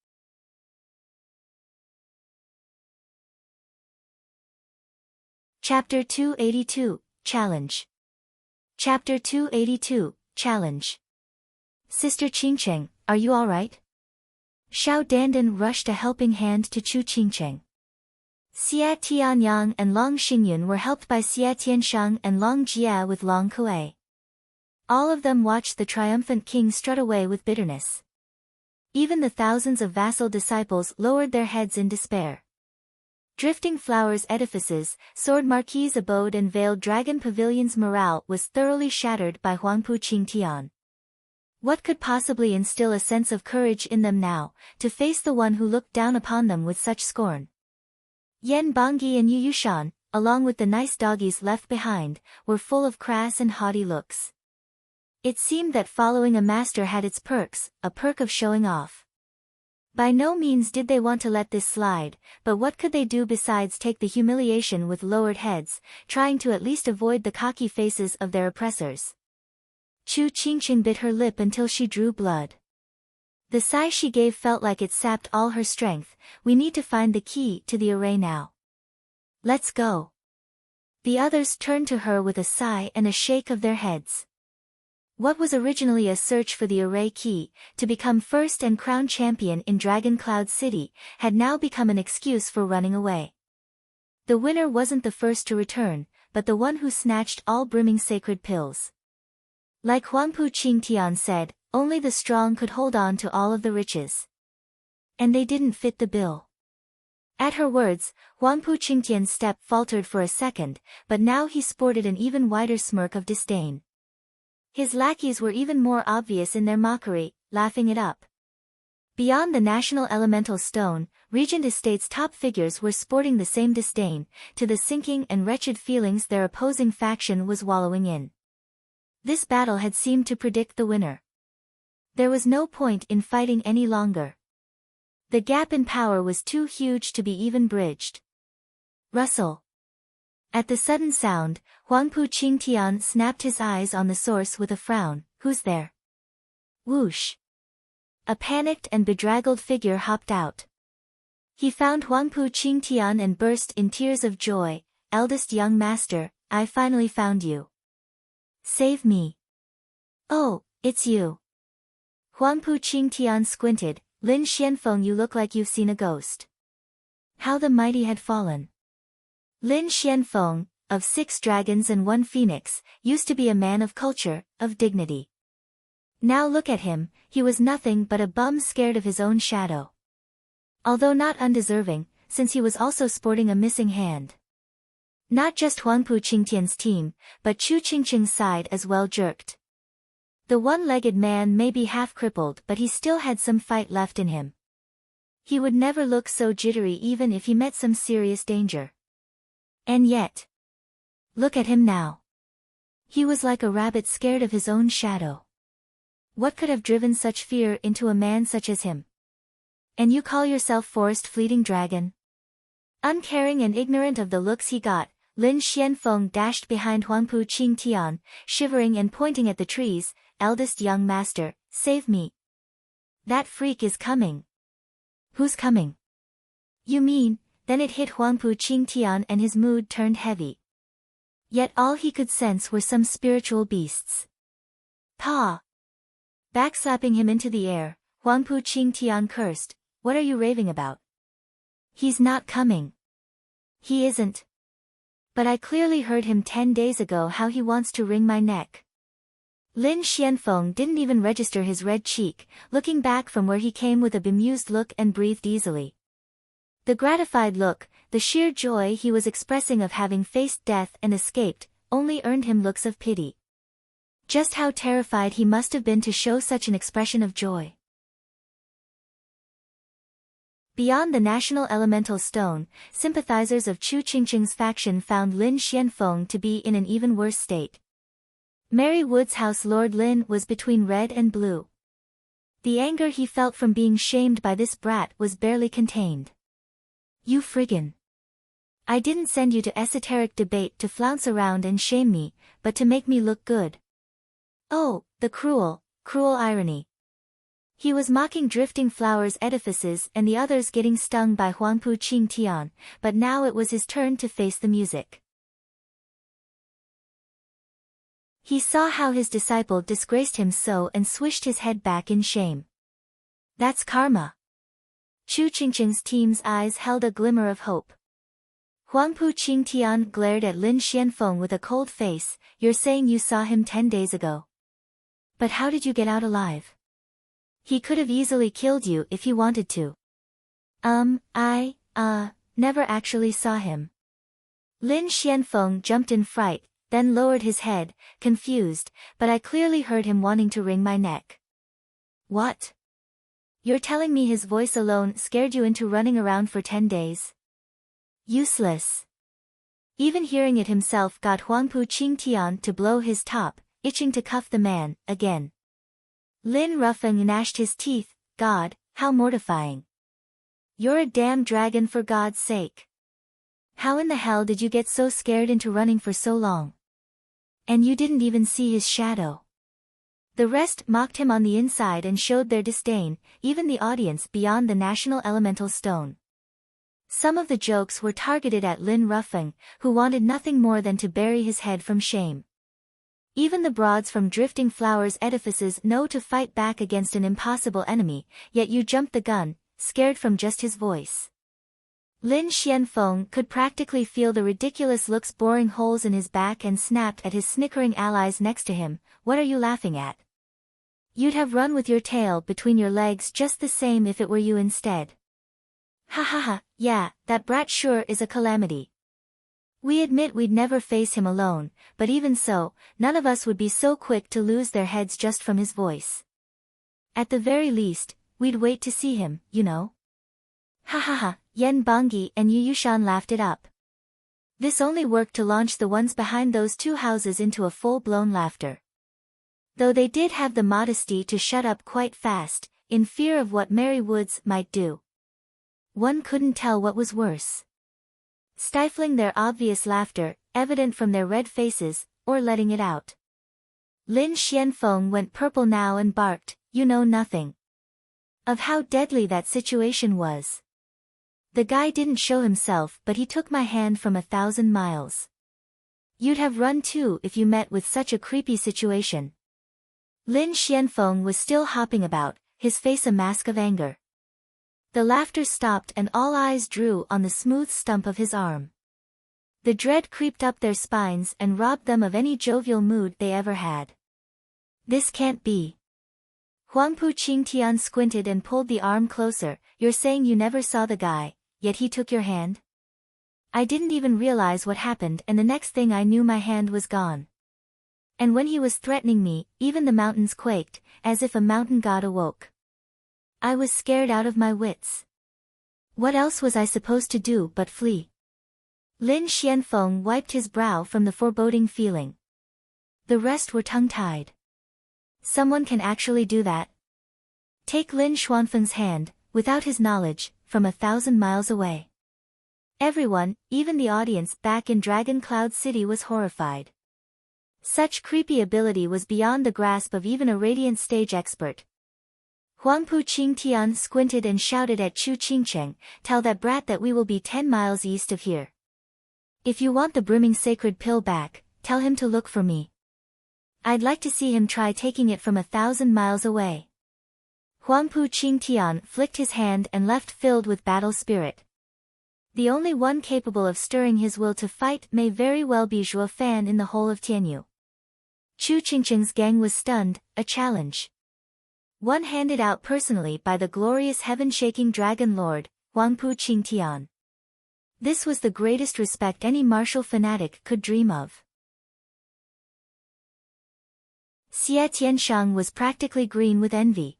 Chapter 282, Challenge. Chapter 282, Challenge. Sister Qingcheng, are you alright? Xiao Dandan rushed a helping hand to Chu Qingcheng. Xia Tianyang and Long Xingyun were helped by Xia Tiansheng and Long Jia with Long Kuei. All of them watched the triumphant king strut away with bitterness. Even the thousands of vassal disciples lowered their heads in despair. Drifting Flowers edifices, Sword Marquis abode and Veiled Dragon Pavilion's morale was thoroughly shattered by Huangpu Qingtian. What could possibly instill a sense of courage in them now, to face the one who looked down upon them with such scorn? Yan Bangyi and Yu Yushan, along with the nice doggies left behind, were full of crass and haughty looks. It seemed that following a master had its perks, a perk of showing off. By no means did they want to let this slide, but what could they do besides take the humiliation with lowered heads, trying to at least avoid the cocky faces of their oppressors? Chu Qingcheng bit her lip until she drew blood. The sigh she gave felt like it sapped all her strength. We need to find the key to the array now. Let's go. The others turned to her with a sigh and a shake of their heads. What was originally a search for the array key, to become first and crown champion in Dragon Cloud City, had now become an excuse for running away. The winner wasn't the first to return, but the one who snatched all brimming sacred pills. Like Huangpu Qingtian said, only the strong could hold on to all of the riches. And they didn't fit the bill. At her words, Huangpu Qingtian's step faltered for a second, but now he sported an even wider smirk of disdain. His lackeys were even more obvious in their mockery, laughing it up. Beyond the national elemental stone, Regent Estate's top figures were sporting the same disdain, to the sinking and wretched feelings their opposing faction was wallowing in. This battle had seemed to predict the winner. There was no point in fighting any longer. The gap in power was too huge to be even bridged. Rustle. At the sudden sound, Huangpu Qingtian snapped his eyes on the source with a frown. Who's there? Whoosh. A panicked and bedraggled figure hopped out. He found Huangpu Qingtian and burst in tears of joy. Eldest young master, I finally found you. Save me. Oh, it's you. Huangpu Qingtian squinted. Lin Xianfeng, you look like you've seen a ghost. How the mighty had fallen. Lin Xianfeng, of 6 dragons and 1 phoenix, used to be a man of culture, of dignity. Now look at him, he was nothing but a bum scared of his own shadow. Although not undeserving, since he was also sporting a missing hand. Not just Huangpu Qingtian's team, but Chu Qingqing's side as well jerked. The one-legged man may be half-crippled, but he still had some fight left in him. He would never look so jittery even if he met some serious danger. And yet, look at him now. He was like a rabbit scared of his own shadow. What could have driven such fear into a man such as him? And you call yourself Forest Fleeting Dragon? Uncaring and ignorant of the looks he got, Lin Xianfeng dashed behind Huangpu Qingtian, shivering and pointing at the trees. Eldest young master, save me. That freak is coming. Who's coming? You mean? Then it hit Huangpu Qingtian and his mood turned heavy. Yet all he could sense were some spiritual beasts. Pa! Backslapping him into the air, Huangpu Qingtian cursed. What are you raving about? He's not coming. He isn't. But I clearly heard him 10 days ago how he wants to wring my neck. Lin Xianfeng didn't even register his red cheek, looking back from where he came with a bemused look and breathed easily. The gratified look, the sheer joy he was expressing of having faced death and escaped, only earned him looks of pity. Just how terrified he must have been to show such an expression of joy. Beyond the National Elemental Stone, sympathizers of Chu Qingqing's faction found Lin Xianfeng to be in an even worse state. Mary Wood's house Lord Lin was between red and blue. The anger he felt from being shamed by this brat was barely contained. You friggin'. I didn't send you to esoteric debate to flounce around and shame me, but to make me look good. Oh, the cruel, cruel irony. He was mocking Drifting Flowers' edifices and the others getting stung by Huangpu Qingtian, but now it was his turn to face the music. He saw how his disciple disgraced him so and swished his head back in shame. That's karma. Chu Qingqing's team's eyes held a glimmer of hope. Huangpu Qingtian glared at Lin Xianfeng with a cold face. You're saying you saw him 10 days ago. But how did you get out alive? He could have easily killed you if he wanted to. I never actually saw him. Lin Xianfeng jumped in fright, then lowered his head, confused, but I clearly heard him wanting to wring my neck. What? You're telling me his voice alone scared you into running around for 10 days? Useless. Even hearing it himself got Huangpu Qingtian to blow his top, itching to cuff the man, again. Lin Ruffeng gnashed his teeth. God, how mortifying. You're a damn dragon for God's sake. How in the hell did you get so scared into running for so long? And you didn't even see his shadow. The rest mocked him on the inside and showed their disdain, even the audience beyond the National Elemental Stone. Some of the jokes were targeted at Lin Ruffeng, who wanted nothing more than to bury his head from shame. Even the broads from Drifting Flowers' edifices know to fight back against an impossible enemy, yet you jumped the gun, scared from just his voice. Lin Xianfeng could practically feel the ridiculous looks boring holes in his back and snapped at his snickering allies next to him. What are you laughing at? You'd have run with your tail between your legs just the same if it were you instead. Ha ha ha, yeah, that brat sure is a calamity. We admit we'd never face him alone, but even so, none of us would be so quick to lose their heads just from his voice. At the very least, we'd wait to see him, you know. Ha ha ha, Yen Bangyi and Yu Yushan laughed it up. This only worked to launch the ones behind those 2 houses into a full-blown laughter. Though they did have the modesty to shut up quite fast, in fear of what Mary Woods might do. One couldn't tell what was worse. Stifling their obvious laughter, evident from their red faces, or letting it out. Lin Xianfeng went purple now and barked, "You know nothing of how deadly that situation was. The guy didn't show himself, but he took my hand from 1,000 miles. You'd have run too if you met with such a creepy situation." Lin Xianfeng was still hopping about, his face a mask of anger. The laughter stopped and all eyes drew on the smooth stump of his arm. The dread creeped up their spines and robbed them of any jovial mood they ever had. This can't be. Huangpu Qingtian squinted and pulled the arm closer. "You're saying you never saw the guy, yet he took your hand?" "I didn't even realize what happened, and the next thing I knew my hand was gone. And when he was threatening me, even the mountains quaked, as if a mountain god awoke. I was scared out of my wits. What else was I supposed to do but flee?" Lin Xianfeng wiped his brow from the foreboding feeling. The rest were tongue-tied. Someone can actually do that? Take Lin Xuanfeng's hand, without his knowledge, from 1,000 miles away. Everyone, even the audience back in Dragon Cloud City, was horrified. Such creepy ability was beyond the grasp of even a radiant stage expert. Huangpu Qingtian squinted and shouted at Chu Qingcheng, "Tell that brat that we will be 10 miles east of here. If you want the brimming sacred pill back, tell him to look for me. I'd like to see him try taking it from 1,000 miles away." Huangpu Qingtian flicked his hand and left filled with battle spirit. The only one capable of stirring his will to fight may very well be Zhuo Fan in the whole of Tianyu. Chu Qingcheng's gang was stunned, a challenge. One handed out personally by the glorious heaven-shaking Dragon Lord, Huangpu Qingtian. This was the greatest respect any martial fanatic could dream of. Xie Tianshang was practically green with envy.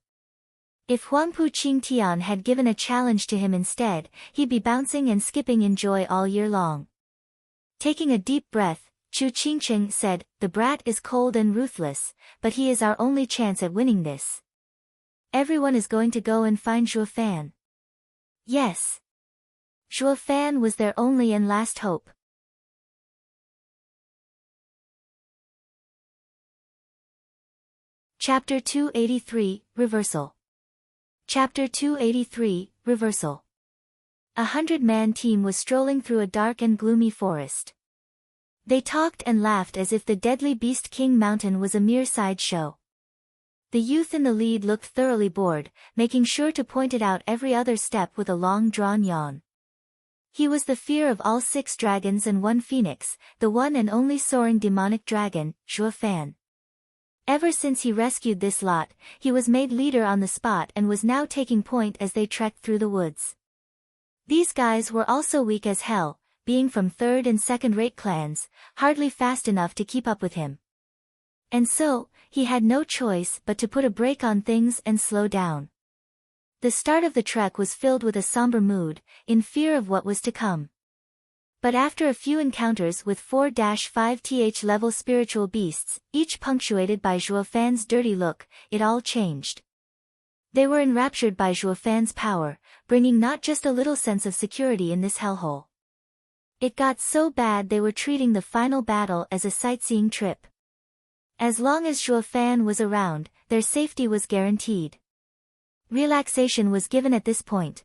If Huangpu Qingtian had given a challenge to him instead, he'd be bouncing and skipping in joy all year long. Taking a deep breath, Chu Qingcheng said, "The brat is cold and ruthless, but he is our only chance at winning this. Everyone is going to go and find Zhuo Fan." Yes. Zhuo Fan was their only and last hope. Chapter 283, Reversal. Chapter 283, Reversal. 100-man team was strolling through a dark and gloomy forest. They talked and laughed as if the deadly Beast King Mountain was a mere sideshow. The youth in the lead looked thoroughly bored, making sure to point it out every other step with a long-drawn yawn. He was the fear of all 6 dragons and 1 phoenix, the one and only soaring demonic dragon, Zhuo Fan. Ever since he rescued this lot, he was made leader on the spot and was now taking point as they trekked through the woods. These guys were also weak as hell, being from 3rd and 2nd-rate clans, hardly fast enough to keep up with him. And so, he had no choice but to put a brake on things and slow down. The start of the trek was filled with a somber mood, in fear of what was to come. But after a few encounters with 4-5th level spiritual beasts, each punctuated by Zhuo Fan's dirty look, it all changed. They were enraptured by Zhuo Fan's power, bringing not just a little sense of security in this hellhole. It got so bad they were treating the final battle as a sightseeing trip. As long as Zhuo Fan was around, their safety was guaranteed. Relaxation was given at this point.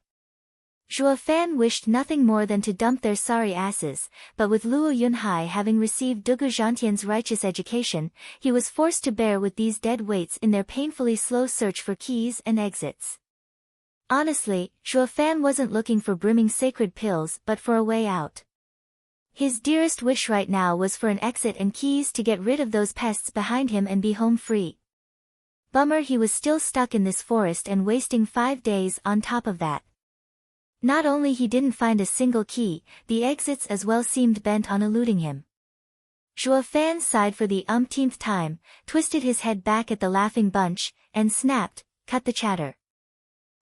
Zhuo Fan wished nothing more than to dump their sorry asses, but with Luo Yunhai having received Dugu Zhantian's righteous education, he was forced to bear with these dead weights in their painfully slow search for keys and exits. Honestly, Zhuo Fan wasn't looking for brimming sacred pills but for a way out. His dearest wish right now was for an exit and keys to get rid of those pests behind him and be home free. Bummer he was still stuck in this forest and wasting 5 days on top of that. Not only he didn't find a single key, the exits as well seemed bent on eluding him. Zhuo Fan sighed for the umpteenth time, twisted his head back at the laughing bunch, and snapped, "Cut the chatter.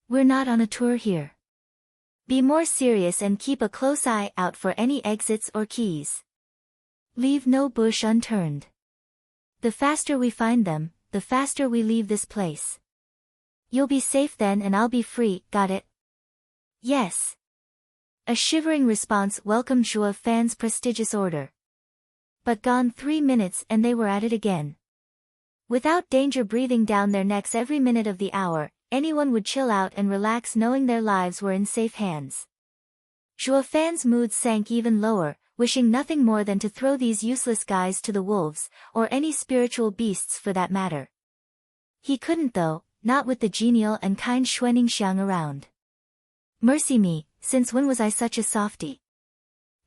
We're not on a tour here. Be more serious and keep a close eye out for any exits or keys. Leave no bush unturned. The faster we find them, the faster we leave this place. You'll be safe then and I'll be free, got it?" "Yes." A shivering response welcomed Zhuo Fan's prestigious order. But gone 3 minutes and they were at it again. Without danger breathing down their necks every minute of the hour, anyone would chill out and relax knowing their lives were in safe hands. Zhuo Fan's mood sank even lower, wishing nothing more than to throw these useless guys to the wolves, or any spiritual beasts for that matter. He couldn't though, not with the genial and kind Xuaningxiang around. Mercy me, since when was I such a softy?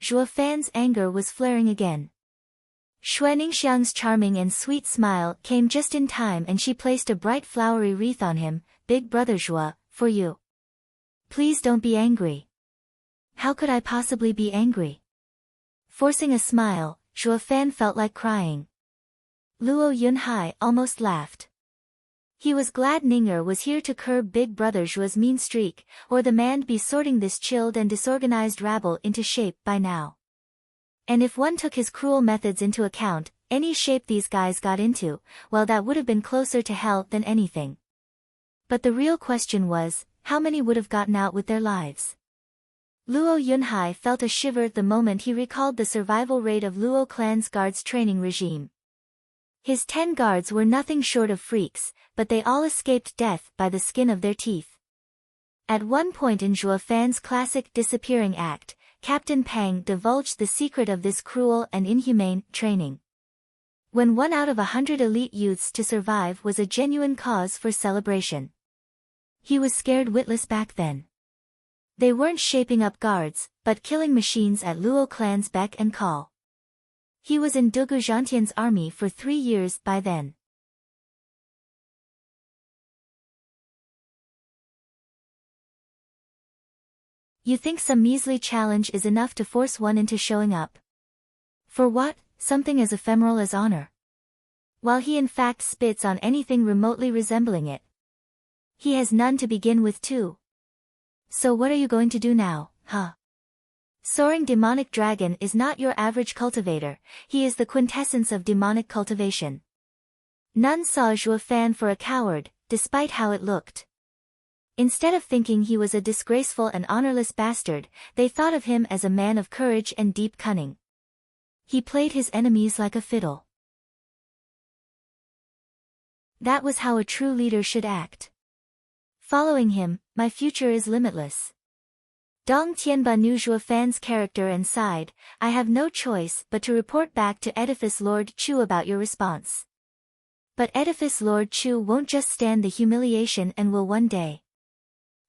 Zhuo Fan's anger was flaring again. Xuaningxiang's charming and sweet smile came just in time and she placed a bright flowery wreath on him. Big brother Zhuo, for you. Please don't be angry. How could I possibly be angry? Forcing a smile, Zhuo Fan felt like crying. Luo Yunhai almost laughed. He was glad Ninger was here to curb Big Brother Zhuo's mean streak, or the man'd be sorting this chilled and disorganized rabble into shape by now. And if one took his cruel methods into account, any shape these guys got into, well, that would have been closer to hell than anything. But the real question was, how many would have gotten out with their lives? Luo Yunhai felt a shiver the moment he recalled the survival rate of Luo clan's guards' training regime. His 10 guards were nothing short of freaks, but they all escaped death by the skin of their teeth. At one point in Zhuo Fan's classic disappearing act, Captain Pang divulged the secret of this cruel and inhumane training. When 1 out of 100 elite youths to survive was a genuine cause for celebration. He was scared witless back then. They weren't shaping up guards, but killing machines at Luo clan's beck and call. He was in Dugu Zhantian's army for 3 years by then. You think some measly challenge is enough to force one into showing up? For what? Something as ephemeral as honor. While he in fact spits on anything remotely resembling it. He has none to begin with too. So what are you going to do now, huh? Soaring demonic dragon is not your average cultivator, he is the quintessence of demonic cultivation. None saw Zhuo Fan for a coward, despite how it looked. Instead of thinking he was a disgraceful and honorless bastard, they thought of him as a man of courage and deep cunning. He played his enemies like a fiddle. That was how a true leader should act. Following him, my future is limitless. Dong Tianba knew Zhuo Fan's character and sighed, I have no choice but to report back to Edifice Lord Chu about your response. But Edifice Lord Chu won't just stand the humiliation and will one day.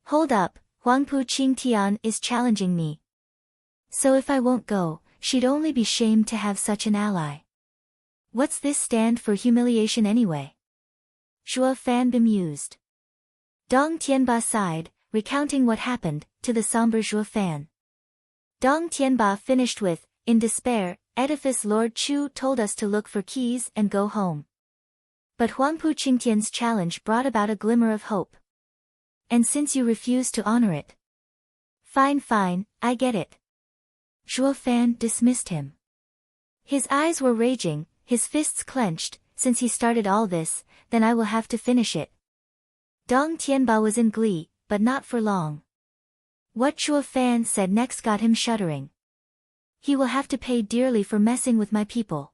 Hold up, Huangpu Qingtian is challenging me. So if I won't go, she'd only be shamed to have such an ally. What's this stand for humiliation anyway? Zhuo Fan bemused. Dong Tianba sighed, recounting what happened, to the somber Zhuo Fan. Dong Tianba finished with, in despair, Edifice Lord Chu told us to look for keys and go home. But Huangpu Qingtian's challenge brought about a glimmer of hope. And since you refuse to honor it. Fine, I get it. Zhuo Fan dismissed him. His eyes were raging, his fists clenched, since he started all this, then I will have to finish it. Dong Tianba was in glee, but not for long. What Zhuo Fan said next got him shuddering. He will have to pay dearly for messing with my people.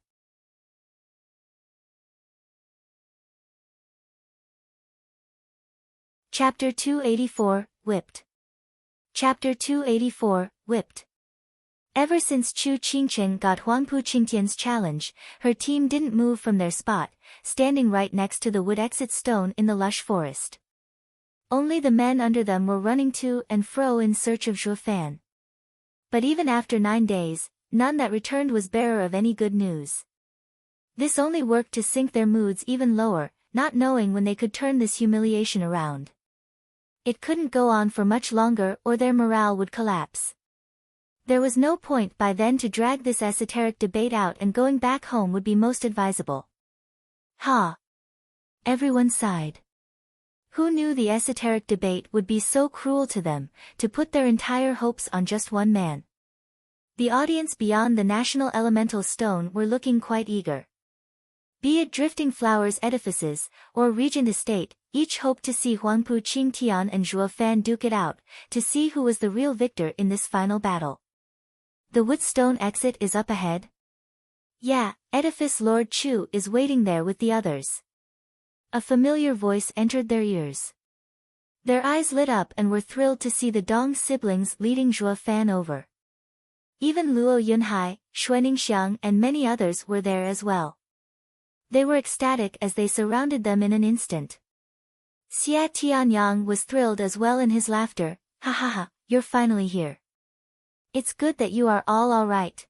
Chapter 284, Whipped. Chapter 284, Whipped. Ever since Chu Qingchen got Huangpu Qingtian's challenge, her team didn't move from their spot, standing right next to the wood exit stone in the lush forest. Only the men under them were running to and fro in search of Zhuo Fan. But even after 9 days, none that returned was bearer of any good news. This only worked to sink their moods even lower, not knowing when they could turn this humiliation around. It couldn't go on for much longer or their morale would collapse. There was no point by then to drag this esoteric debate out, and going back home would be most advisable. Ha! Everyone sighed. Who knew the esoteric debate would be so cruel to them, to put their entire hopes on just one man? The audience beyond the National Elemental Stone were looking quite eager. Be it drifting flowers edifices, or regent estate, each hoped to see Huangpu Qingtian and Zhuo Fan duke it out, to see who was the real victor in this final battle. The Woodstone exit is up ahead? Yeah, Edifice Lord Chu is waiting there with the others. A familiar voice entered their ears. Their eyes lit up and were thrilled to see the Dong siblings leading Zhuo Fan over. Even Luo Yunhai, Xuaningxiang and many others were there as well. They were ecstatic as they surrounded them in an instant. Xia Tianyang was thrilled as well in his laughter. Ha ha ha, you're finally here. It's good that you are all right.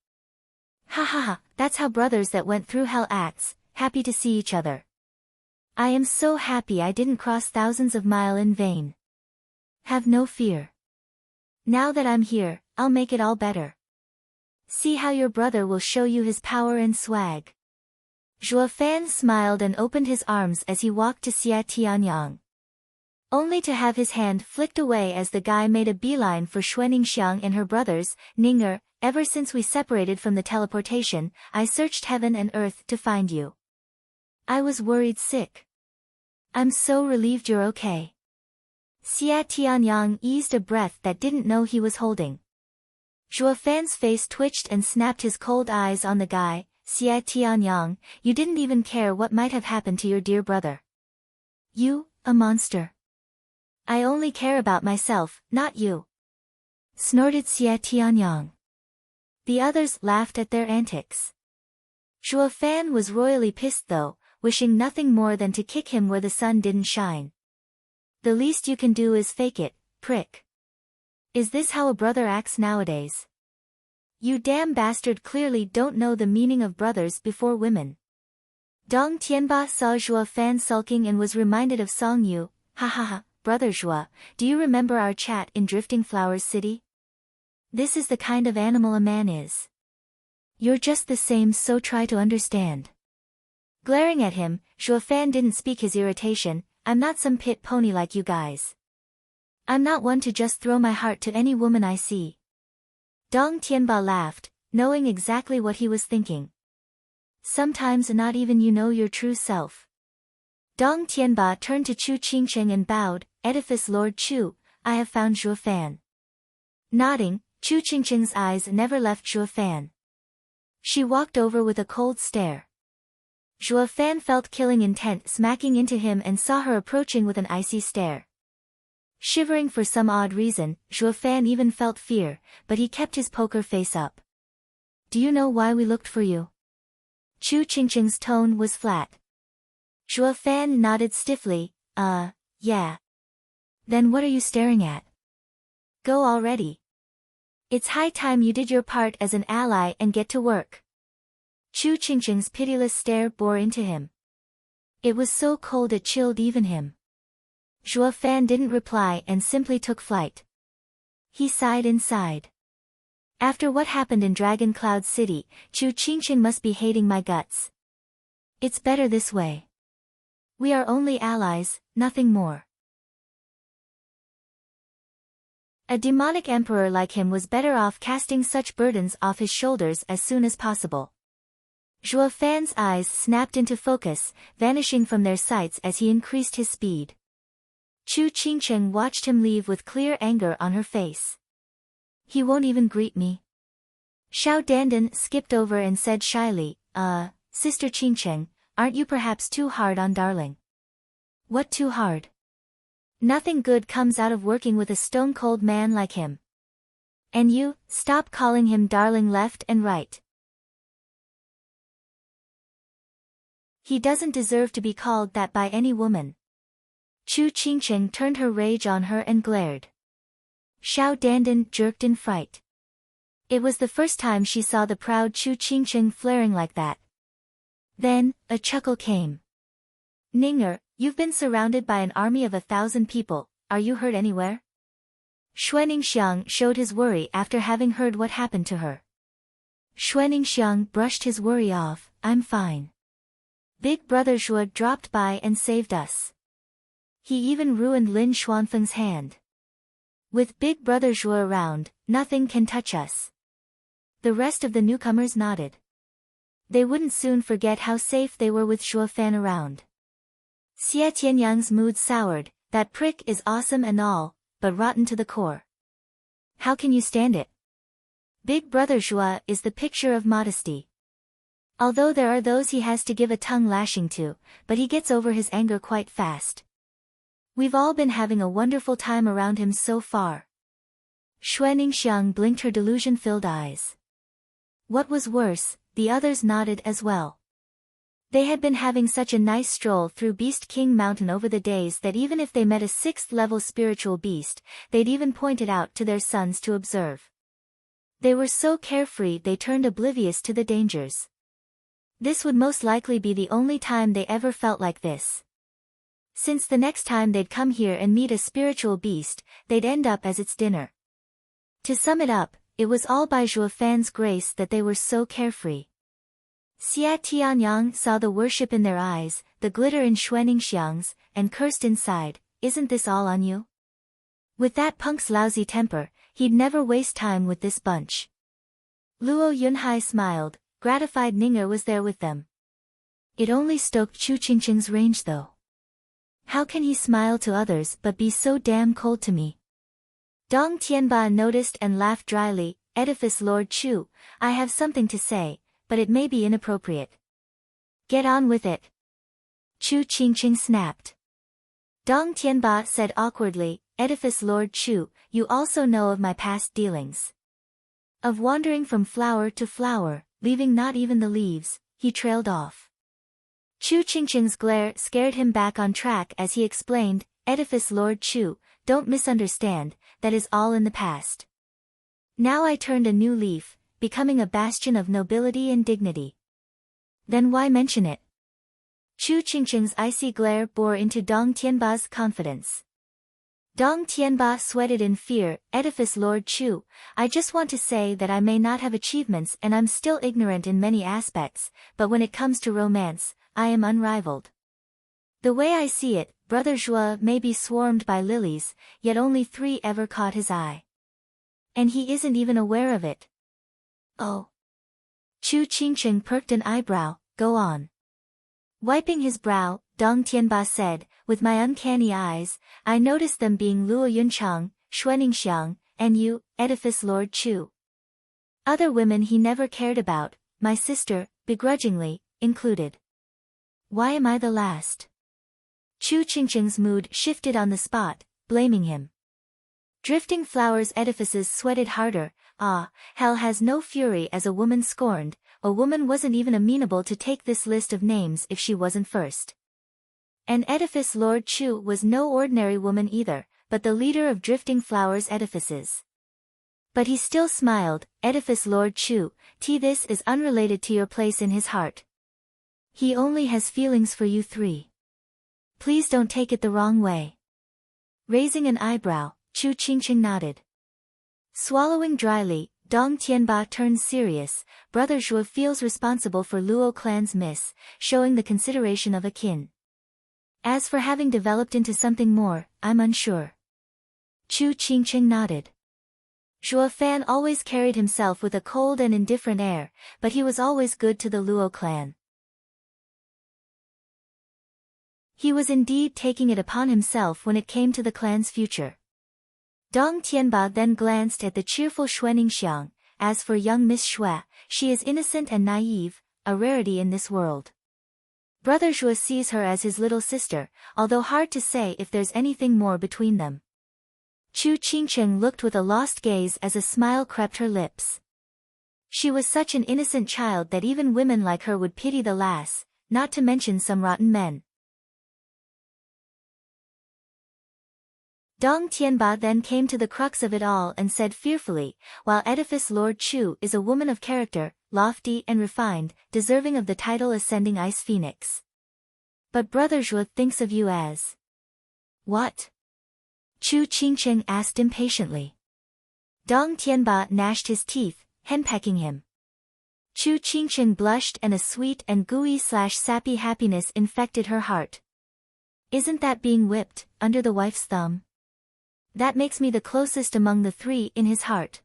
Ha ha ha, that's how brothers that went through hell acts, happy to see each other. I am so happy I didn't cross thousands of miles in vain. Have no fear. Now that I'm here, I'll make it all better. See how your brother will show you his power and swag. Zhuo Fan smiled and opened his arms as he walked to Xia Tianyang. Only to have his hand flicked away as the guy made a beeline for Xuaningxiang and her brothers. Ninger, ever since we separated from the teleportation, I searched heaven and earth to find you. I was worried sick. I'm so relieved you're okay. Xia Tianyang eased a breath that didn't know he was holding. Zhuo Fan's face twitched and snapped his cold eyes on the guy. Xia Tianyang, you didn't even care what might have happened to your dear brother. You, a monster. I only care about myself, not you. Snorted Xia Tianyang. The others laughed at their antics. Zhuo Fan was royally pissed though, wishing nothing more than to kick him where the sun didn't shine. The least you can do is fake it, prick. Is this how a brother acts nowadays? You damn bastard clearly don't know the meaning of brothers before women. Dong Tianba saw Zhuo Fan sulking and was reminded of Song Yu. Ha ha ha, brother Zhuo, do you remember our chat in Drifting Flowers City? This is the kind of animal a man is. You're just the same, so try to understand. Glaring at him, Zhuo Fan didn't speak his irritation. I'm not some pit pony like you guys. I'm not one to just throw my heart to any woman I see. Dong Tianba laughed, knowing exactly what he was thinking. Sometimes not even you know your true self. Dong Tianba turned to Chu Qingcheng and bowed. Edifice Lord Chu, I have found Zhuo Fan. Nodding, Chu Qingcheng's eyes never left Zhuo Fan. She walked over with a cold stare. Zhuo Fan felt killing intent smacking into him and saw her approaching with an icy stare. Shivering for some odd reason, Zhuo Fan even felt fear, but he kept his poker face up. Do you know why we looked for you? Chu Qingcheng's tone was flat. Zhuo Fan nodded stiffly. Yeah. Then what are you staring at? Go already. It's high time you did your part as an ally and get to work. Chu Qingcheng's pitiless stare bore into him. It was so cold it chilled even him. Zhuo Fan didn't reply and simply took flight. He sighed inside. After what happened in Dragon Cloud City, Chu Qingcheng must be hating my guts. It's better this way. We are only allies, nothing more. A demonic emperor like him was better off casting such burdens off his shoulders as soon as possible. Zhuo Fan's eyes snapped into focus, vanishing from their sights as he increased his speed. Chu Qingcheng watched him leave with clear anger on her face. He won't even greet me. Xiao Dandan skipped over and said shyly, Sister Qingcheng, aren't you perhaps too hard on darling? What too hard? Nothing good comes out of working with a stone-cold man like him. And you, stop calling him darling left and right. He doesn't deserve to be called that by any woman. Chu Qingcheng turned her rage on her and glared. Xiao Dandan jerked in fright. It was the first time she saw the proud Chu Qingcheng flaring like that. Then, a chuckle came. Ninger, you've been surrounded by an army of 1,000 people, are you hurt anywhere? Xuaningxiang showed his worry after having heard what happened to her. Xuaningxiang brushed his worry off, I'm fine. Big brother Zhuo dropped by and saved us. He even ruined Lin Xuanfeng's hand. With Big Brother Zhuo around, nothing can touch us. The rest of the newcomers nodded. They wouldn't soon forget how safe they were with Zhuo Fan around. Xie Tianyang's mood soured. That prick is awesome and all, but rotten to the core. How can you stand it? Big brother Zhuo is the picture of modesty. Although there are those he has to give a tongue lashing to, but he gets over his anger quite fast. We've all been having a wonderful time around him so far. Xue Ningxiang blinked her delusion-filled eyes. What was worse, the others nodded as well. They had been having such a nice stroll through Beast King Mountain over the days that even if they met a 6th-level spiritual beast, they'd even point it out to their sons to observe. They were so carefree they turned oblivious to the dangers. This would most likely be the only time they ever felt like this. Since the next time they'd come here and meet a spiritual beast, they'd end up as its dinner. To sum it up, it was all by Zhuo Fan's grace that they were so carefree. Xie Tianyang saw the worship in their eyes, the glitter in Xue Ningxiang's, and cursed inside, "Isn't this all on you?" With that punk's lousy temper, he'd never waste time with this bunch. Luo Yunhai smiled, gratified Ninger was there with them. It only stoked Chu Qingqing's range though. How can he smile to others but be so damn cold to me? Dong Tianba noticed and laughed dryly. Edifice Lord Chu, I have something to say, but it may be inappropriate. Get on with it. Chu Qingqing snapped. Dong Tianba said awkwardly, Edifice Lord Chu, you also know of my past dealings. Of wandering from flower to flower, leaving not even the leaves, he trailed off. Chu Qingqing's glare scared him back on track as he explained, Edifice Lord Chu, don't misunderstand, that is all in the past. Now I turned a new leaf, becoming a bastion of nobility and dignity. Then why mention it? Chu Qingqing's icy glare bore into Dong Tianba's confidence. Dong Tianba sweated in fear, Edifice Lord Chu, I just want to say that I may not have achievements and I'm still ignorant in many aspects, but when it comes to romance, I am unrivaled. The way I see it, Brother Zhuo may be swarmed by lilies, yet only 3 ever caught his eye. And he isn't even aware of it. Oh. Chu Qingqing perked an eyebrow, go on. Wiping his brow, Dong Tianba said, with my uncanny eyes, I noticed them being Luo Yunchang, Xue Ningxiang, and you, Edifice Lord Chu. Other women he never cared about, my sister, begrudgingly, included. Why am I the last? Chu Qingqing's mood shifted on the spot, blaming him. Drifting Flowers edifices sweated harder, hell has no fury as a woman scorned, a woman wasn't even amenable to take this list of names if she wasn't first. And Edifice Lord Chu was no ordinary woman either, but the leader of Drifting Flowers edifices. But he still smiled, Edifice Lord Chu, this is unrelated to your place in his heart. He only has feelings for you 3. Please don't take it the wrong way. Raising an eyebrow, Chu Qingqing nodded. Swallowing dryly, Dong Tianba turned serious, Brother Zhuo feels responsible for Luo clan's miss, showing the consideration of a kin. As for having developed into something more, I'm unsure. Chu Qingqing nodded. Zhuo Fan always carried himself with a cold and indifferent air, but he was always good to the Luo clan. He was indeed taking it upon himself when it came to the clan's future. Dong Tianba then glanced at the cheerful Xue Ningxiang. As for young Miss Xue, she is innocent and naive, a rarity in this world. Brother Zhuo sees her as his little sister, although hard to say if there's anything more between them. Chu Qingqing looked with a lost gaze as a smile crept her lips. She was such an innocent child that even women like her would pity the lass, not to mention some rotten men. Dong Tianba then came to the crux of it all and said fearfully, while Edifice Lord Chu is a woman of character, lofty and refined, deserving of the title Ascending Ice Phoenix. But Brother Zhuo thinks of you as... What? Chu Qingqing asked impatiently. Dong Tianba gnashed his teeth, henpecking him. Chu Qingqing blushed and a sweet and gooey/sappy happiness infected her heart. Isn't that being whipped, under the wife's thumb? That makes me the closest among the 3 in his heart.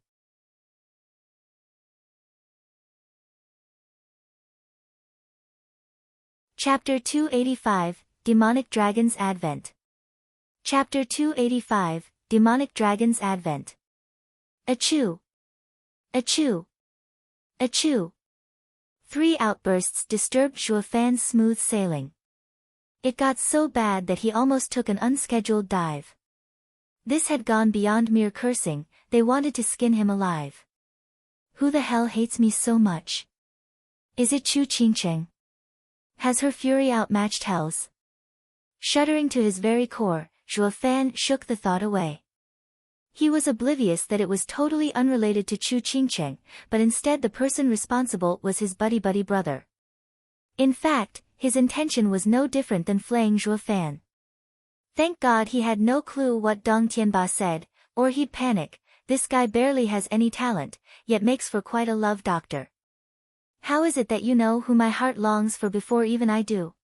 Chapter 285, Demonic Dragon's Advent. Chapter 285, Demonic Dragon's Advent. Achoo! Achoo! Achoo! 3 outbursts disturbed Zhuofan's smooth sailing. It got so bad that he almost took an unscheduled dive. This had gone beyond mere cursing, they wanted to skin him alive. Who the hell hates me so much? Is it Chu Qingcheng? Has her fury outmatched hell's? Shuddering to his very core, Zhuofan shook the thought away. He was oblivious that it was totally unrelated to Chu Qingcheng, but instead the person responsible was his buddy brother. In fact, his intention was no different than flaying Zhuofan. Thank God he had no clue what Dong Tianba said, or he'd panic. This guy barely has any talent, yet makes for quite a love doctor. How is it that you know who my heart longs for before even I do?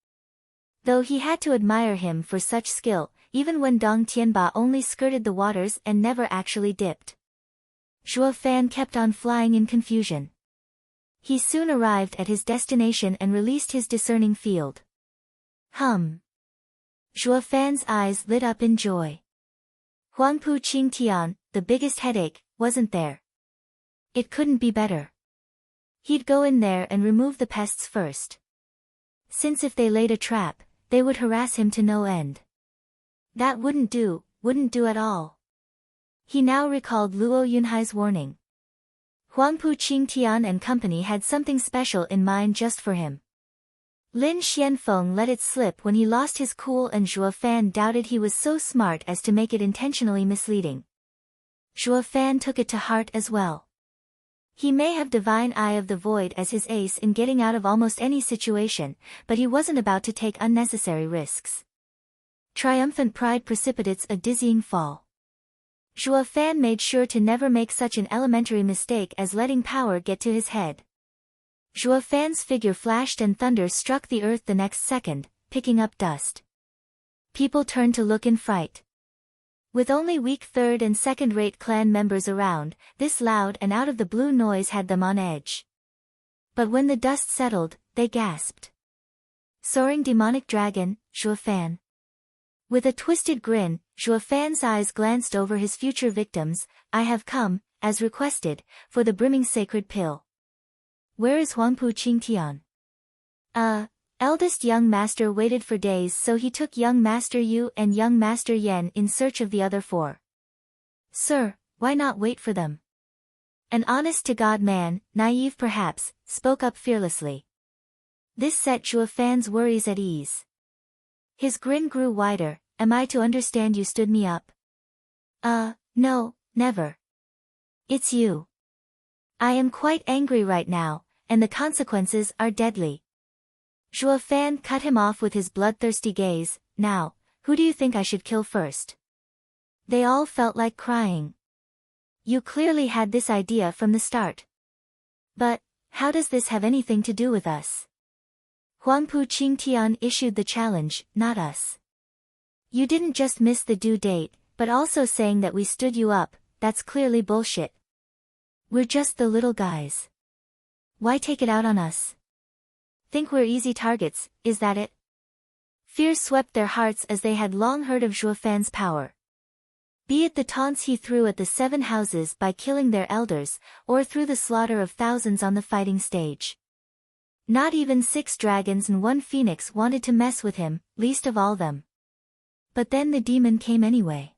Though he had to admire him for such skill, even when Dong Tianba only skirted the waters and never actually dipped. Zhuofan kept on flying in confusion. He soon arrived at his destination and released his discerning field. Zhuofan's eyes lit up in joy. Huangpu Qingtian, the biggest headache, wasn't there. It couldn't be better. He'd go in there and remove the pests first. Since if they laid a trap, they would harass him to no end. That wouldn't do at all. He now recalled Luo Yunhai's warning. Huangpu Qingtian and company had something special in mind just for him. Lin Xianfeng let it slip when he lost his cool, and Zhuofan doubted he was so smart as to make it intentionally misleading. Zhuofan took it to heart as well. He may have Divine Eye of the Void as his ace in getting out of almost any situation, but he wasn't about to take unnecessary risks. Triumphant pride precipitates a dizzying fall. Zhuofan made sure to never make such an elementary mistake as letting power get to his head. Zhuofan's figure flashed and thunder struck the earth the next second, picking up dust. People turned to look in fright. With only weak third and second-rate clan members around, this loud and out-of-the-blue noise had them on edge. But when the dust settled, they gasped. Soaring demonic dragon, Zhuofan. With a twisted grin, Zhuofan's eyes glanced over his future victims. I have come, as requested, for the brimming sacred pill. Where is Huangpu Qingtian? Eldest young master waited for days, so he took young master Yu and young master Yan in search of the other 4. Sir, why not wait for them? An honest-to-God man, naive perhaps, spoke up fearlessly. This set Zhuofan's worries at ease. His grin grew wider. Am I to understand you stood me up? No, never. It's you. I am quite angry right now, and the consequences are deadly. Zhuofan cut him off with his bloodthirsty gaze. Now, who do you think I should kill first? They all felt like crying. You clearly had this idea from the start. But, how does this have anything to do with us? Huangpu Qingtian issued the challenge, not us. You didn't just miss the due date, but also saying that we stood you up. That's clearly bullshit. We're just the little guys. Why take it out on us? Think we're easy targets, is that it? Fear swept their hearts as they had long heard of Zhuofan's power. Be it the taunts he threw at the 7 houses by killing their elders, or through the slaughter of thousands on the fighting stage. Not even 6 dragons and 1 phoenix wanted to mess with him, least of all them. But then the demon came anyway.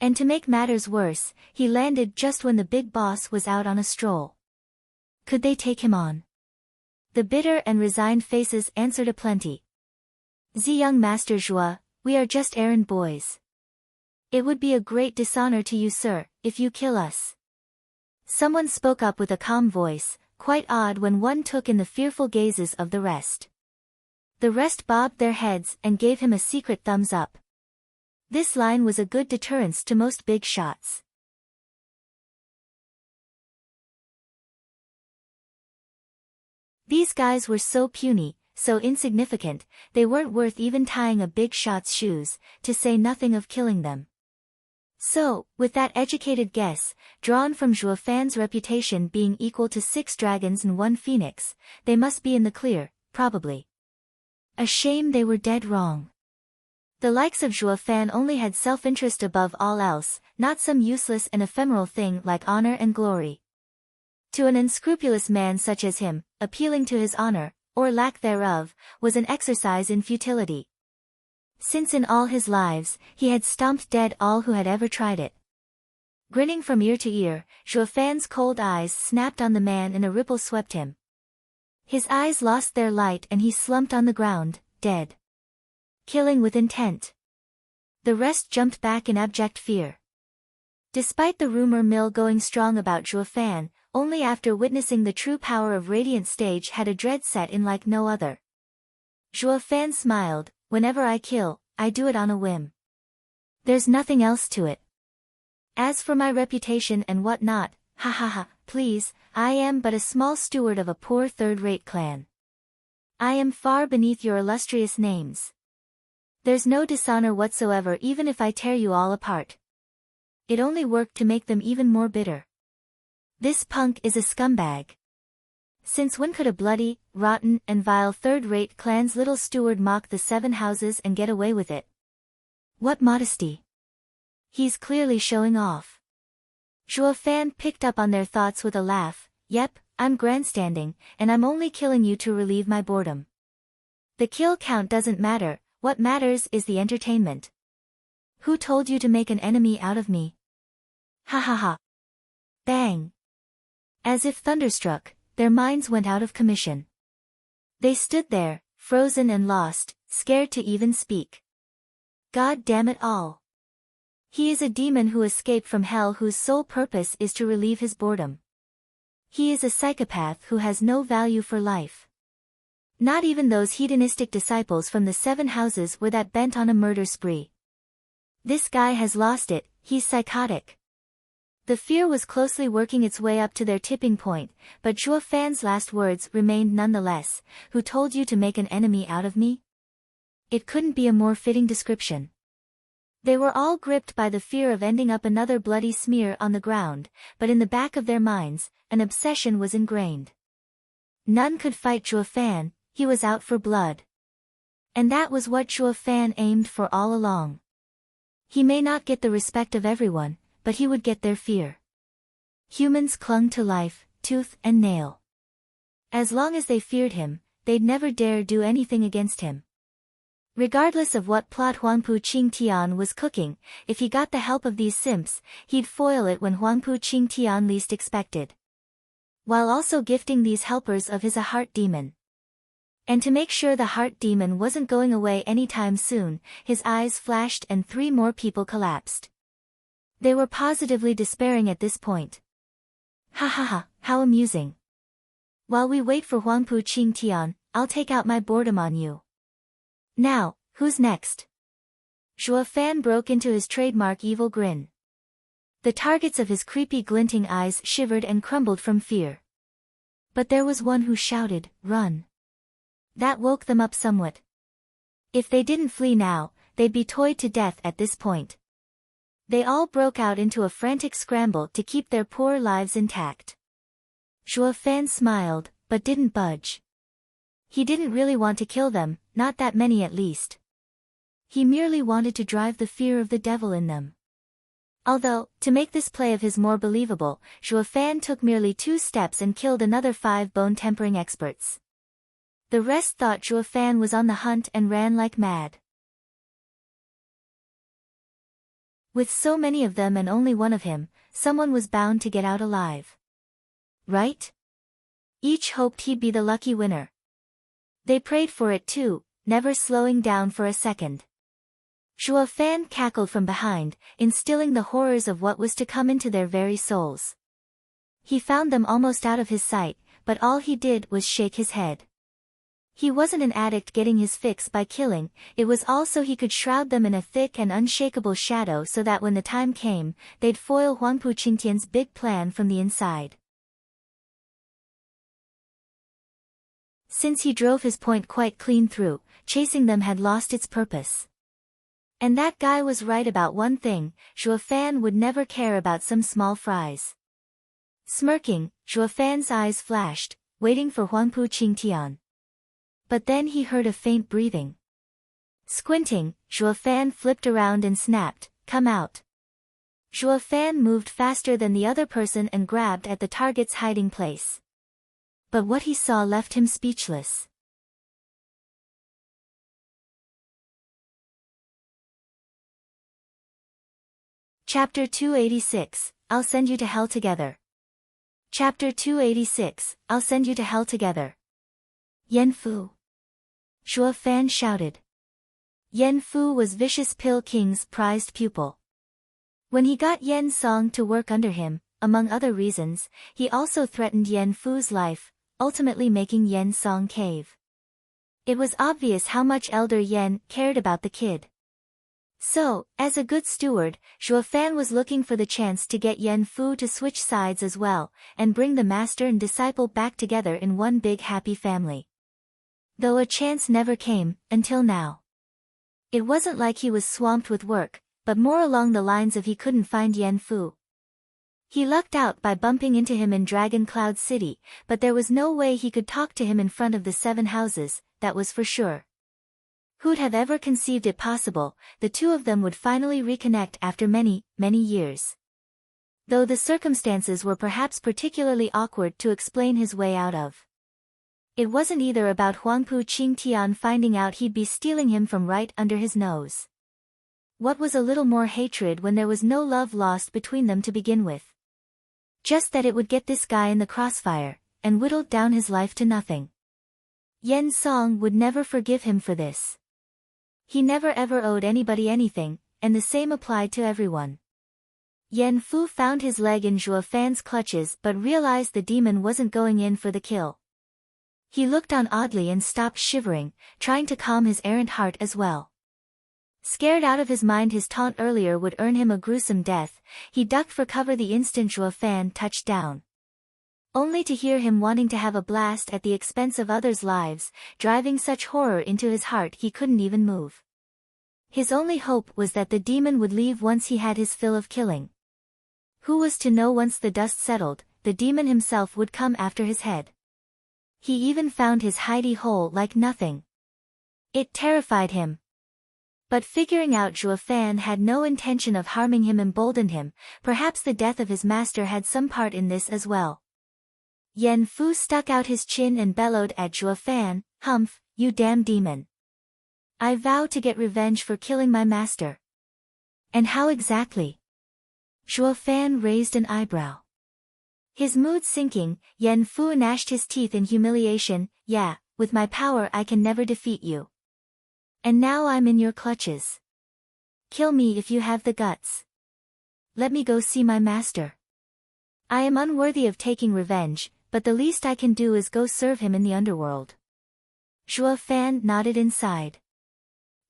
And to make matters worse, he landed just when the big boss was out on a stroll. Could they take him on? The bitter and resigned faces answered aplenty. Young Master Zhuo, we are just errand boys. It would be a great dishonor to you, sir, if you kill us. Someone spoke up with a calm voice, quite odd when one took in the fearful gazes of the rest. The rest bobbed their heads and gave him a secret thumbs up. This line was a good deterrence to most big shots. These guys were so puny, so insignificant, they weren't worth even tying a big shot's shoes, to say nothing of killing them. So, with that educated guess, drawn from Zhuofan's reputation being equal to 6 dragons and 1 phoenix, they must be in the clear, probably. A shame they were dead wrong. The likes of Zhuo Fan only had self-interest above all else, not some useless and ephemeral thing like honor and glory. To an unscrupulous man such as him, appealing to his honor, or lack thereof, was an exercise in futility. Since in all his lives, he had stomped dead all who had ever tried it. Grinning from ear to ear, Zhuo Fan's cold eyes snapped on the man and a ripple swept him. His eyes lost their light and he slumped on the ground, dead. Killing with intent. The rest jumped back in abject fear. Despite the rumor mill going strong about Zhuo Fan, only after witnessing the true power of Radiant Stage had a dread set in like no other. Zhuo Fan smiled, whenever I kill, I do it on a whim. There's nothing else to it. As for my reputation and what not, ha ha ha, please, I am but a small steward of a poor third-rate clan. I am far beneath your illustrious names. There's no dishonor whatsoever even if I tear you all apart. It only worked to make them even more bitter. This punk is a scumbag. Since when could a bloody, rotten, and vile third-rate clan's little steward mock the 7 houses and get away with it? What modesty! He's clearly showing off. Zhuo Fan picked up on their thoughts with a laugh. Yep, I'm grandstanding, and I'm only killing you to relieve my boredom. The kill count doesn't matter, what matters is the entertainment. Who told you to make an enemy out of me? Ha ha ha. Bang. As if thunderstruck, their minds went out of commission. They stood there, frozen and lost, scared to even speak. God damn it all. He is a demon who escaped from hell whose sole purpose is to relieve his boredom. He is a psychopath who has no value for life. Not even those hedonistic disciples from the 7 houses were that bent on a murder spree. This guy has lost it, he's psychotic. The fear was closely working its way up to their tipping point, but Zhuo Fan's last words remained nonetheless. Who told you to make an enemy out of me? It couldn't be a more fitting description. They were all gripped by the fear of ending up another bloody smear on the ground, but in the back of their minds, an obsession was ingrained. None could fight Zhuo Fan, he was out for blood. And that was what Zhuo Fan aimed for all along. He may not get the respect of everyone, but he would get their fear. Humans clung to life, tooth and nail. As long as they feared him, they'd never dare do anything against him. Regardless of what plot Huangpu Qingtian was cooking, if he got the help of these simps, he'd foil it when Huangpu Qingtian least expected. While also gifting these helpers of his a heart demon. And to make sure the heart demon wasn't going away anytime soon, his eyes flashed and 3 more people collapsed. They were positively despairing at this point. Ha ha ha, how amusing. While we wait for Huangpu Qingtian, I'll take out my boredom on you. Now, who's next? Zhuo Fan broke into his trademark evil grin. The targets of his creepy glinting eyes shivered and crumbled from fear. But there was one who shouted, "Run!" That woke them up somewhat. If they didn't flee now, they'd be toyed to death at this point. They all broke out into a frantic scramble to keep their poor lives intact. Zhuo Fan smiled, but didn't budge. He didn't really want to kill them, not that many at least. He merely wanted to drive the fear of the devil in them. Although, to make this play of his more believable, Zhuo Fan took merely 2 steps and killed another 5 bone-tempering experts. The rest thought Zhuo Fan was on the hunt and ran like mad. With so many of them and only one of him, someone was bound to get out alive. Right? Each hoped he'd be the lucky winner. They prayed for it too, never slowing down for a second. Zhuo Fan cackled from behind, instilling the horrors of what was to come into their very souls. He found them almost out of his sight, but all he did was shake his head. He wasn't an addict getting his fix by killing, it was also he could shroud them in a thick and unshakable shadow so that when the time came, they'd foil Huangpu Qingtian's big plan from the inside. Since he drove his point quite clean through, chasing them had lost its purpose. And that guy was right about one thing, Zhuo Fan would never care about some small fries. Smirking, Zhuo Fan's eyes flashed, waiting for Huangpu Qingtian. But then he heard a faint breathing. Squinting, Zhuo Fan flipped around and snapped, "Come out." Zhuo Fan moved faster than the other person and grabbed at the target's hiding place. But what he saw left him speechless. Chapter 286, I'll send you to hell together. Chapter 286, I'll send you to hell together. Yan Fu. Zhuo Fan shouted. Yan Fu was Vicious Pill King's prized pupil. When he got Yan Song to work under him, among other reasons, he also threatened Yan Fu's life, ultimately making Yan Song cave. It was obvious how much Elder Yan cared about the kid. So, as a good steward, Zhuo Fan was looking for the chance to get Yan Fu to switch sides as well, and bring the master and disciple back together in one big happy family. Though a chance never came, until now. It wasn't like he was swamped with work, but more along the lines of he couldn't find Yan Fu. He lucked out by bumping into him in Dragon Cloud City, but there was no way he could talk to him in front of the 7 houses, that was for sure. Who'd have ever conceived it possible, the two of them would finally reconnect after many, many years. Though the circumstances were perhaps particularly awkward to explain his way out of. It wasn't either about Huangpu Qingtian finding out he'd be stealing him from right under his nose. What was a little more hatred when there was no love lost between them to begin with? Just that it would get this guy in the crossfire, and whittled down his life to nothing. Yan Song would never forgive him for this. He never ever owed anybody anything, and the same applied to everyone. Yan Fu found his leg in Zhuo Fan's clutches but realized the demon wasn't going in for the kill. He looked on oddly and stopped shivering, trying to calm his errant heart as well. Scared out of his mind his taunt earlier would earn him a gruesome death, he ducked for cover the instant Zhuo Fan touched down. Only to hear him wanting to have a blast at the expense of others' lives, driving such horror into his heart he couldn't even move. His only hope was that the demon would leave once he had his fill of killing. Who was to know once the dust settled, the demon himself would come after his head. He even found his hidey hole like nothing. It terrified him. But figuring out Zhuo Fan had no intention of harming him emboldened him, perhaps the death of his master had some part in this as well. Yan Fu stuck out his chin and bellowed at Zhuo Fan, "Humph, you damn demon. I vow to get revenge for killing my master." "And how exactly?" Zhuo Fan raised an eyebrow. His mood sinking, Yan Fu gnashed his teeth in humiliation. "Yeah, with my power I can never defeat you. And now I'm in your clutches. Kill me if you have the guts. Let me go see my master. I am unworthy of taking revenge, but the least I can do is go serve him in the underworld." Zhuo Fan nodded inside.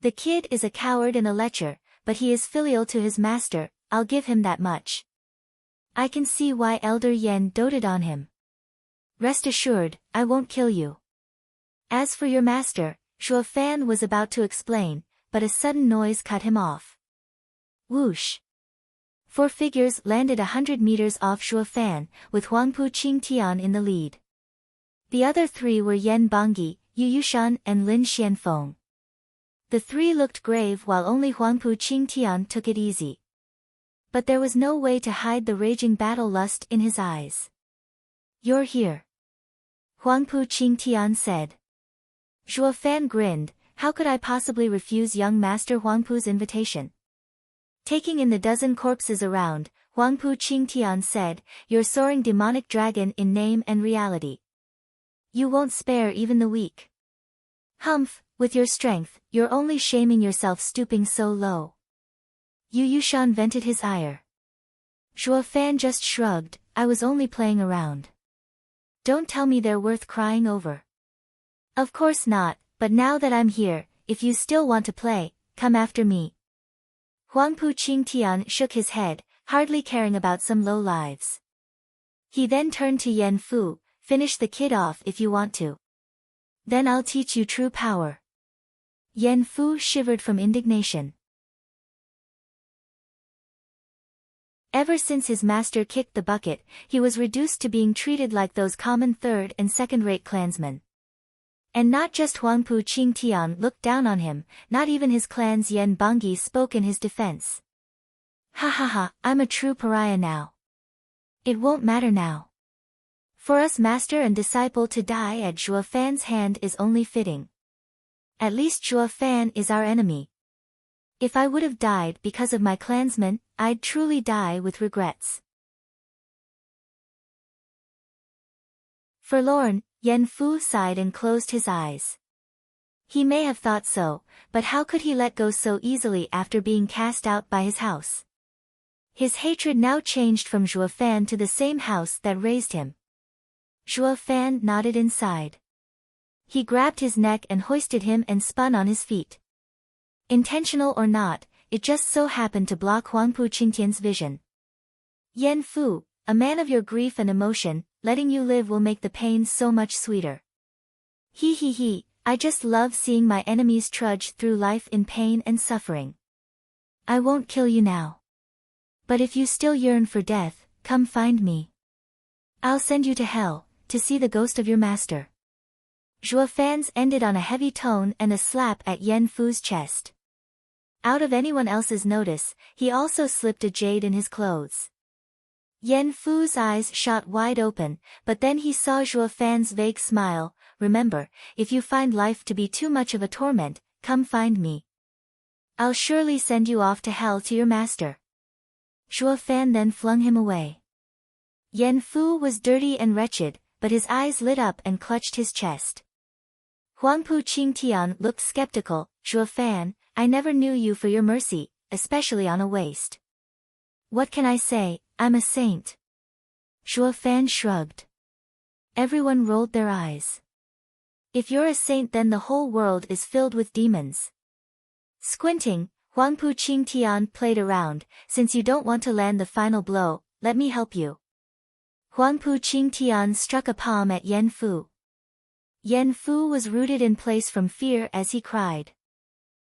The kid is a coward and a lecher, but he is filial to his master, I'll give him that much. I can see why Elder Yan doted on him. Rest assured, I won't kill you. As for your master, Zhuo Fan was about to explain, but a sudden noise cut him off. Whoosh! 4 figures landed 100 meters off Zhuo Fan, with Huangpu Qingtian in the lead. The other 3 were Yan Bangyi, Yu Yushan and Lin Xianfeng. The 3 looked grave while only Huangpu Qingtian took it easy. But there was no way to hide the raging battle lust in his eyes. "You're here," Huangpu Qingtian said. Zhuo Fan grinned, "How could I possibly refuse young Master Huangpu's invitation?" Taking in the dozen corpses around, Huangpu Qingtian said, "You're soaring demonic dragon in name and reality. You won't spare even the weak. Humph, with your strength, you're only shaming yourself stooping so low." Yu Yushan vented his ire. Zhuo Fan just shrugged, "I was only playing around. Don't tell me they're worth crying over." "Of course not, but now that I'm here, if you still want to play, come after me." Huangpu Qingtian shook his head, hardly caring about some low lives. He then turned to Yan Fu, "Finish the kid off if you want to. Then I'll teach you true power." Yan Fu shivered from indignation. Ever since his master kicked the bucket, he was reduced to being treated like those common third- and second-rate clansmen. And not just Huangpu Qingtian looked down on him, not even his clan's Yen Bangyi spoke in his defense. Ha ha ha, I'm a true pariah now. It won't matter now. For us master and disciple to die at Zhuo Fan's hand is only fitting. At least Zhuo Fan is our enemy. If I would have died because of my clansmen, I'd truly die with regrets. Forlorn, Yen Fu sighed and closed his eyes. He may have thought so, but how could he let go so easily after being cast out by his house? His hatred now changed from Zhuo Fan to the same house that raised him. Zhuo Fan nodded inside. He grabbed his neck and hoisted him and spun on his feet. Intentional or not, it just so happened to block Huangpu Qingtian's vision. Yen Fu, a man of your grief and emotion, letting you live will make the pain so much sweeter. He, I just love seeing my enemies trudge through life in pain and suffering. I won't kill you now. But if you still yearn for death, come find me. I'll send you to hell, to see the ghost of your master. Zhuo Fan's ended on a heavy tone and a slap at Yen Fu's chest. Out of anyone else's notice, he also slipped a jade in his clothes. Yen Fu's eyes shot wide open, but then he saw Zhuo Fan's vague smile. Remember, if you find life to be too much of a torment, come find me. I'll surely send you off to hell to your master. Zhuo Fan then flung him away. Yen Fu was dirty and wretched, but his eyes lit up and clutched his chest. Huangpu Qingtian looked skeptical. Zhuo Fan, I never knew you for your mercy, especially on a waist. What can I say, I'm a saint. Zhuo Fan shrugged. Everyone rolled their eyes. If you're a saint then the whole world is filled with demons. Squinting, Huangpu Qingtian played around. Since you don't want to land the final blow, let me help you. Huangpu Qingtian struck a palm at Yen Fu. Yen Fu was rooted in place from fear as he cried.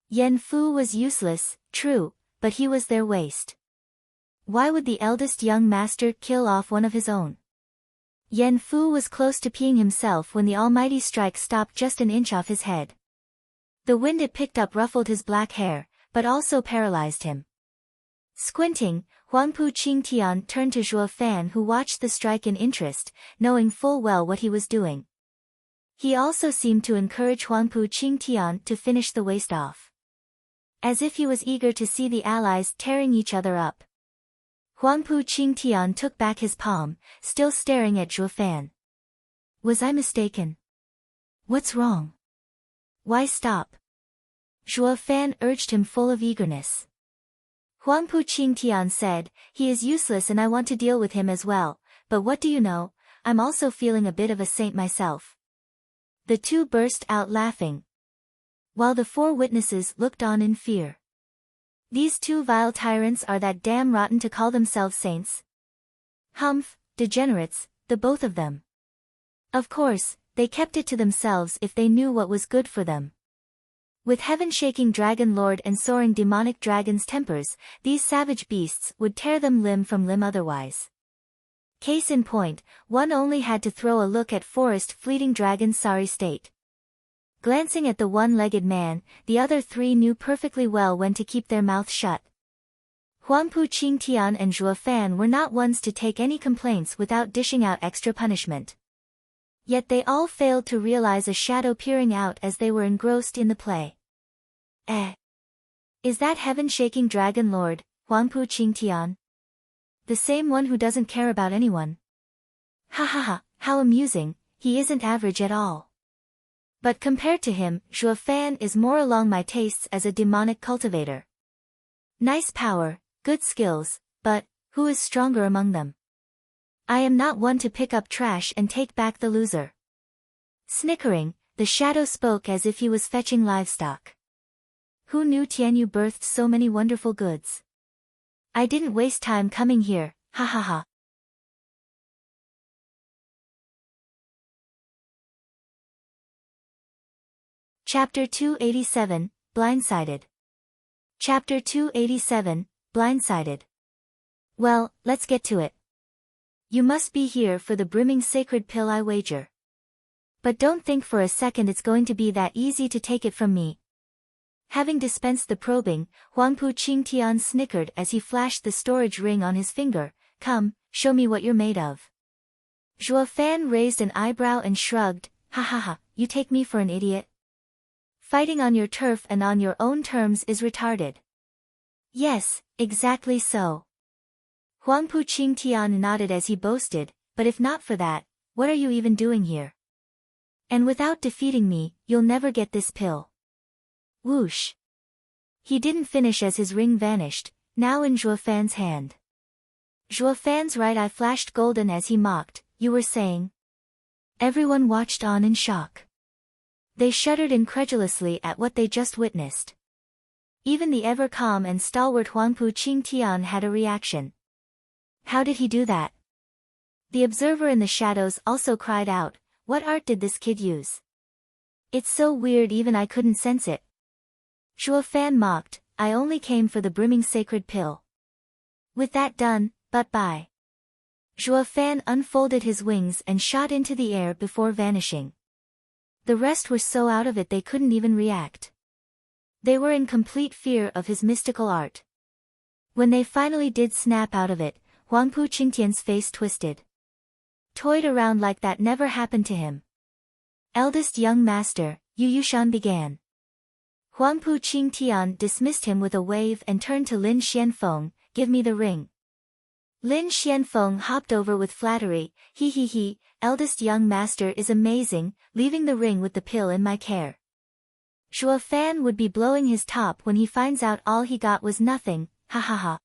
Yen Fu was useless, true, but he was their waste. Why would the eldest young master kill off one of his own? Yen Fu was close to peeing himself when the almighty strike stopped just an inch off his head. The wind it picked up ruffled his black hair, but also paralyzed him. Squinting, Huangpu Qingtian turned to Zhuo Fan who watched the strike in interest, knowing full well what he was doing. He also seemed to encourage Huangpu Qingtian to finish the waste off. As if he was eager to see the allies tearing each other up. Huangpu Qingtian took back his palm, still staring at Zhuo Fan. Was I mistaken? What's wrong? Why stop? Zhuo Fan urged him full of eagerness. Huangpu Qingtian said, he is useless and I want to deal with him as well, but what do you know, I'm also feeling a bit of a saint myself. The two burst out laughing. While the four witnesses looked on in fear. These two vile tyrants are that damn rotten to call themselves saints. Humph, degenerates, the both of them. Of course, they kept it to themselves if they knew what was good for them. With heaven-shaking dragon lord and soaring demonic dragon's tempers, these savage beasts would tear them limb from limb otherwise. Case in point, one only had to throw a look at Forest Fleeting Dragon's sorry state. Glancing at the one-legged man, the other three knew perfectly well when to keep their mouths shut. Huangpu Qingtian and Zhuo Fan were not ones to take any complaints without dishing out extra punishment. Yet they all failed to realize a shadow peering out as they were engrossed in the play. Is that heaven-shaking dragon lord, Huangpu Qingtian? The same one who doesn't care about anyone. Ha ha ha, how amusing, he isn't average at all. But compared to him, Zhuo Fan is more along my tastes as a demonic cultivator. Nice power, good skills, but, who is stronger among them? I am not one to pick up trash and take back the loser. Snickering, the shadow spoke as if he was fetching livestock. Who knew Tianyu birthed so many wonderful goods? I didn't waste time coming here, ha ha ha. Chapter 287, Blindsided. Chapter 287, Blindsided. Well, let's get to it. You must be here for the brimming sacred pill I wager. But don't think for a second it's going to be that easy to take it from me. Having dispensed the probing, Huangpu Qingtian snickered as he flashed the storage ring on his finger. Come, show me what you're made of. Zhuo Fan raised an eyebrow and shrugged. Ha ha ha, you take me for an idiot? Fighting on your turf and on your own terms is retarded. Yes, exactly so. Huangpu Qingtian nodded as he boasted, but if not for that, what are you even doing here? And without defeating me, you'll never get this pill. Whoosh. He didn't finish as his ring vanished, now in Zhuo Fan's hand. Zhuo Fan's right eye flashed golden as he mocked. You were saying? Everyone watched on in shock. They shuddered incredulously at what they just witnessed. Even the ever-calm and stalwart Huangpu Qingtian had a reaction. How did he do that? The observer in the shadows also cried out, what art did this kid use? It's so weird even I couldn't sense it. Zhuo Fan mocked, I only came for the brimming sacred pill. With that done, bye. Zhuo Fan unfolded his wings and shot into the air before vanishing. The rest were so out of it they couldn't even react. They were in complete fear of his mystical art. When they finally did snap out of it, Huangpu Qingtian's face twisted. Toyed around like that never happened to him. Eldest young master, Yu Yushan began. Huangpu Qingtian dismissed him with a wave and turned to Lin Xianfeng, give me the ring. Lin Xianfeng hopped over with flattery, he, eldest young master is amazing, leaving the ring with the pill in my care. Zhuo Fan would be blowing his top when he finds out all he got was nothing, ha ha ha.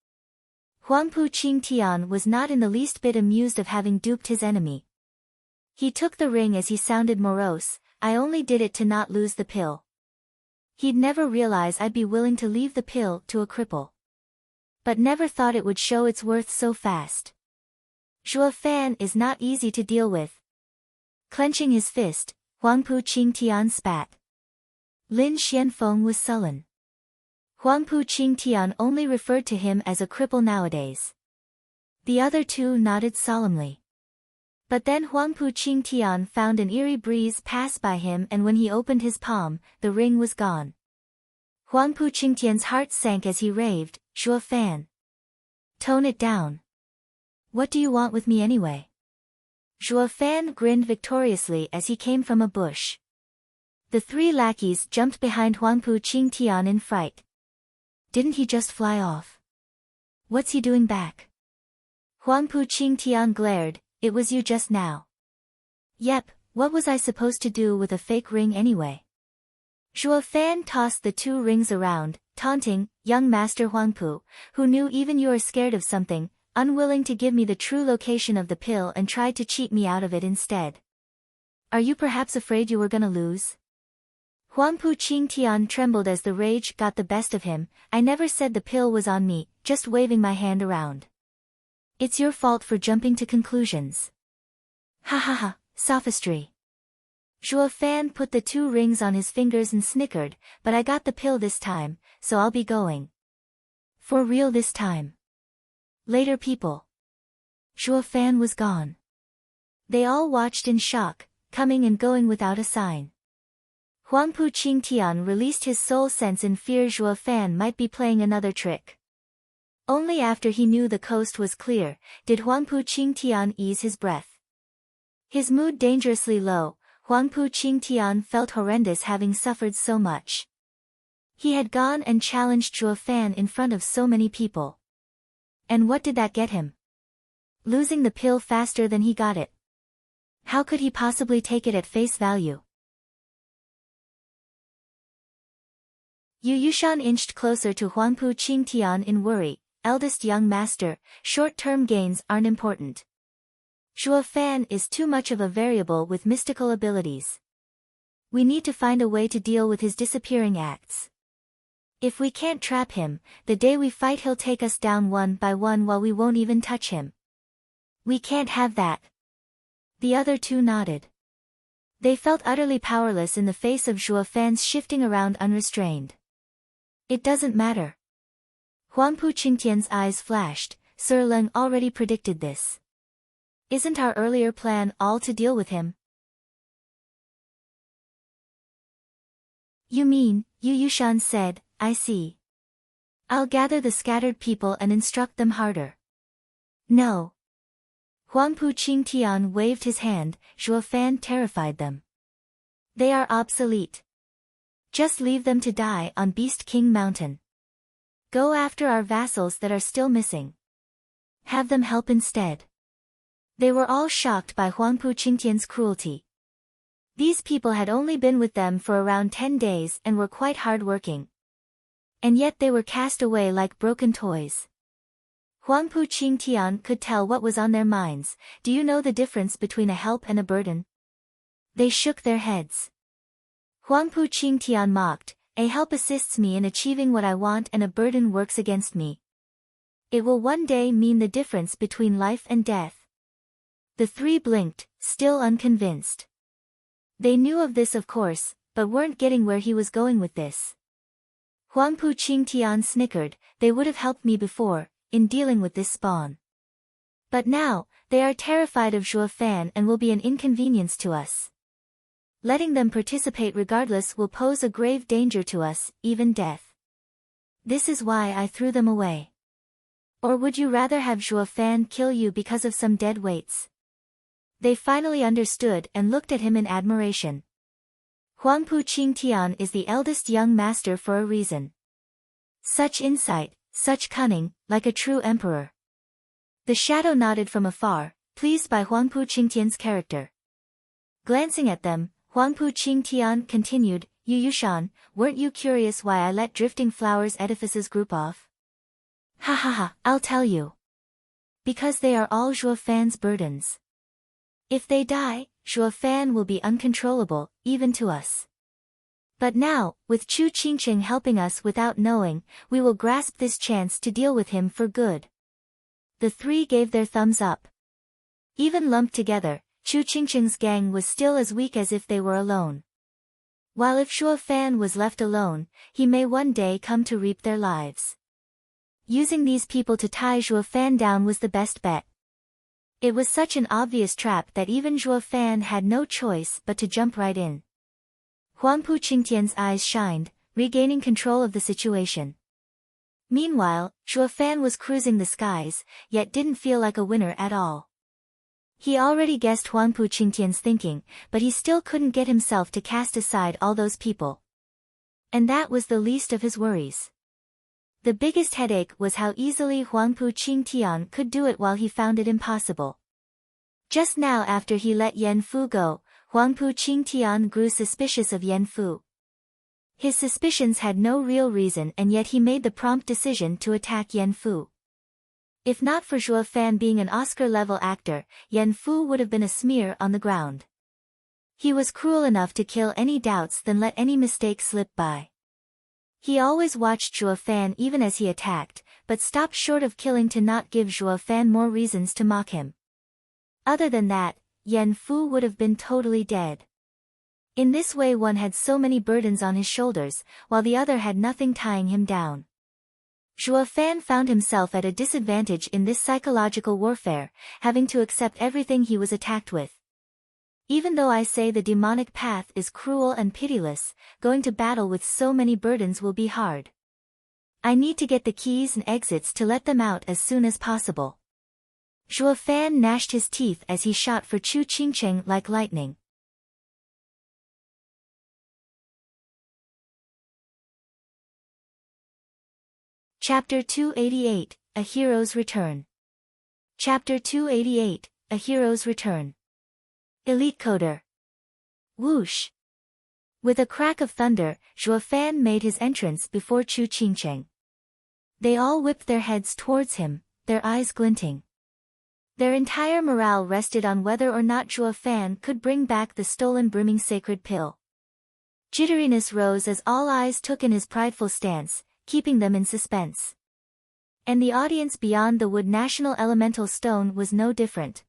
Huangpu Qingtian was not in the least bit amused of having duped his enemy. He took the ring as he sounded morose, I only did it to not lose the pill. He'd never realize I'd be willing to leave the pill to a cripple. But never thought it would show its worth so fast. Zhuo Fan is not easy to deal with. Clenching his fist, Huangpu Qingtian spat. Lin Xianfeng was sullen. Huangpu Qingtian only referred to him as a cripple nowadays. The other two nodded solemnly. But then Huangpu Qingtian found an eerie breeze pass by him and when he opened his palm, the ring was gone. Huangpu Qingtian's heart sank as he raved, Zhuo Fan. Tone it down. What do you want with me anyway? Zhuo Fan grinned victoriously as he came from a bush. The three lackeys jumped behind Huangpu Qingtian in fright. Didn't he just fly off? What's he doing back? Huangpu Qingtian glared, it was you just now. Yep, what was I supposed to do with a fake ring anyway? Zhuo Fan tossed the two rings around, taunting, young master Huangpu, who knew even you are scared of something, unwilling to give me the true location of the pill and tried to cheat me out of it instead. Are you perhaps afraid you were gonna lose? Huangpu Qingtian trembled as the rage got the best of him, I never said the pill was on me, just waving my hand around. It's your fault for jumping to conclusions. Ha ha ha, sophistry. Zhuo Fan put the two rings on his fingers and snickered, but I got the pill this time, so I'll be going. For real this time. Later people. Zhuo Fan was gone. They all watched in shock, coming and going without a sign. Huangpu Qingtian released his soul sense in fear Zhuo Fan might be playing another trick. Only after he knew the coast was clear, did Huangpu Qingtian ease his breath. His mood dangerously low, Huangpu Qingtian felt horrendous having suffered so much. He had gone and challenged Zhuo Fan in front of so many people. And what did that get him? Losing the pill faster than he got it. How could he possibly take it at face value? Yu Yushan inched closer to Huangpu Qingtian in worry, eldest young master, short-term gains aren't important. Zhuo Fan is too much of a variable with mystical abilities. We need to find a way to deal with his disappearing acts. If we can't trap him, the day we fight he'll take us down one by one while we won't even touch him. We can't have that. The other two nodded. They felt utterly powerless in the face of Zhuo Fan's shifting around unrestrained. It doesn't matter. Huangpu Qingtian's eyes flashed, Sir Leng already predicted this. Isn't our earlier plan all to deal with him? You mean, Yu Yushan said, I see. I'll gather the scattered people and instruct them harder. No. Huangpu Qingtian waved his hand, Zhuo Fan terrified them. They are obsolete. Just leave them to die on Beast King Mountain. Go after our vassals that are still missing. Have them help instead. They were all shocked by Huangpu Qingtian's cruelty. These people had only been with them for around 10 days and were quite hard-working. And yet they were cast away like broken toys. Huangpu Qingtian could tell what was on their minds. Do you know the difference between a help and a burden? They shook their heads. Huangpu Qingtian mocked, a help assists me in achieving what I want and a burden works against me. It will one day mean the difference between life and death. The three blinked, still unconvinced. They knew of this of course, but weren't getting where he was going with this. Huangpu Qingtian snickered, they would have helped me before, in dealing with this spawn. But now, they are terrified of Zhuo Fan and will be an inconvenience to us. Letting them participate regardless will pose a grave danger to us, even death. This is why I threw them away. Or would you rather have Zhuo Fan kill you because of some dead weights? They finally understood and looked at him in admiration. Huangpu Qingtian is the eldest young master for a reason. Such insight, such cunning, like a true emperor. The shadow nodded from afar, pleased by Huangpu Qingtian's character. Glancing at them, Huangpu Qingtian continued, Yu Yushan, weren't you curious why I let Drifting Flowers edifices group off? Ha ha ha, I'll tell you. Because they are all Zhuo Fan's burdens. If they die, Zhuo Fan will be uncontrollable, even to us. But now, with Chu Qingqing helping us without knowing, we will grasp this chance to deal with him for good. The three gave their thumbs up. Even lumped together, Chu Qingqing's gang was still as weak as if they were alone. While if Zhuo Fan was left alone, he may one day come to reap their lives. Using these people to tie Zhuo Fan down was the best bet. It was such an obvious trap that even Zhuo Fan had no choice but to jump right in. Huangpu Qingtian's eyes shined, regaining control of the situation. Meanwhile, Zhuo Fan was cruising the skies, yet didn't feel like a winner at all. He already guessed Huangpu Qingtian's thinking, but he still couldn't get himself to cast aside all those people. And that was the least of his worries. The biggest headache was how easily Huangpu Qingtian could do it while he found it impossible. Just now after he let Yan Fu go, Huangpu Qingtian grew suspicious of Yan Fu. His suspicions had no real reason and yet he made the prompt decision to attack Yan Fu. If not for Zhuo Fan being an Oscar-level actor, Yan Fu would have been a smear on the ground. He was cruel enough to kill any doubts than let any mistake slip by. He always watched Zhuo Fan even as he attacked, but stopped short of killing to not give Zhuo Fan more reasons to mock him. Other than that, Yan Fu would have been totally dead. In this way one had so many burdens on his shoulders, while the other had nothing tying him down. Zhuo Fan found himself at a disadvantage in this psychological warfare, having to accept everything he was attacked with. Even though I say the demonic path is cruel and pitiless, going to battle with so many burdens will be hard. I need to get the keys and exits to let them out as soon as possible. Zhuo Fan gnashed his teeth as he shot for Chu Qingqing like lightning. Chapter 288, A Hero's Return. Chapter 288, A Hero's Return. Elite Coder. Whoosh! With a crack of thunder, Zhuo Fan made his entrance before Chu Qingqing. They all whipped their heads towards him, their eyes glinting. Their entire morale rested on whether or not Zhuo Fan could bring back the stolen brimming sacred pill. Jitteriness rose as all eyes took in his prideful stance, keeping them in suspense. And the audience beyond the Wood National Elemental Stone was no different.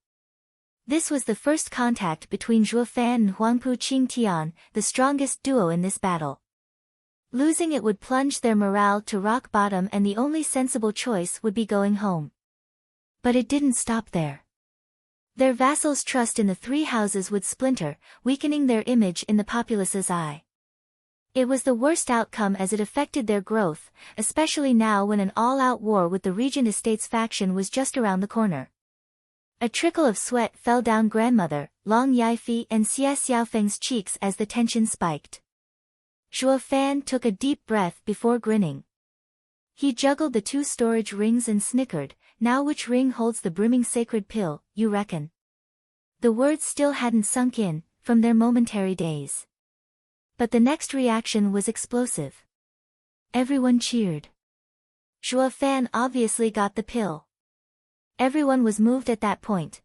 This was the first contact between Zhuo Fan and Huangpu Qingtian, the strongest duo in this battle. Losing it would plunge their morale to rock bottom and the only sensible choice would be going home. But it didn't stop there. Their vassals' trust in the three houses would splinter, weakening their image in the populace's eye. It was the worst outcome as it affected their growth, especially now when an all-out war with the Regent Estates faction was just around the corner. A trickle of sweat fell down grandmother, Long Yifei and Xia Xiaofeng's cheeks as the tension spiked. Zhuo Fan took a deep breath before grinning. He juggled the 2 storage rings and snickered, "Now which ring holds the brimming sacred pill, you reckon?" The words still hadn't sunk in, from their momentary daze. But the next reaction was explosive. Everyone cheered. Zhuo Fan obviously got the pill. Everyone was moved at that point.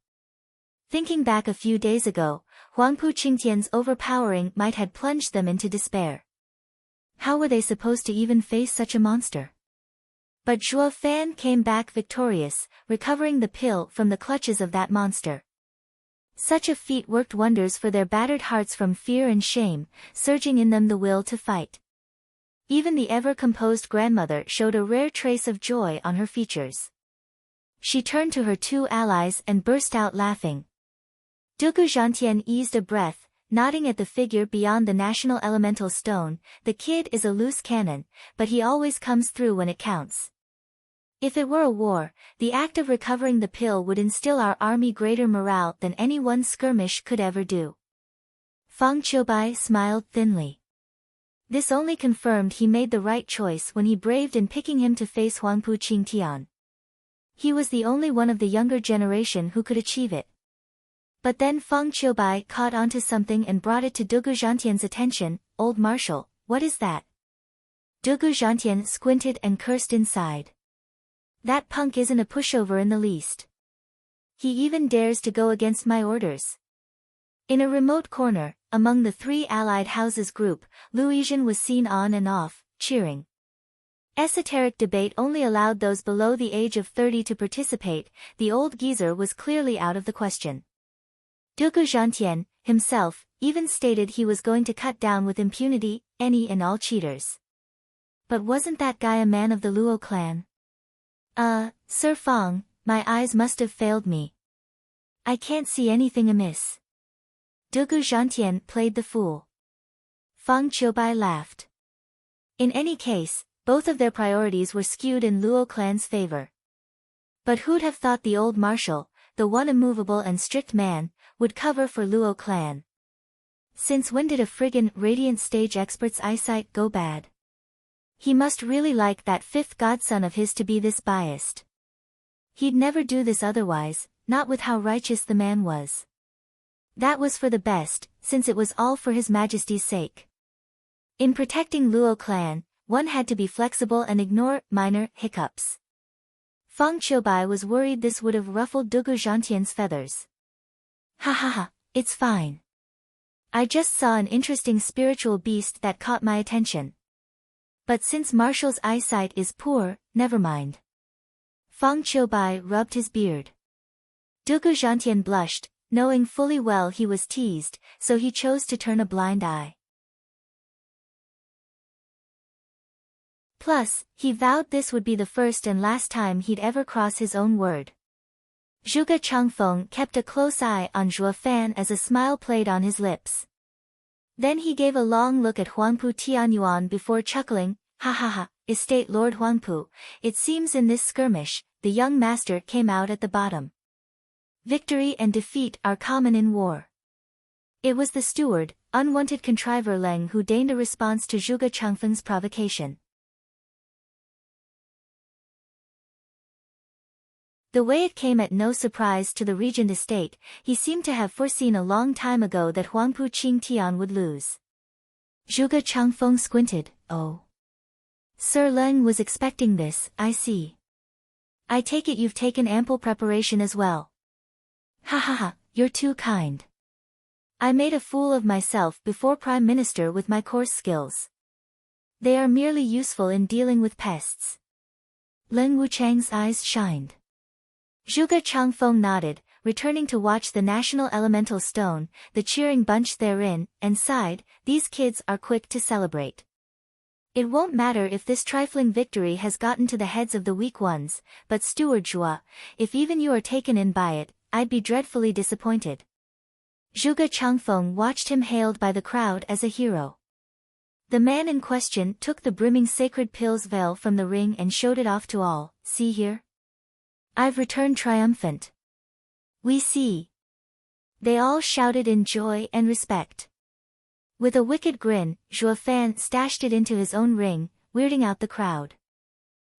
Thinking back a few days ago, Huangpu Qingtian's overpowering might had plunged them into despair. How were they supposed to even face such a monster? But Zhuo Fan came back victorious, recovering the pill from the clutches of that monster. Such a feat worked wonders for their battered hearts from fear and shame, surging in them the will to fight. Even the ever-composed grandmother showed a rare trace of joy on her features. She turned to her 2 allies and burst out laughing. Dugu Zhantian eased a breath, nodding at the figure beyond the national elemental stone. "The kid is a loose cannon, but he always comes through when it counts. If it were a war, the act of recovering the pill would instill our army greater morale than any one skirmish could ever do." Fang Qiubai smiled thinly. This only confirmed he made the right choice when he braved in picking him to face Huangpu Qingtian. He was the only one of the younger generation who could achieve it. But then Fang Qiubai caught onto something and brought it to Dugu Zhantian's attention. "Old Marshal, what is that?" Dugu Zhantian squinted and cursed inside. "That punk isn't a pushover in the least. He even dares to go against my orders." In a remote corner, among the 3 allied houses group, Luizhen was seen on and off, cheering. Esoteric debate only allowed those below the age of 30 to participate. The old geezer was clearly out of the question. Dugu Zhantian, himself, even stated he was going to cut down with impunity any and all cheaters. But wasn't that guy a man of the Luo clan? Sir Fang, my eyes must have failed me. I can't see anything amiss." Dugu Zhantian played the fool. Fang Qiubai laughed. In any case, both of their priorities were skewed in Luo clan's favor. But who'd have thought the old marshal, the one immovable and strict man, would cover for Luo clan? Since when did a friggin' radiant stage expert's eyesight go bad? He must really like that 5th godson of his to be this biased. He'd never do this otherwise, not with how righteous the man was. That was for the best, since it was all for His Majesty's sake. In protecting Luo clan, one had to be flexible and ignore minor hiccups. Fang Qiubai was worried this would have ruffled Dugu Zhantian's feathers. "Ha ha ha, it's fine. I just saw an interesting spiritual beast that caught my attention. But since Marshall's eyesight is poor, never mind." Fang Qiubai rubbed his beard. Dugu Zhantian blushed, knowing fully well he was teased, so he chose to turn a blind eye. Plus, he vowed this would be the first and last time he'd ever cross his own word. Zhuge Changfeng kept a close eye on Zhuo Fan as a smile played on his lips. Then he gave a long look at Huangpu Tianyuan before chuckling. "Ha ha ha, Estate Lord Huangpu, it seems in this skirmish, the young master came out at the bottom. Victory and defeat are common in war." It was the steward, unwanted contriver Leng who deigned a response to Zhuge Changfeng's provocation. The way it came at no surprise to the Regent estate, he seemed to have foreseen a long time ago that Huangpu Qingtian would lose. Zhuge Changfeng squinted. "Oh. Sir Leng was expecting this, I see. I take it you've taken ample preparation as well." "Ha ha ha, you're too kind. I made a fool of myself before Prime Minister with my coarse skills. They are merely useful in dealing with pests." Leng Wuchang's eyes shined. Zhuge Changfeng nodded, returning to watch the national elemental stone, the cheering bunch therein, and sighed. "These kids are quick to celebrate. It won't matter if this trifling victory has gotten to the heads of the weak ones, but Steward Zhua, if even you are taken in by it, I'd be dreadfully disappointed." Zhuge Changfeng watched him hailed by the crowd as a hero. The man in question took the brimming sacred pill's veil from the ring and showed it off to all. See here? I've returned triumphant. We see. They all shouted in joy and respect. With a wicked grin, Zhuo Fan stashed it into his own ring, weirding out the crowd.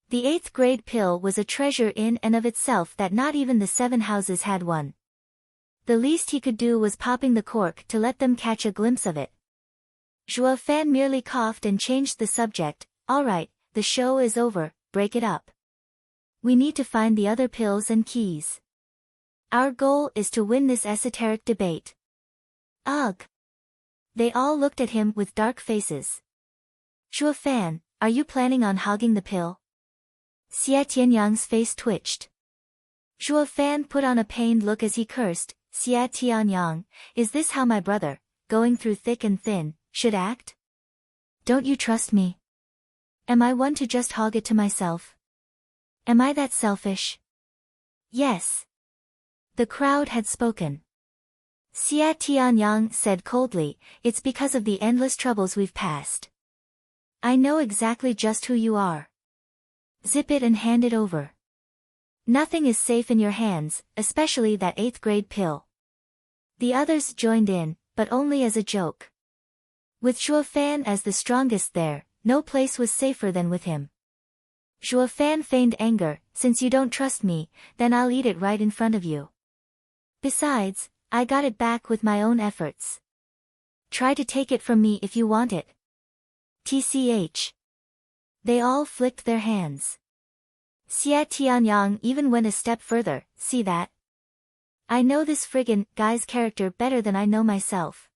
The 8th grade pill was a treasure in and of itself that not even the 7 houses had one. The least he could do was popping the cork to let them catch a glimpse of it. Zhuo Fan merely coughed and changed the subject. All right, the show is over, break it up. We need to find the other pills and keys. Our goal is to win this esoteric debate. Ugh. They all looked at him with dark faces. Zhuo Fan, are you planning on hogging the pill? Xie Tianyang's face twitched. Zhuo Fan put on a pained look as he cursed. Xie Tianyang, is this how my brother, going through thick and thin, should act? Don't you trust me? Am I one to just hog it to myself? Am I that selfish? Yes. The crowd had spoken. Xie Tianyang said coldly, it's because of the endless troubles we've passed. I know exactly just who you are. Zip it and hand it over. Nothing is safe in your hands, especially that 8th grade pill. The others joined in, but only as a joke. With Zhuo Fan as the strongest there, no place was safer than with him. Zhuo Fan feigned anger, since you don't trust me, then I'll eat it right in front of you. Besides, I got it back with my own efforts. Try to take it from me if you want it. TCH. They all flicked their hands. Xie Tianyang even went a step further, see that? I know this friggin' guy's character better than I know myself.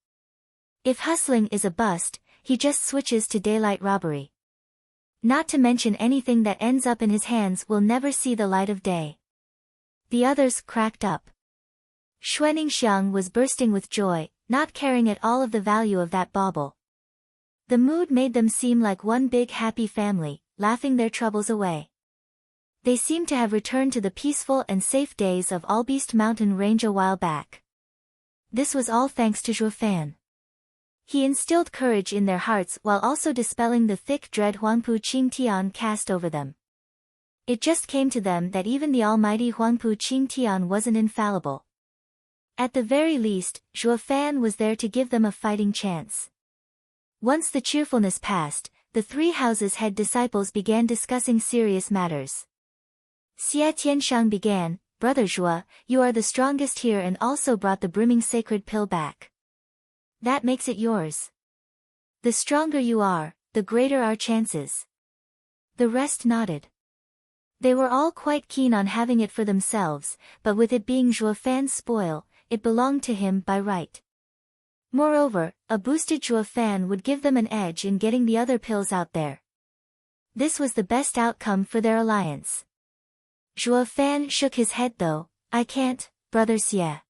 If hustling is a bust, he just switches to daylight robbery. Not to mention anything that ends up in his hands will never see the light of day. The others cracked up. Xuaningxiang was bursting with joy, not caring at all of the value of that bauble. The mood made them seem like one big happy family, laughing their troubles away. They seemed to have returned to the peaceful and safe days of Allbeast Mountain Range a while back. This was all thanks to Zhuo Fan. He instilled courage in their hearts while also dispelling the thick dread Huangpu Qingtian cast over them. It just came to them that even the almighty Huangpu Qingtian wasn't infallible. At the very least, Zhuo Fan was there to give them a fighting chance. Once the cheerfulness passed, the 3 houses' head disciples began discussing serious matters. Xie Tianshang began, Brother Zhuo, you are the strongest here and also brought the brimming sacred pill back. That makes it yours. The stronger you are, the greater our chances. The rest nodded. They were all quite keen on having it for themselves, but with it being Zhuo Fan's spoil, it belonged to him by right. Moreover, a boosted Zhuo Fan would give them an edge in getting the other pills out there. This was the best outcome for their alliance. Zhuo Fan shook his head though, I can't, Brother Xie.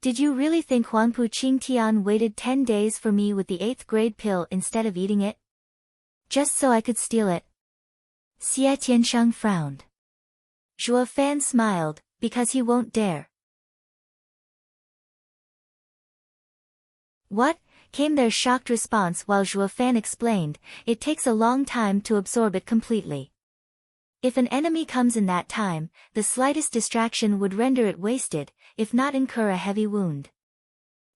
Did you really think Huangpu Qingtian waited 10 days for me with the 8th grade pill instead of eating it? Just so I could steal it? Xie Tianshang frowned. Zhuo Fan smiled, because he won't dare. What? Came their shocked response while Zhuo Fan explained, it takes a long time to absorb it completely. If an enemy comes in that time, the slightest distraction would render it wasted, if not incur a heavy wound.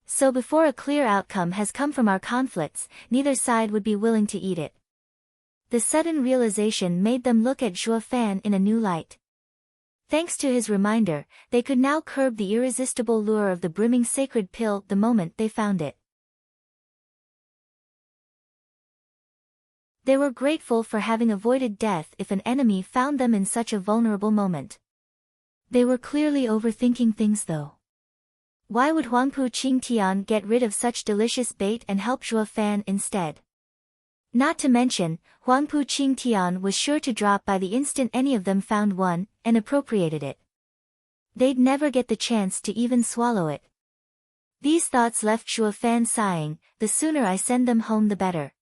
So before a clear outcome has come from our conflicts, neither side would be willing to eat it. The sudden realization made them look at Zhuo Fan in a new light. Thanks to his reminder, they could now curb the irresistible lure of the brimming sacred pill the moment they found it. They were grateful for having avoided death if an enemy found them in such a vulnerable moment. They were clearly overthinking things though. Why would Huangpu Qingtian get rid of such delicious bait and help Zhuo Fan instead? Not to mention, Huangpu Qingtian was sure to drop by the instant any of them found one, and appropriated it. They'd never get the chance to even swallow it. These thoughts left Zhuo Fan sighing, the sooner I send them home the better.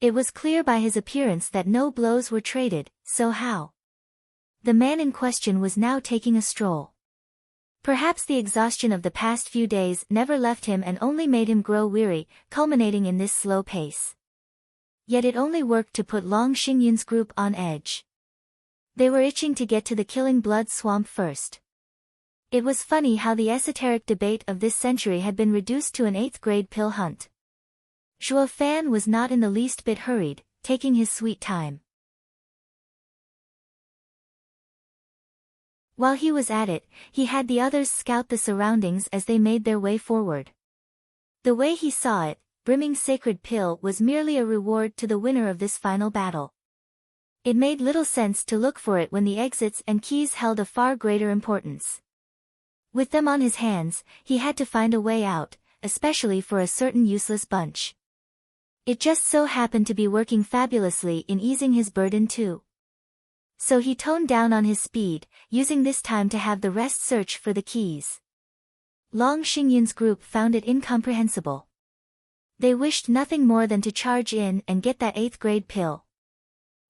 It was clear by his appearance that no blows were traded, so how? The man in question was now taking a stroll. Perhaps the exhaustion of the past few days never left him and only made him grow weary, culminating in this slow pace. Yet it only worked to put Long Xingyun's group on edge. They were itching to get to the Killing Blood Swamp first. It was funny how the esoteric debate of this century had been reduced to an 8th grade pill hunt. Zhuo Fan was not in the least bit hurried, taking his sweet time. While he was at it, he had the others scout the surroundings as they made their way forward. The way he saw it, brimming sacred pill was merely a reward to the winner of this final battle. It made little sense to look for it when the exits and keys held a far greater importance. With them on his hands, he had to find a way out, especially for a certain useless bunch. It just so happened to be working fabulously in easing his burden too. So he toned down on his speed, using this time to have the rest search for the keys. Long Xingyun's group found it incomprehensible. They wished nothing more than to charge in and get that 8th grade pill.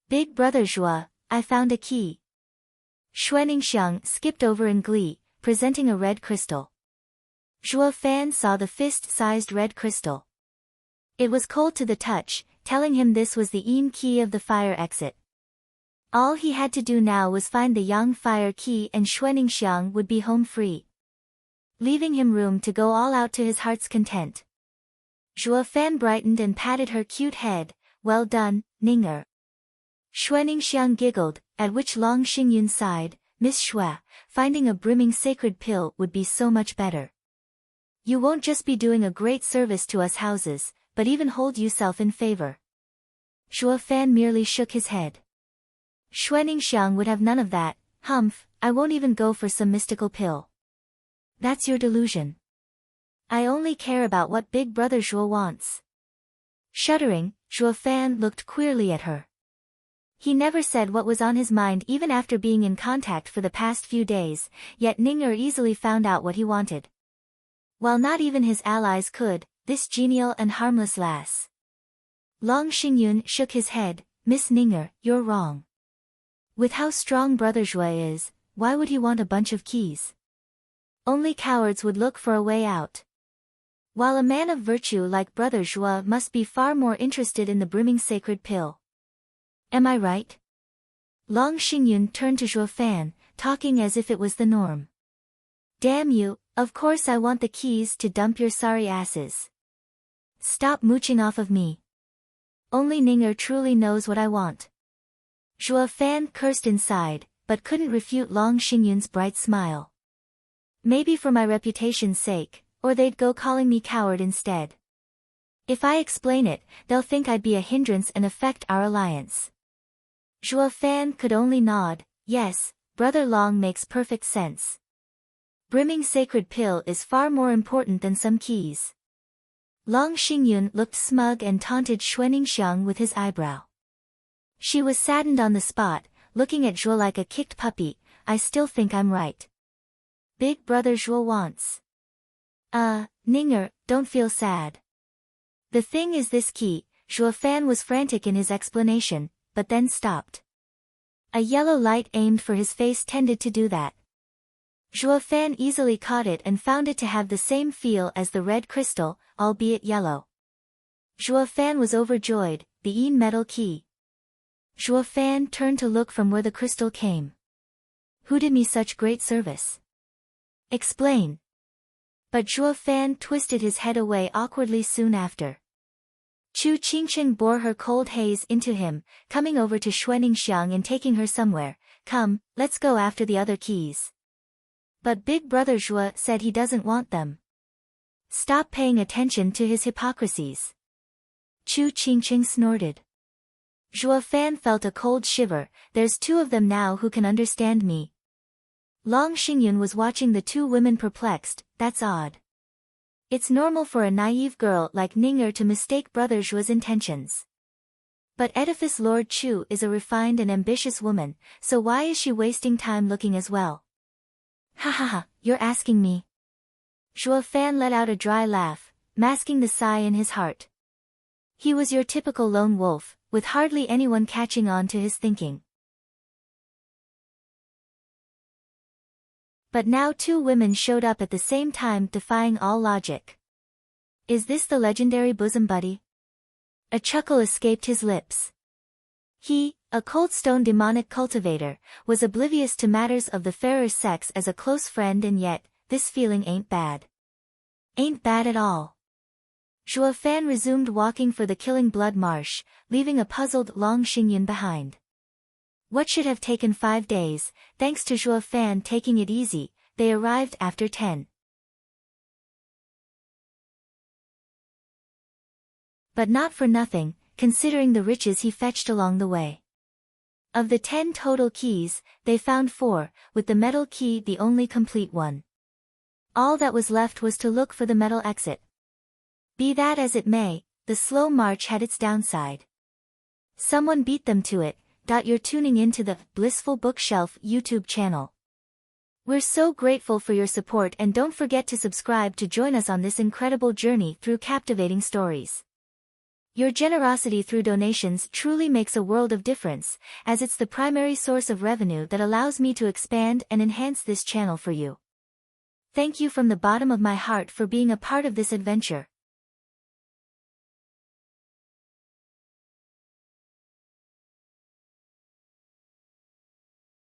Big brother Zhuo, I found a key. Xuaningxiang skipped over in glee, presenting a red crystal. Zhuo Fan saw the fist-sized red crystal. It was cold to the touch, telling him this was the Yin key of the fire exit. All he had to do now was find the Yang fire key and Xuaningxiang would be home free, leaving him room to go all out to his heart's content. Zhuo Fan brightened and patted her cute head. Well done, Ninger. Xuaningxiang giggled, at which Long Xingyun sighed, Miss Xue, finding a brimming sacred pill would be so much better. You won't just be doing a great service to us houses, but even hold yourself in favor. Zhuo Fan merely shook his head. Xuaningxiang would have none of that. Humph, I won't even go for some mystical pill. That's your delusion. I only care about what big brother Zhuo wants. Shuddering, Zhuo Fan looked queerly at her. He never said what was on his mind even after being in contact for the past few days, yet Ninger easily found out what he wanted. While not even his allies could, this genial and harmless lass. Long Xingyun shook his head, Miss Ninger, you're wrong. With how strong brother Zhuo is, why would he want a bunch of keys? Only cowards would look for a way out. While a man of virtue like brother Zhuo must be far more interested in the brimming sacred pill. Am I right? Long Xingyun turned to Zhuo Fan, talking as if it was the norm. Damn you, of course I want the keys to dump your sorry asses. Stop mooching off of me. Only Ninger truly knows what I want. Zhuo Fan cursed inside, but couldn't refute Long Xingyun's bright smile. Maybe for my reputation's sake, or they'd go calling me coward instead. If I explain it, they'll think I'd be a hindrance and affect our alliance. Zhuo Fan could only nod, yes, brother Long makes perfect sense. Brimming sacred pill is far more important than some keys. Long Xingyun looked smug and taunted Xuaningxiang with his eyebrow. She was saddened on the spot, looking at Zhuo like a kicked puppy. I still think I'm right. Big brother Zhuo wants. Ninger, don't feel sad. The thing is this key. Zhuo Fan was frantic in his explanation, but then stopped. A yellow light aimed for his face tended to do that. Zhuo Fan easily caught it and found it to have the same feel as the red crystal, albeit yellow. Zhuo Fan was overjoyed, the Yin metal key. Zhuo Fan turned to look from where the crystal came. Who did me such great service? Explain. But Zhuo Fan twisted his head away awkwardly soon after. Chu Qingchen bore her cold haze into him, coming over to Xuaningxiang and taking her somewhere. Come, let's go after the other keys. But big brother Zhuo said he doesn't want them. Stop paying attention to his hypocrisies. Chu Qingchen snorted. Zhuo Fan felt a cold shiver. There's two of them now who can understand me. Long Xingyun was watching the two women perplexed. That's odd. It's normal for a naive girl like Ninger to mistake brother Zhuo's intentions. But Edifice Lord Chu is a refined and ambitious woman, so why is she wasting time looking as well? Ha ha ha, you're asking me. Zhuo Fan let out a dry laugh, masking the sigh in his heart. He was your typical lone wolf, with hardly anyone catching on to his thinking. But now two women showed up at the same time, defying all logic. Is this the legendary bosom buddy? A chuckle escaped his lips. He, a cold-stone demonic cultivator, was oblivious to matters of the fairer sex as a close friend, and yet, this feeling ain't bad. Ain't bad at all. Zhuo Fan resumed walking for the Killing Blood Marsh, leaving a puzzled Long Xingyun behind. What should have taken 5 days, thanks to Zhuo Fan taking it easy, they arrived after 10. But not for nothing, considering the riches he fetched along the way. Of the 10 total keys, they found 4, with the metal key the only complete one. All that was left was to look for the metal exit. Be that as it may, the slow march had its downside. Someone beat them to it. You're tuning into the Blissful Bookshelf YouTube channel. We're so grateful for your support, and don't forget to subscribe to join us on this incredible journey through captivating stories. Your generosity through donations truly makes a world of difference, as it's the primary source of revenue that allows me to expand and enhance this channel for you. Thank you from the bottom of my heart for being a part of this adventure.